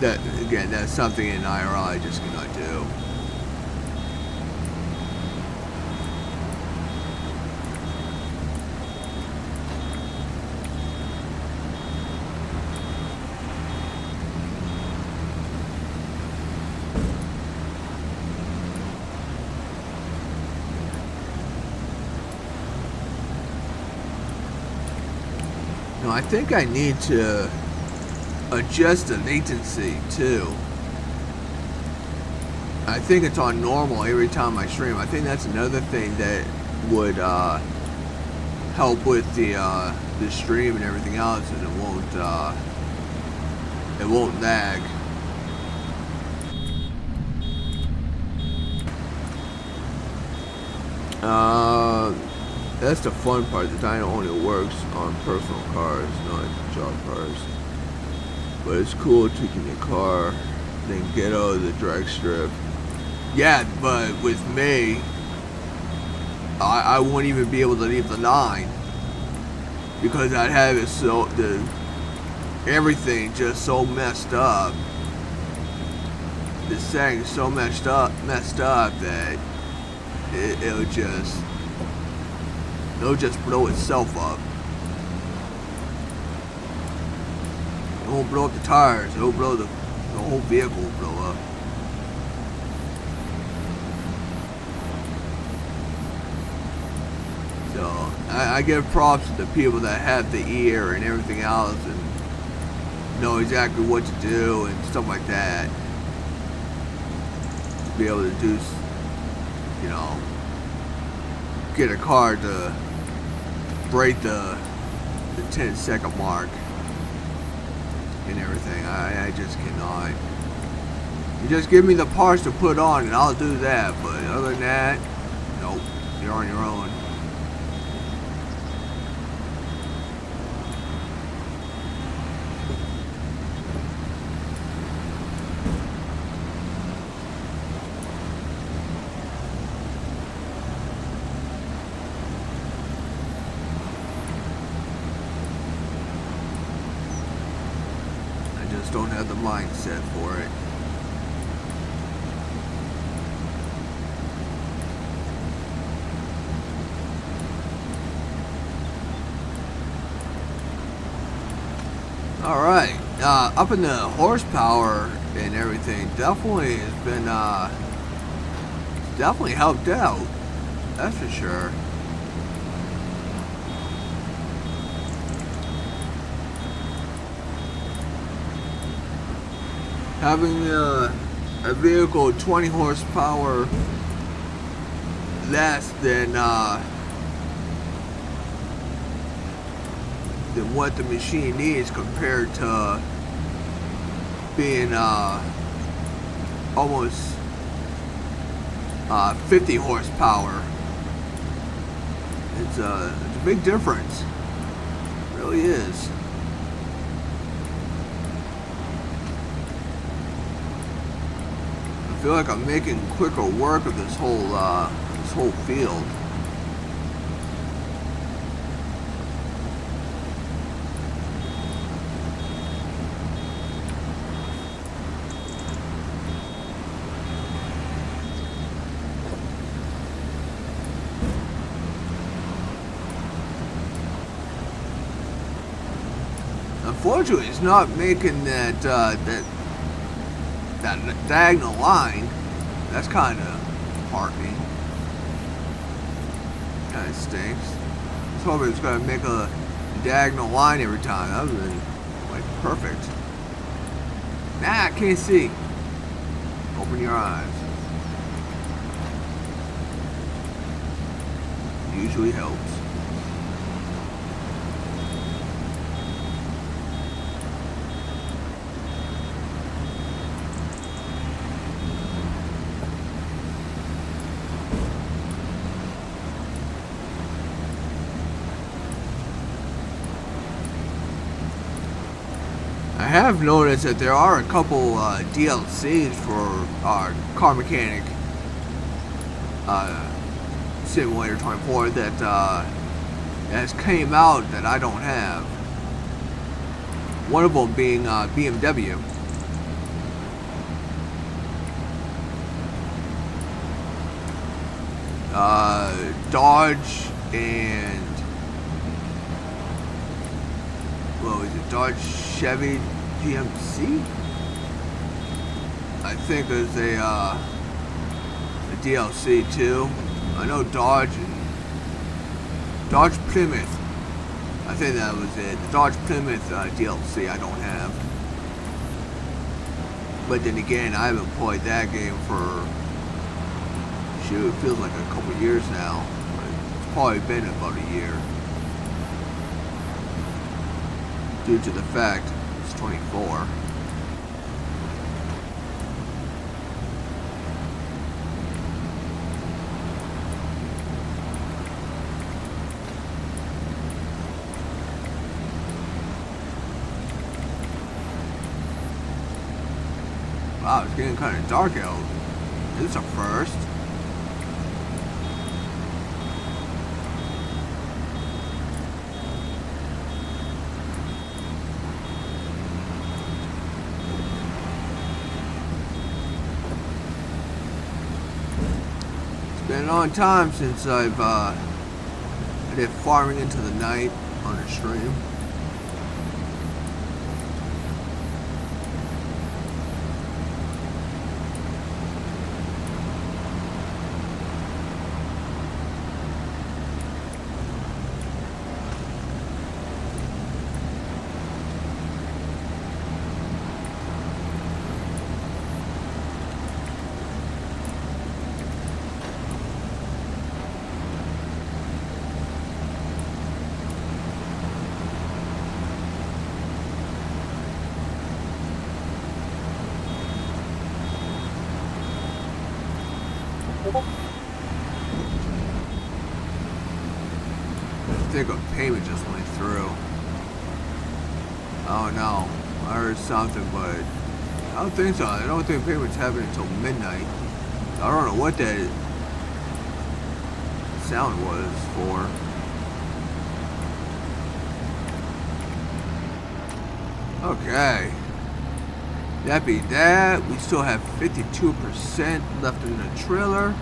that again, that's something in IRL I just cannot do. No, I think I need to adjust the latency too. I think it's on normal every time I stream. I think that's another thing that would help with the stream and everything else, and it won't lag. That's the fun part. The dyno only works on personal cars, not job cars. But it's cool taking your car, then get out of the drag strip. Yeah, but with me, I wouldn't even be able to leave the 9 because I'd have it so everything just so messed up. The settings so messed up that it'll just blow itself up. It won't blow up the tires. It'll blow the whole vehicle will blow up. So I give props to the people that have the ear and everything else and know exactly what to do and stuff like that. To be able to do, you know, get a car to break the 10-second mark and everything. I just cannot. You just give me the parts to put on and I'll do that, but other than that, nope, you're on your own. Don't have the mindset for it. All right, up in the horsepower and everything, definitely has been definitely helped out. That's for sure. Having a vehicle 20 horsepower less than what the machine needs compared to being almost 50 horsepower. It's a big difference. It really is. I feel like I'm making quicker work of this whole field. Unfortunately, it's not making that diagonal line. That's kind of heartening. Kind of stinks. I was hoping it's gonna make a diagonal line every time. That would have been like perfect. Nah, I can't see. Open your eyes. Usually helps. I have noticed that there are a couple DLCs for Car Mechanic Simulator 24 that has came out that I don't have. One of them being BMW. Dodge and what was it? Dodge, Chevy, GMC. I think there's a DLC too. I know Dodge and Dodge Plymouth. I think that was it. The Dodge Plymouth DLC I don't have. But then again, I haven't played that game for, shoot, it feels like a couple years now. It's probably been about a year. Due to the fact it's 24. Wow, it's getting kind of dark out. This is a first. It's been a long time since I did farming into the night on a stream. I think a payment just went through. Oh no, I heard something, but I don't think so. I don't think payments happen until midnight. I don't know what that sound was for. Okay. That be that. We still have 52% left in the trailer.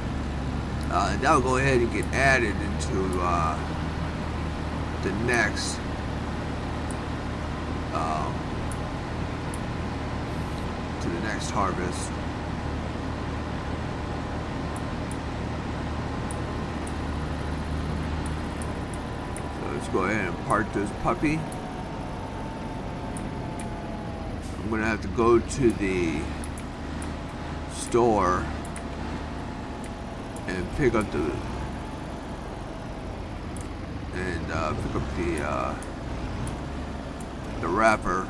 That will go ahead and get added into the next harvest. So let's go ahead and park this puppy. I'm gonna have to go to the store and pick up the wrapper.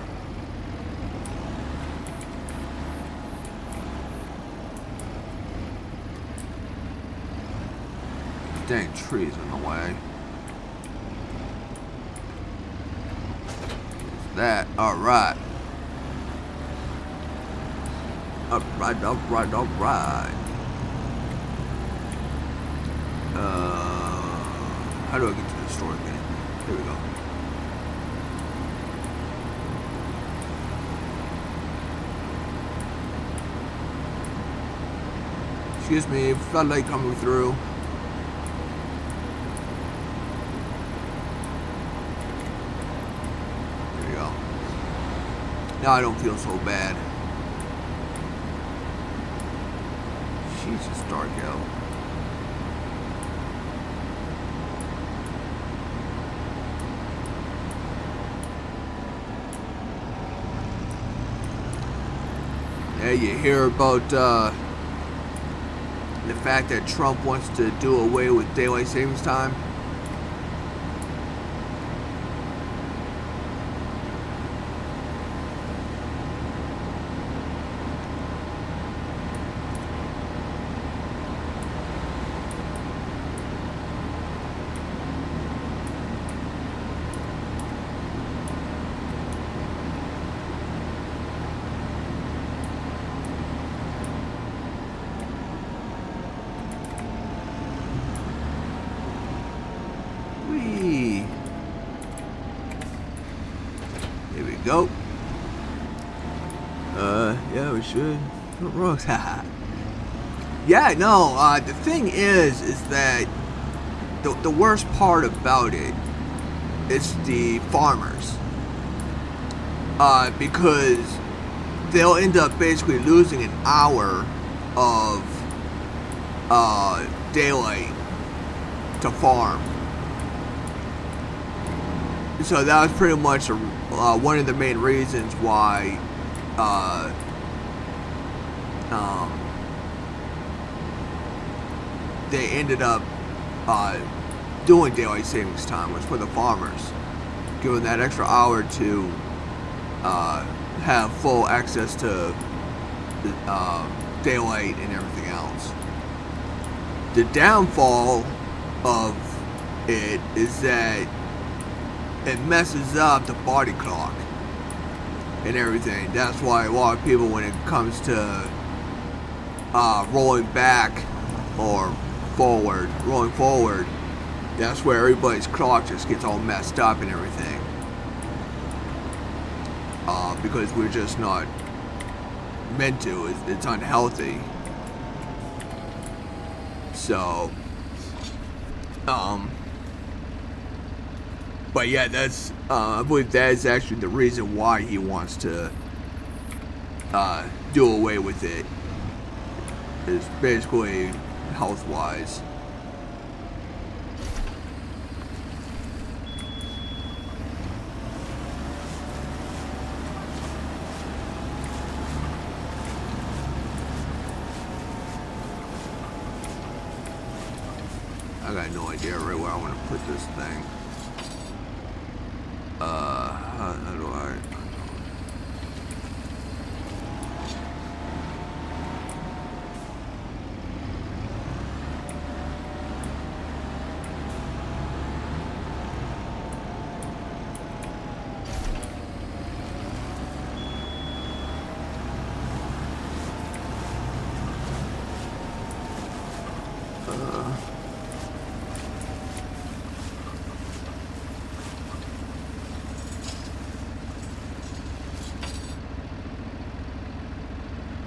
dang trees in the way. That, alright. Alright, alright, alright. How do I get to the store again? Here we go. Excuse me, felt like coming through. There you go. Now I don't feel so bad. Jesus, dark out. Yeah, you hear about the fact that Trump wants to do away with daylight savings time? Here we go. Yeah, we should. What wrong? Yeah, no, the thing is that the worst part about it is the farmers. Because they'll end up basically losing an hour of daylight to farm. So that was pretty much one of the main reasons why they ended up doing daylight savings time, was for the farmers, giving that extra hour to have full access to daylight and everything else. The downfall of it is that it messes up the body clock and everything. That's why a lot of people, when it comes to rolling back or rolling forward, that's where everybody's clock just gets all messed up and everything. Because we're just not meant to. It's unhealthy. So, but yeah, that's I believe that is actually the reason why he wants to do away with it. Is basically health-wise. I got no idea right where I want to put this thing. How do I?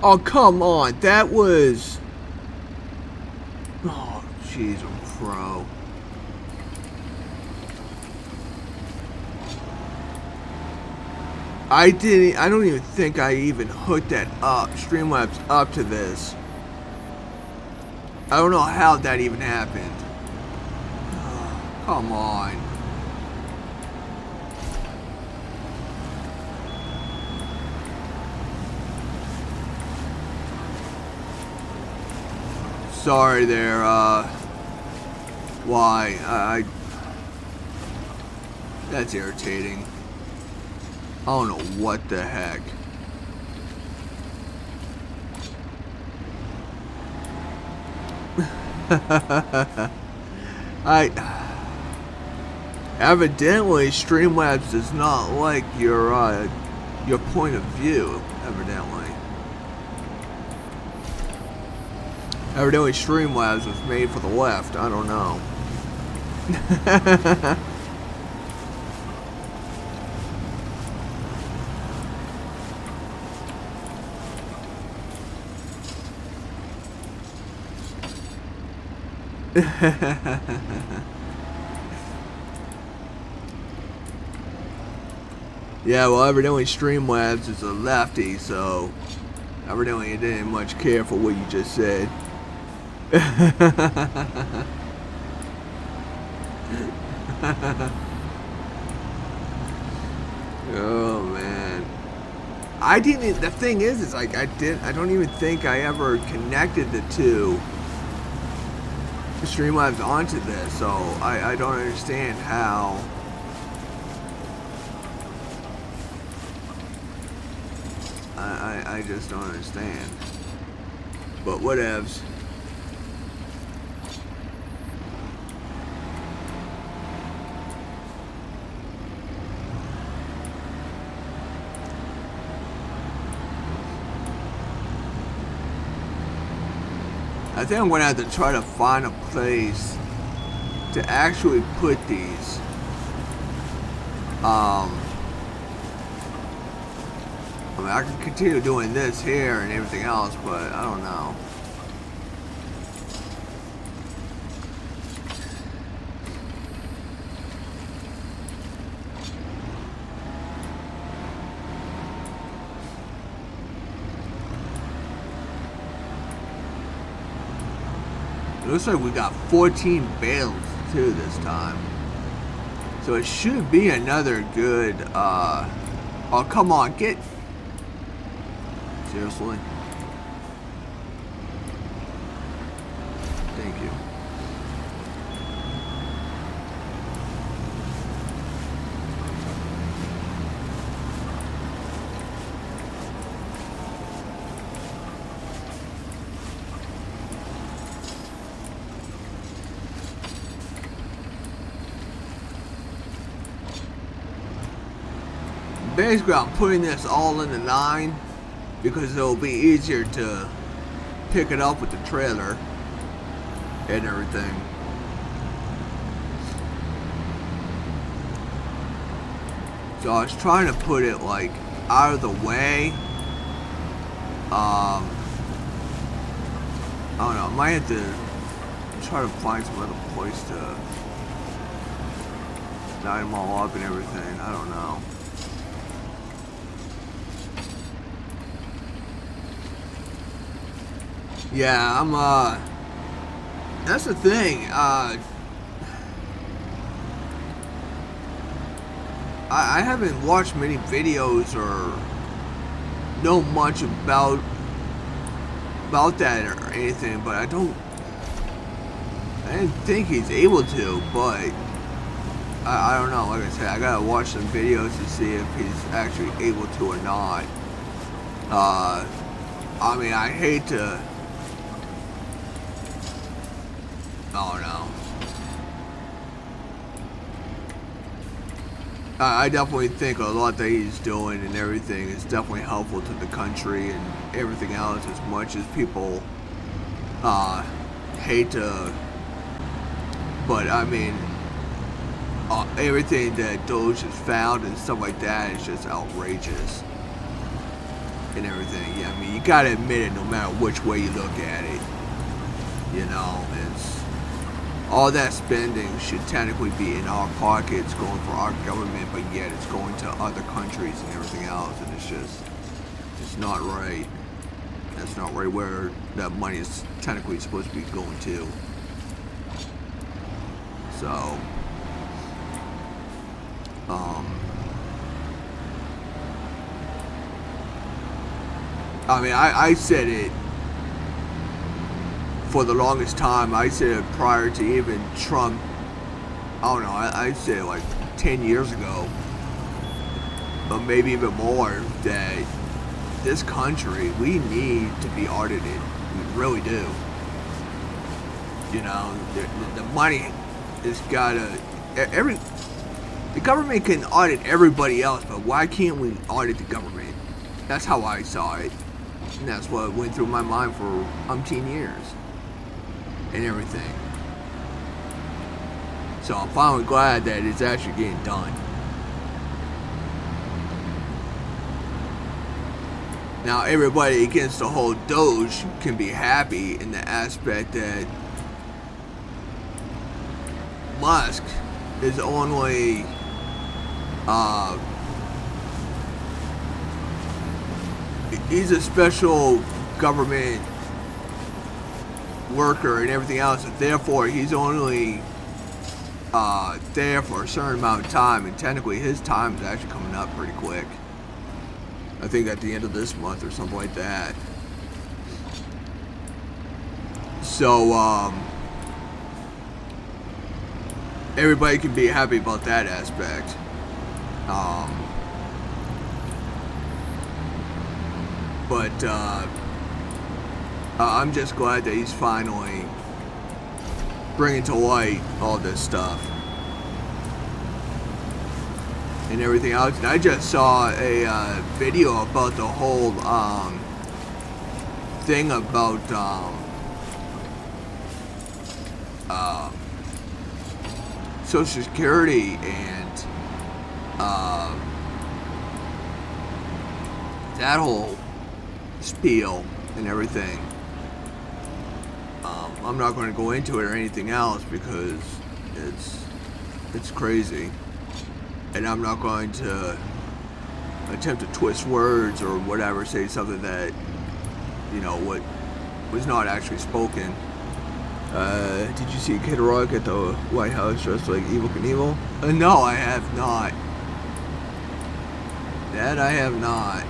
Oh, come on. That was... Oh, jeez, I'm pro. I don't even think I even hooked that up, Streamlabs up to this. I don't know how that even happened. Oh, come on. Sorry there, why, that's irritating. I don't know what the heck. I evidently Streamlabs does not like your point of view. Evidently Streamlabs was made for the left. I don't know. Yeah, well, evidently Streamlabs is a lefty, so evidently it didn't much care for what you just said. Oh man, I didn't. The thing is like I don't even think I ever connected the two Streamlabs onto this, so I don't understand how. I just don't understand. But whatevs. I think I'm gonna have to try to find a place to actually put these. I mean, I can continue doing this here and everything else, but I don't know. It looks like we got 14 bales too this time. So it should be another good, oh come on, get... Seriously? Thank you. Basically, I'm putting this all in the line because it'll be easier to pick it up with the trailer and everything. So I was trying to put it like out of the way. I don't know, I might have to try to find some other place to line them all up and everything. I don't know. Yeah, I'm, that's the thing, I haven't watched many videos or know much about that or anything, but I didn't think he's able to, but I don't know, like I said, I gotta watch some videos to see if he's actually able to or not. I mean, I hate to... Oh no. I definitely think a lot that he's doing and everything is definitely helpful to the country and everything else, as much as people hate to. But I mean, everything that Doge has found and stuff like that is just outrageous and everything. Yeah, I mean, you gotta admit it no matter which way you look at it. You know, it's... all that spending should technically be in our pockets, going for our government, but yet it's going to other countries and everything else, and it's just, it's not right. That's not right where that money is technically supposed to be going to. So, I mean, I said it for the longest time. I said it prior to even Trump. I don't know, I said it like 10 years ago, or maybe even more, that this country, we need to be audited. We really do. You know, the money has gotta the government can audit everybody else, but why can't we audit the government? That's how I saw it, and that's what went through my mind for umpteen years and everything. So I'm finally glad that it's actually getting done. Now everybody against the whole Doge can be happy in the aspect that Musk is only he's a special government worker and everything else, and therefore he's only there for a certain amount of time, and technically his time is actually coming up pretty quick. I think at the end of this month or something like that. So everybody can be happy about that aspect. But I'm just glad that he's finally bringing to light all this stuff and everything else. And I just saw a video about the whole thing about Social Security and that whole spiel and everything. I'm not going to go into it or anything else because it's crazy, and I'm not going to attempt to twist words or whatever, say something that, you know, what was not actually spoken. Did you see Kid Rock at the White House dressed like Evel Knievel? No, I have not. That I have not.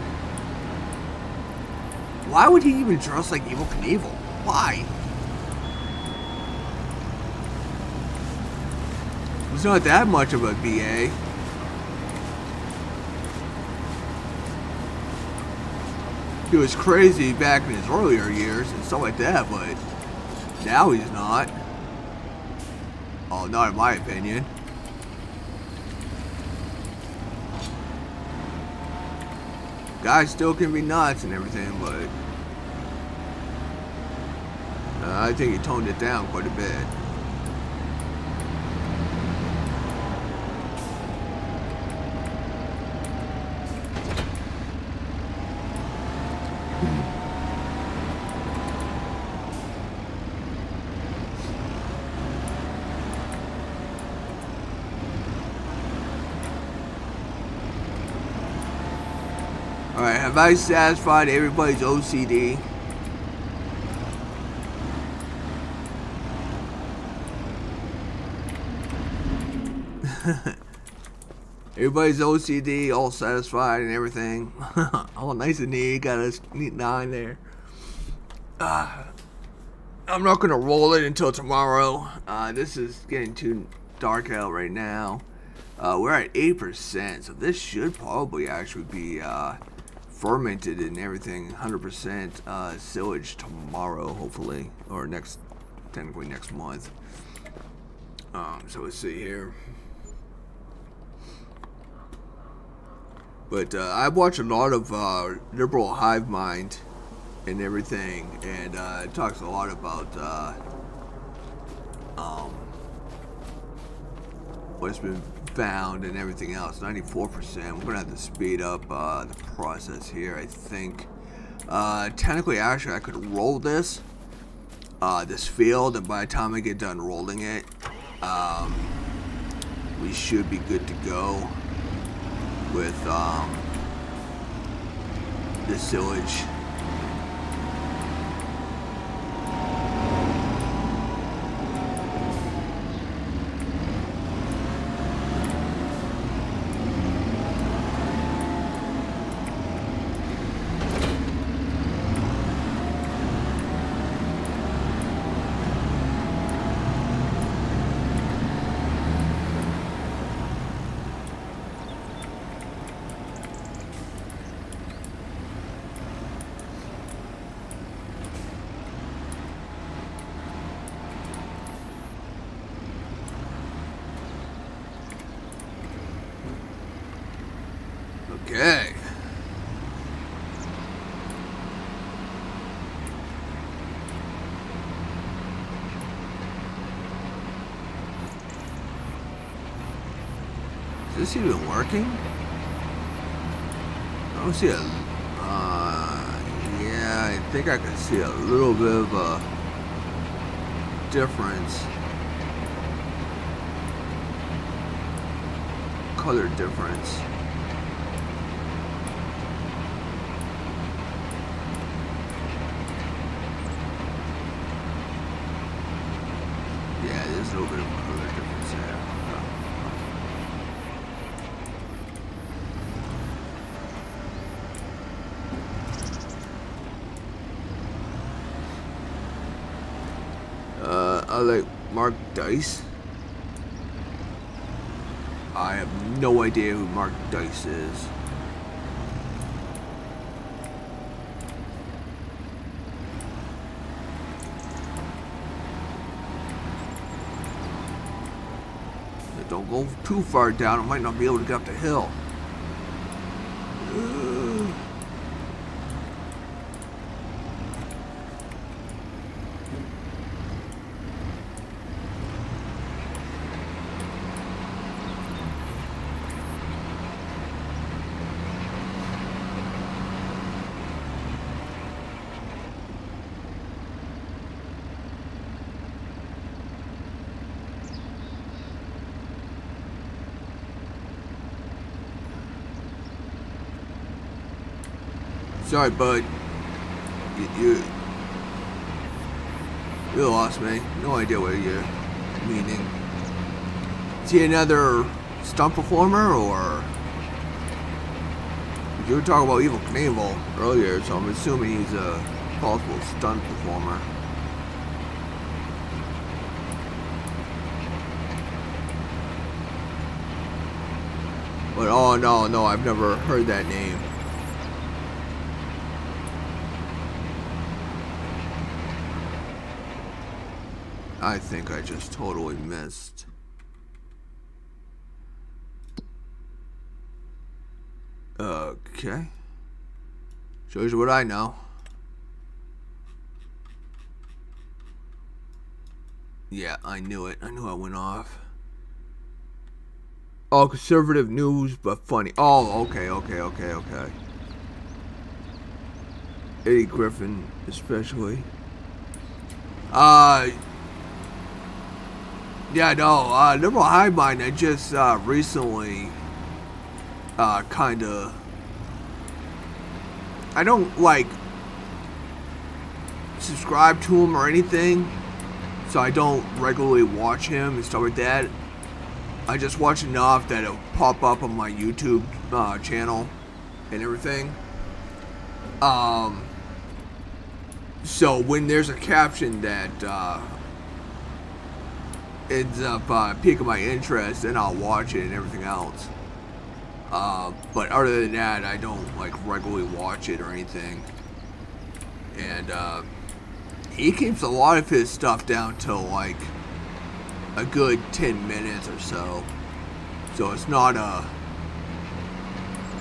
Why would he even dress like Evel Knievel? Why? He's not that much of a BA. He was crazy back in his earlier years and stuff like that, but now he's not. Oh, not in my opinion. Guys still can be nuts and everything, but I think he toned it down quite a bit. Alright, have I satisfied everybody's OCD? Everybody's OCD, all satisfied and everything. All nice and neat, got a neat 9 there. I'm not going to roll it until tomorrow. This is getting too dark out right now. We're at 8%, so this should probably actually be fermented and everything, 100% silage tomorrow, hopefully, or technically next month. So let's see here. But I watch a lot of liberal hive mind and everything, and it talks a lot about what's been found and everything else. 94%. We're gonna have to speed up the process here, I think. Technically, actually, I could roll this field, and by the time I get done rolling it, we should be good to go with the silage. Okay. Is this even working? I don't see a. Yeah, I think I can see a little bit of a difference. Color difference. Yeah, there's a little bit of a color difference there. I like Mark Dice. I have no idea who Mark Dice is. Don't go too far down, I might not be able to get up the hill. Sorry, bud. You lost me. No idea what you're meaning. Is he another stunt performer, or you were talking about Evil Knievel earlier, so I'm assuming he's a possible stunt performer. But oh no, I've never heard that name. I think I just totally missed. Okay. Shows you what I know. Yeah, I knew it. I knew I went off. Oh, conservative news, but funny. Oh, okay. Eddie Griffin, especially. Yeah, no, Liberal Hive Mind, I just recently kinda, I don't like subscribe to him or anything, so I don't regularly watch him and stuff like that. I just watch enough that it'll pop up on my YouTube channel and everything. So when there's a caption that ends up piquing my interest, and I'll watch it and everything else. But other than that, I don't like regularly watch it or anything. And he keeps a lot of his stuff down to like a good 10 minutes or so. So it's not a,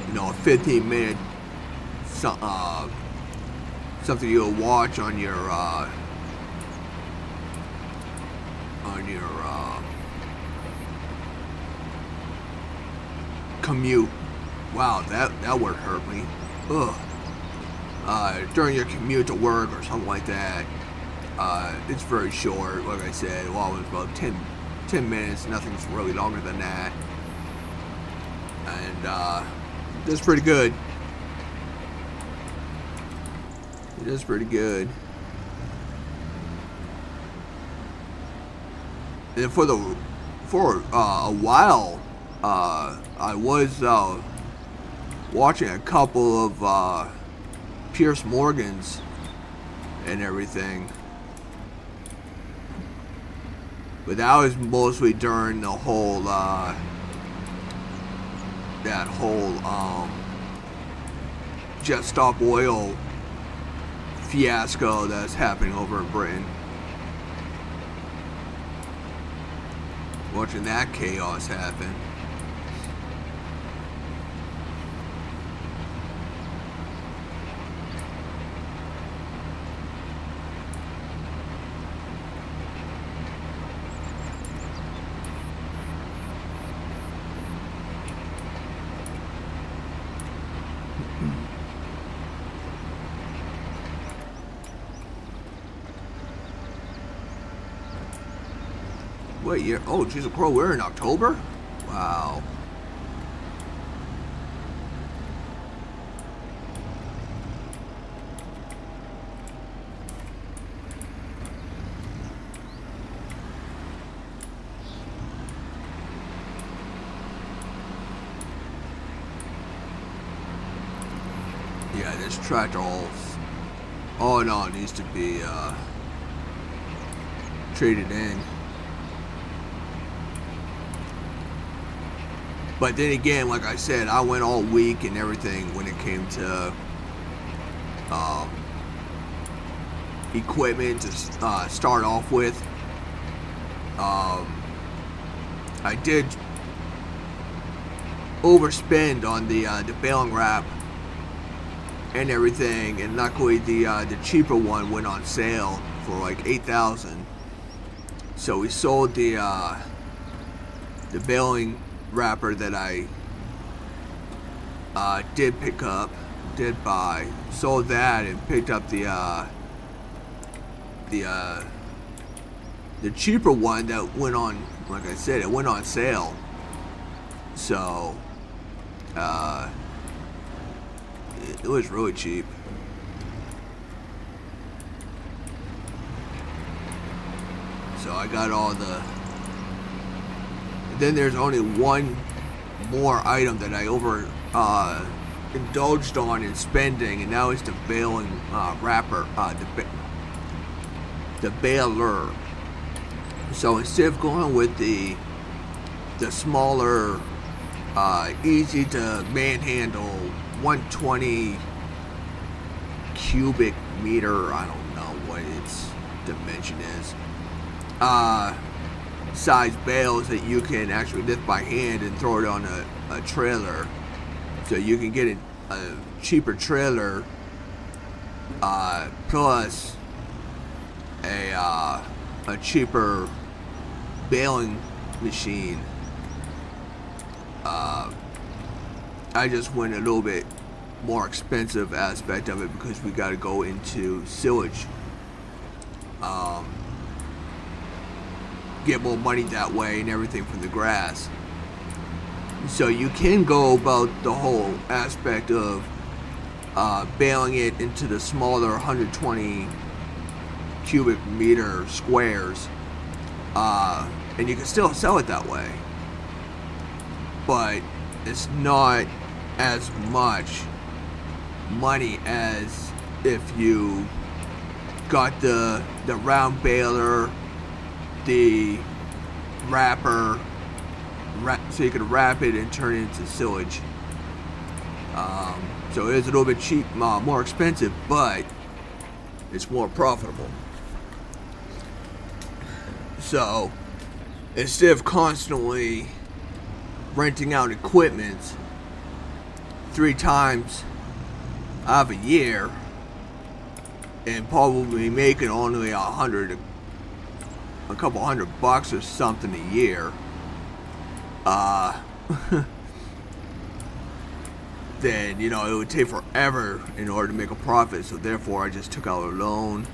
you know, a 15-minute something you'll watch on your commute. Wow, that word hurt me. Ugh. During your commute to work or something like that. It's very short, like I said. Well, it's about 10 minutes. Nothing's really longer than that. And that's pretty good. It is pretty good. And for a while, I was watching a couple of Pierce Morgan's and everything, but that was mostly during the whole that whole Jet Stop Oil fiasco that's happening over in Britain. Watching that chaos happen. What year? Oh, Jesus Christ, we're in October? Wow. Yeah, this tractor all in all needs to be traded in. But then again, like I said, I went all week and everything when it came to equipment to start off with. I did overspend on the baling wrap and everything, and luckily the cheaper one went on sale for like $8,000. So we sold the baling wrapper that I did buy, sold that and picked up the cheaper one that went on, like I said, it went on sale. So it was really cheap. So I got all the. Then there's only one more item that I indulged on in spending, and that was the baling wrapper, the baler. So instead of going with the smaller, easy to manhandle 120 cubic meter, I don't know what its dimension is, size bales that you can actually lift by hand and throw it on a trailer. So you can get a cheaper trailer plus a cheaper baling machine. I just went a little bit more expensive aspect of it because we got to go into silage. Get more money that way and everything from the grass. So you can go about the whole aspect of baling it into the smaller 120 cubic meter squares, and you can still sell it that way, but it's not as much money as if you got the round baler, the wrapper, so you could wrap it and turn it into silage. So it is a little bit cheap, more expensive, but it's more profitable. So instead of constantly renting out equipment 3 times out of a year and probably making only a couple $100 or something a year, then it would take forever in order to make a profit. So therefore I just took out a loan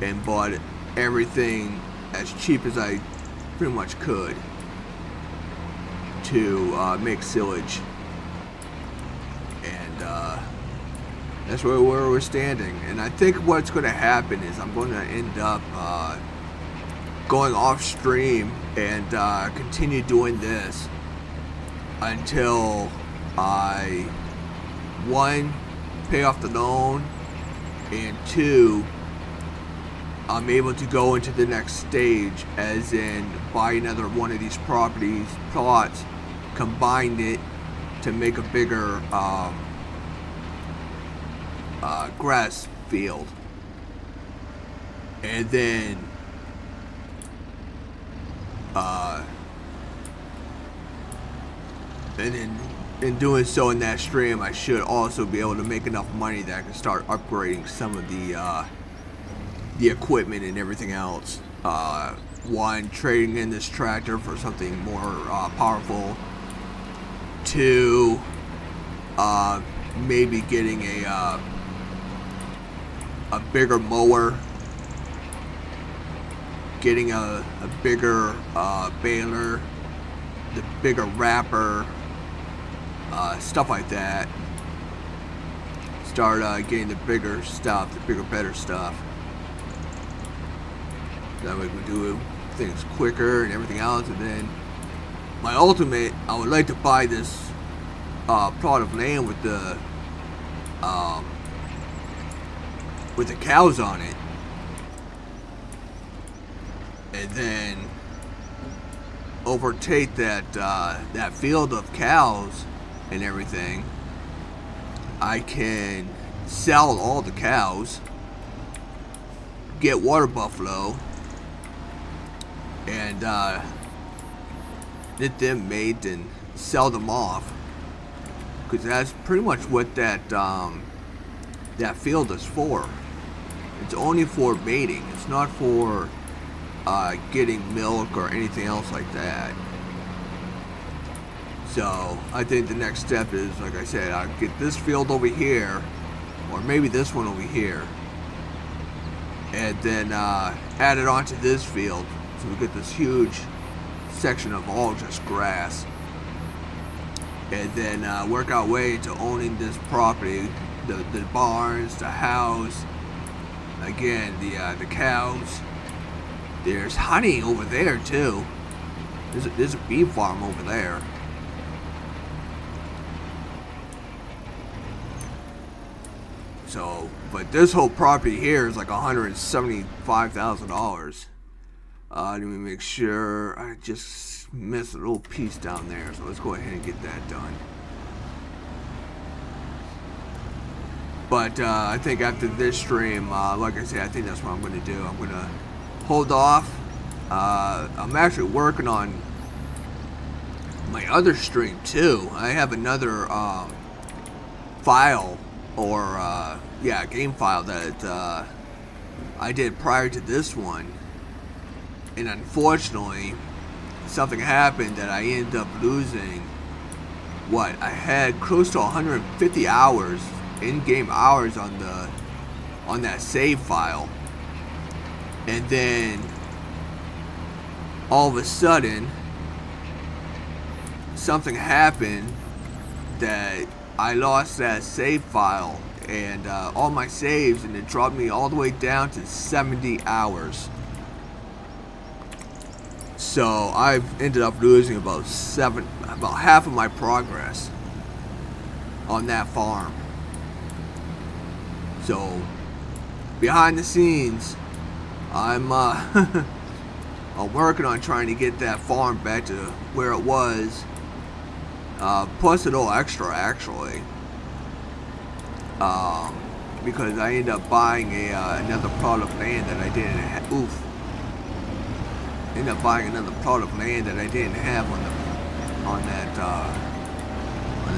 and bought everything as cheap as I pretty much could to make silage, and that's where we're standing. And I think what's going to happen is I'm going to end up going off stream and continue doing this until I, 1, pay off the loan, and 2, I'm able to go into the next stage, as in buy another one of these plots, combine it to make a bigger grass field, and then in doing so in that stream, I should also be able to make enough money that I can start upgrading some of the equipment and everything else. 1, trading in this tractor for something more powerful. 2, maybe getting a bigger mower getting a bigger baler, the bigger wrapper, stuff like that. Start getting the bigger stuff, the bigger, better stuff. That way we do things quicker and everything else. And then my ultimate, I would like to buy this plot of land with the cows on it, and then overtake that that field of cows and everything. I can sell all the cows, get water buffalo, and get them made and sell them off, because that's pretty much what that that field is for. It's only for mating. It's not for getting milk or anything else like that. So I think the next step is, like I said, I'll get this field over here, or maybe this one over here, and then add it onto this field, so we get this huge section of all just grass, and then work our way to owning this property, the barns, the house, again the cows. There's honey over there too. There's a bee farm over there. So, but this whole property here is like $175,000. Let me make sure. I just missed a little piece down there, so let's go ahead and get that done. But I think after this stream, like I said, I think that's what I'm going to do. I'm going to hold off. I'm actually working on my other stream too. I have another file, or game file that I did prior to this one, and unfortunately something happened that I ended up losing. I had close to 150 hours, in-game hours, on that save file, and then all of a sudden something happened that I lost that save file and all my saves, and it dropped me all the way down to 70 hours. So I've ended up losing about half of my progress on that farm. So behind the scenes, I'm I'm working on trying to get that farm back to where it was, plus a little extra actually, because I ended up buying another plot of land that I didn't have. Ended up buying another plot of land that I didn't have on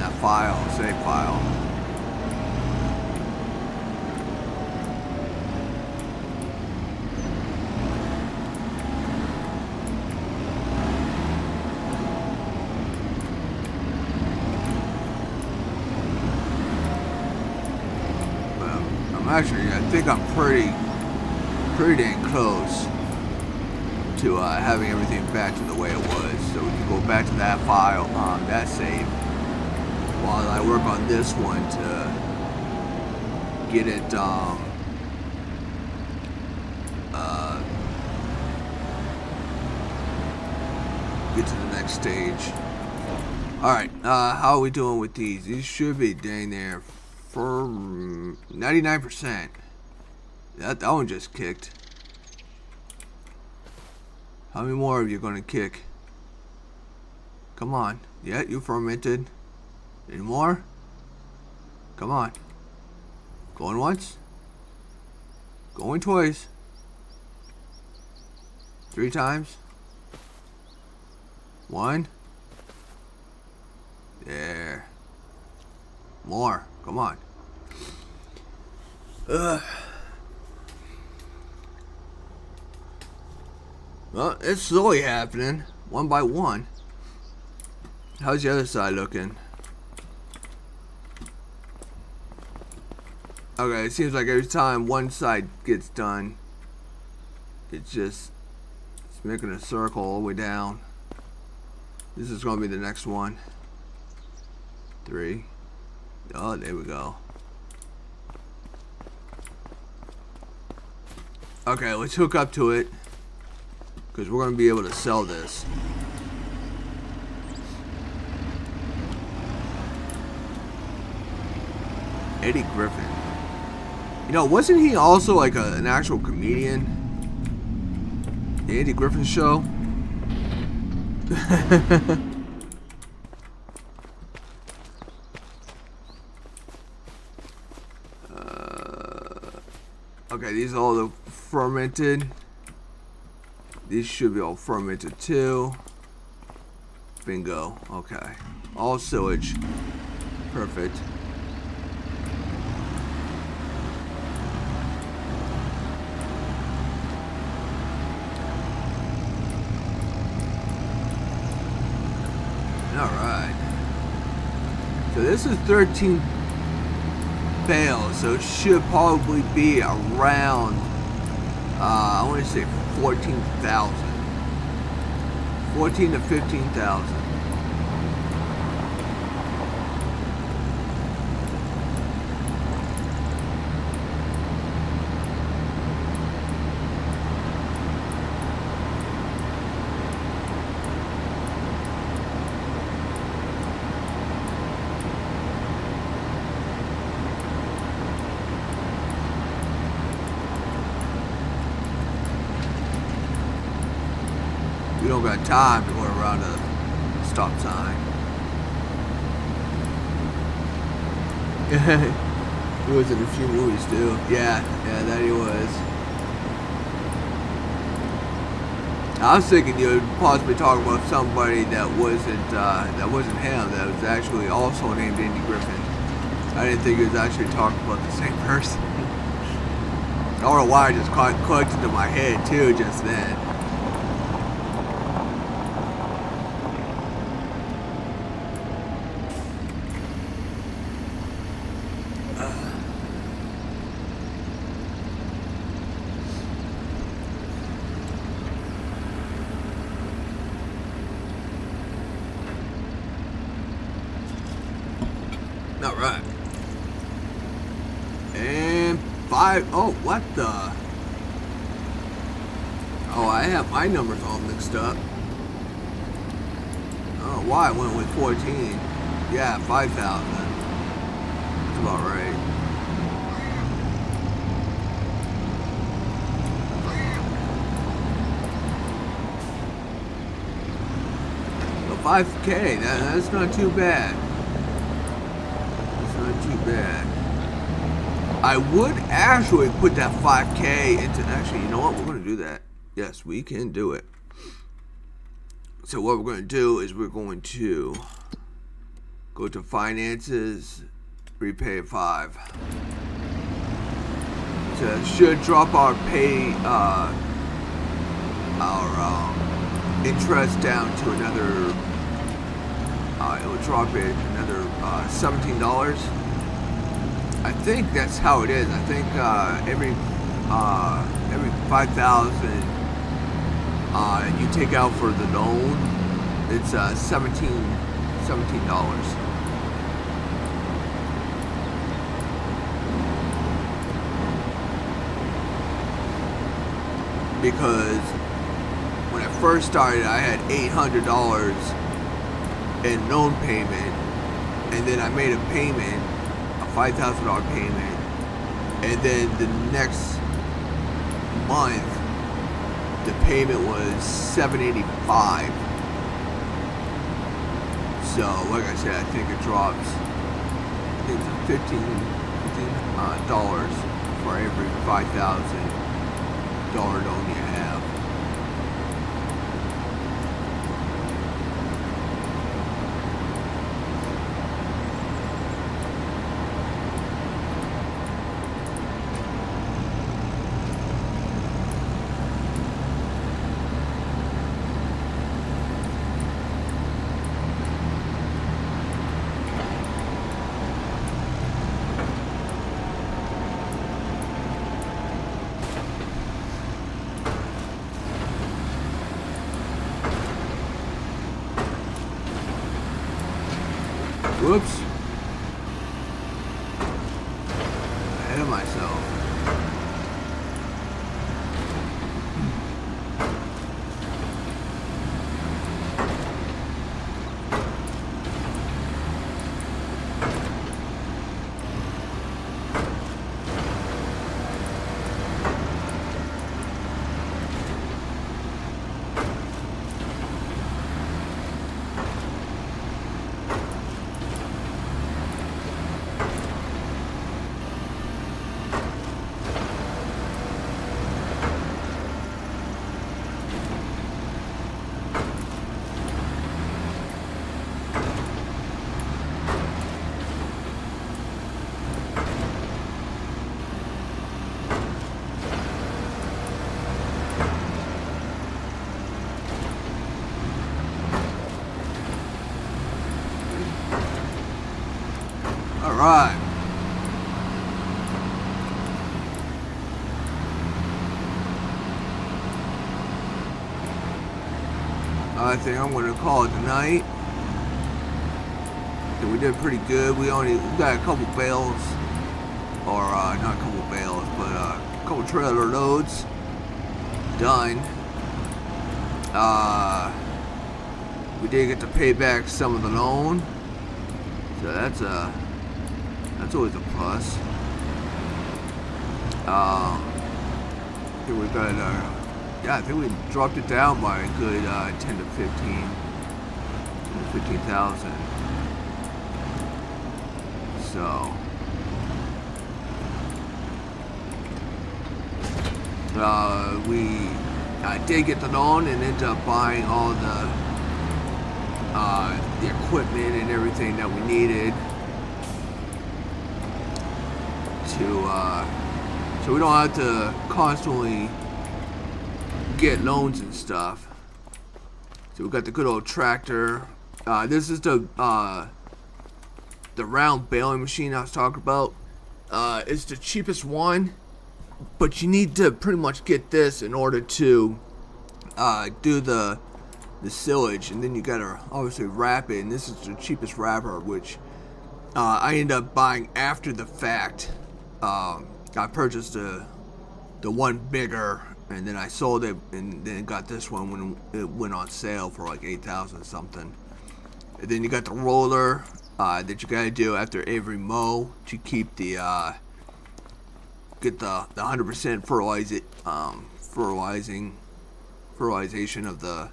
that file, save file. Actually, I think I'm pretty dang close to having everything back to the way it was. So we can go back to that file, that save, while I work on this one to get it get to the next stage. Alright, how are we doing with these? These should be dang there for 99%. That one just kicked. How many more are you gonna kick? Come on. Yeah, you fermented. Any more? Come on. Going once. Going twice. 3 times. 1. There. More. Come on. Ugh. Well, it's slowly happening, one by one. How's the other side looking? Okay, it seems like every time one side gets done, it just It's making a circle all the way down. This is going to be the next one. 3. Oh, there we go. Okay, let's hook up to it, because we're going to be able to sell this. Eddie Griffin. You know, wasn't he also like an actual comedian? The Eddie Griffin Show? Okay, these are all the fermented. These should be all fermented too. Bingo. Okay. All sillage. Perfect. Alright. So this is 13 bales, so it should probably be around, I want to say 14,000. 14 to 15,000. We don't got time to go around a stop sign. He was in a few movies too. Yeah, that he was. I was thinking you would possibly talk about somebody that wasn't him. That was actually also named Andy Griffin. I didn't think he was actually talking about the same person. I don't know why I just clicked into my head too just then. All right. And 5. Oh, what the? Oh, I have my numbers all mixed up. Oh, why I went with 14? Yeah, 5,000. That's about right. So 5K. That's not too bad. Not too bad. I would actually put that 5K into, actually, you know what? We're going to do that. Yes, we can do it. So what we're going to do is we're going to go to finances, repay 5. So it should drop our pay, our interest down to another, it will drop it another $17. I think that's how it is. I think every 5,000 you take out for the loan, it's $17. Because when I first started, I had $800 in loan payment, and then I made a payment, a $5,000 payment, and then the next month the payment was $785. So like I said, I think it drops, I think it's $15 for every $5,000 loan you have. Whoops. Ahead of myself. Alright. I think I'm gonna call it tonight. We did pretty good. We got a couple bales, or not a couple bales, but a couple trailer loads done. We did get to pay back some of the loan, so that's always a plus. Here we got yeah, I think we dropped it down by a good 10 to 15,000. So I did get the loan and ended up buying all the equipment and everything that we needed to so we don't have to constantly get loans and stuff. So we got the good old tractor. This is the round baling machine I was talking about. It's the cheapest one, but you need to pretty much get this in order to do the silage, and then you gotta obviously wrap it, and this is the cheapest wrapper, which I ended up buying after the fact. I purchased the one bigger, and then I sold it, and then got this one when it went on sale for like 8,000 something. And then you got the roller that you gotta do after every mow to keep the get the 100% fertilization of the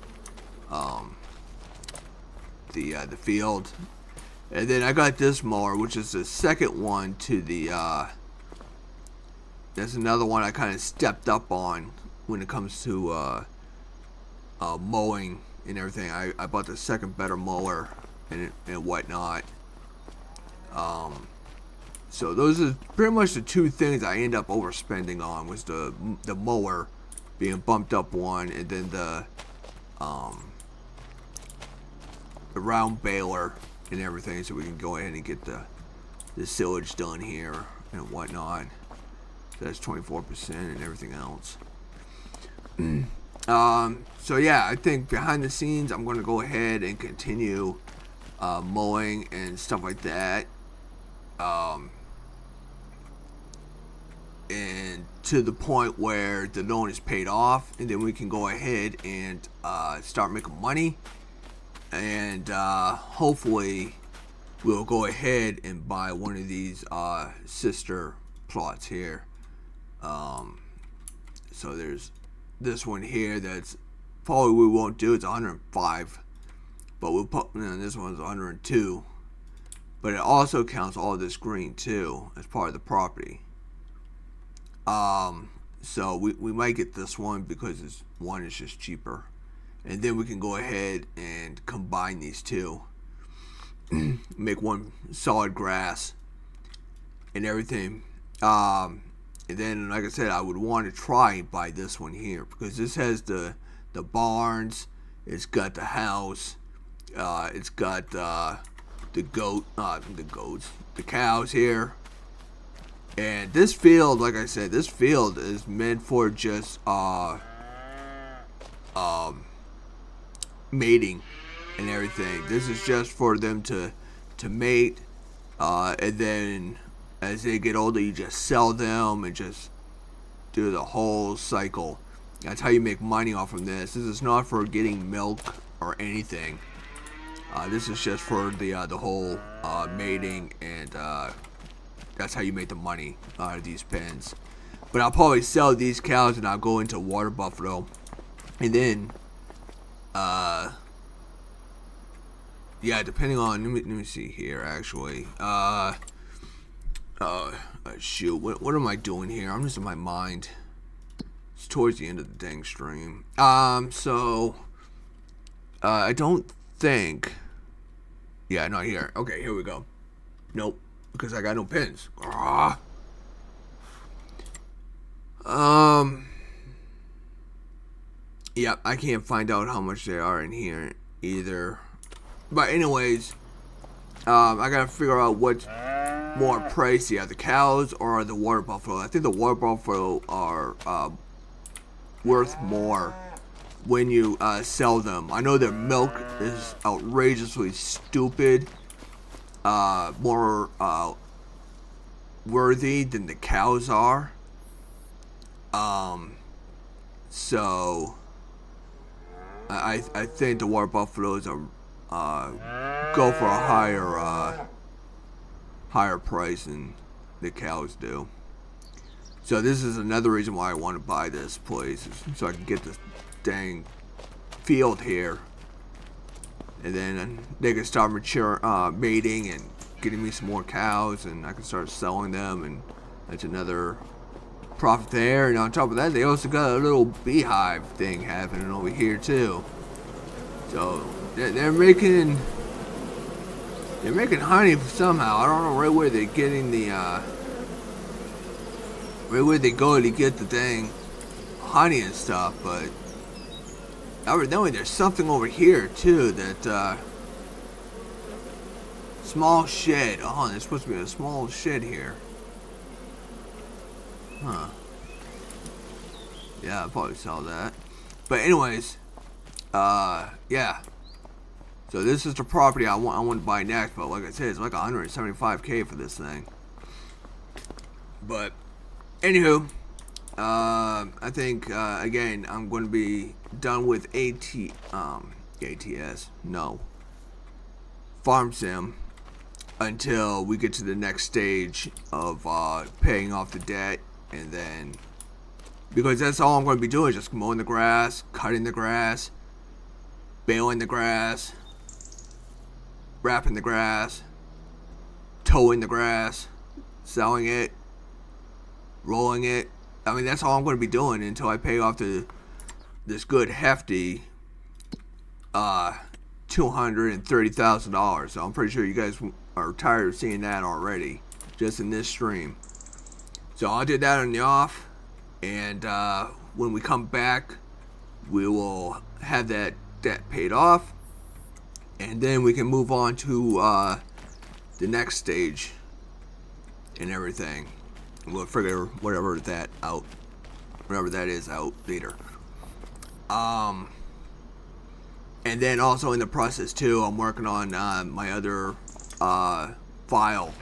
field. And then I got this mower, which is the second one to the that's another one I kind of stepped up on when it comes to mowing and everything. I bought the second better mower and whatnot. So those are pretty much the two things I end up overspending on, was the mower being bumped up one, and then the round baler and everything, so we can go ahead and get the silage done here and whatnot. So that's 24% and everything else. So yeah, I think behind the scenes I'm going to go ahead and continue mowing and stuff like that. And to the point where the loan is paid off, and then we can go ahead and start making money, and hopefully we'll go ahead and buy one of these sister plots here. So there's this one here that's probably we won't do. It's 105, but we'll put, this one's 102, but it also counts all this green too as part of the property. So we might get this one because one is just cheaper, and then we can go ahead and combine these two, make one solid grass and everything. And then, like I said, I would want to try and buy this one here, because this has the barns, it's got the house, it's got the cows here. And this field, like I said, this field is meant for just mating and everything. This is just for them to to mate, and then as they get older, you just sell them and just do the whole cycle. That's how you make money off of this. This is not for getting milk or anything. This is just for the whole mating, and that's how you make the money out of these pens. But I'll probably sell these cows and I'll go into water buffalo, and then yeah, depending on, let me see here actually. Shoot, what am I doing here? I'm just in my mind. It's towards the end of the dang stream. So I don't think. Yeah, not here. Okay, here we go. Nope, because I got no pins. Yeah, I can't find out how much they are in here either. But anyways, I gotta figure out what's more pricey, the cows or the water buffalo. I think the water buffalo are worth more when you sell them. I know their milk is outrageously stupid, more worthy than the cows are. So I think the water buffaloes are go for a higher price than the cows do. So this is another reason why I want to buy this place, so I can get this dang field here, and then they can start mating and getting me some more cows, and I can start selling them, and that's another profit there. And on top of that, they also got a little beehive thing happening over here too. So they're making honey somehow. I don't know right where they're getting the right where they go to get the dang honey and stuff, but evidently there's something over here too that small shed. Oh, there's supposed to be a small shed here. Huh. Yeah, I'll probably sell that. But anyways, yeah. So this is the property I want to buy next, but like I said, it's like 175K for this thing. But anywho, I think again I'm going to be done with Farm Sim until we get to the next stage of paying off the debt, and then because that's all I'm going to be doing, just mowing the grass, cutting the grass, baling the grass, wrapping the grass, towing the grass, selling it, rolling it. I mean, that's all I'm going to be doing until I pay off this good hefty $230,000. So I'm pretty sure you guys are tired of seeing that already, just in this stream. So I'll do that on the off, and when we come back, we will have that debt paid off, and then we can move on to the next stage and everything. We'll figure whatever that is out later. And then also in the process too, I'm working on my other file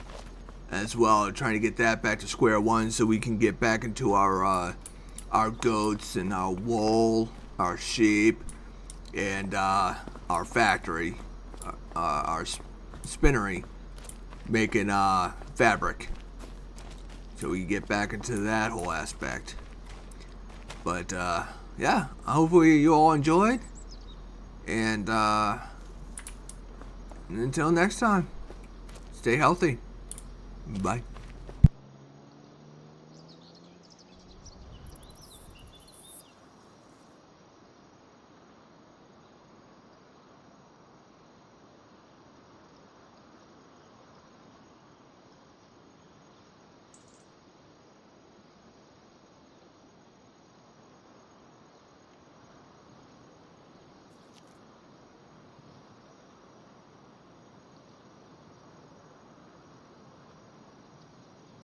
as well, trying to get that back to square one so we can get back into our goats and our wool, our sheep, and our factory, our spinnery, making fabric. So we can get back into that whole aspect. But yeah, hopefully you all enjoyed, and until next time, stay healthy. Bye.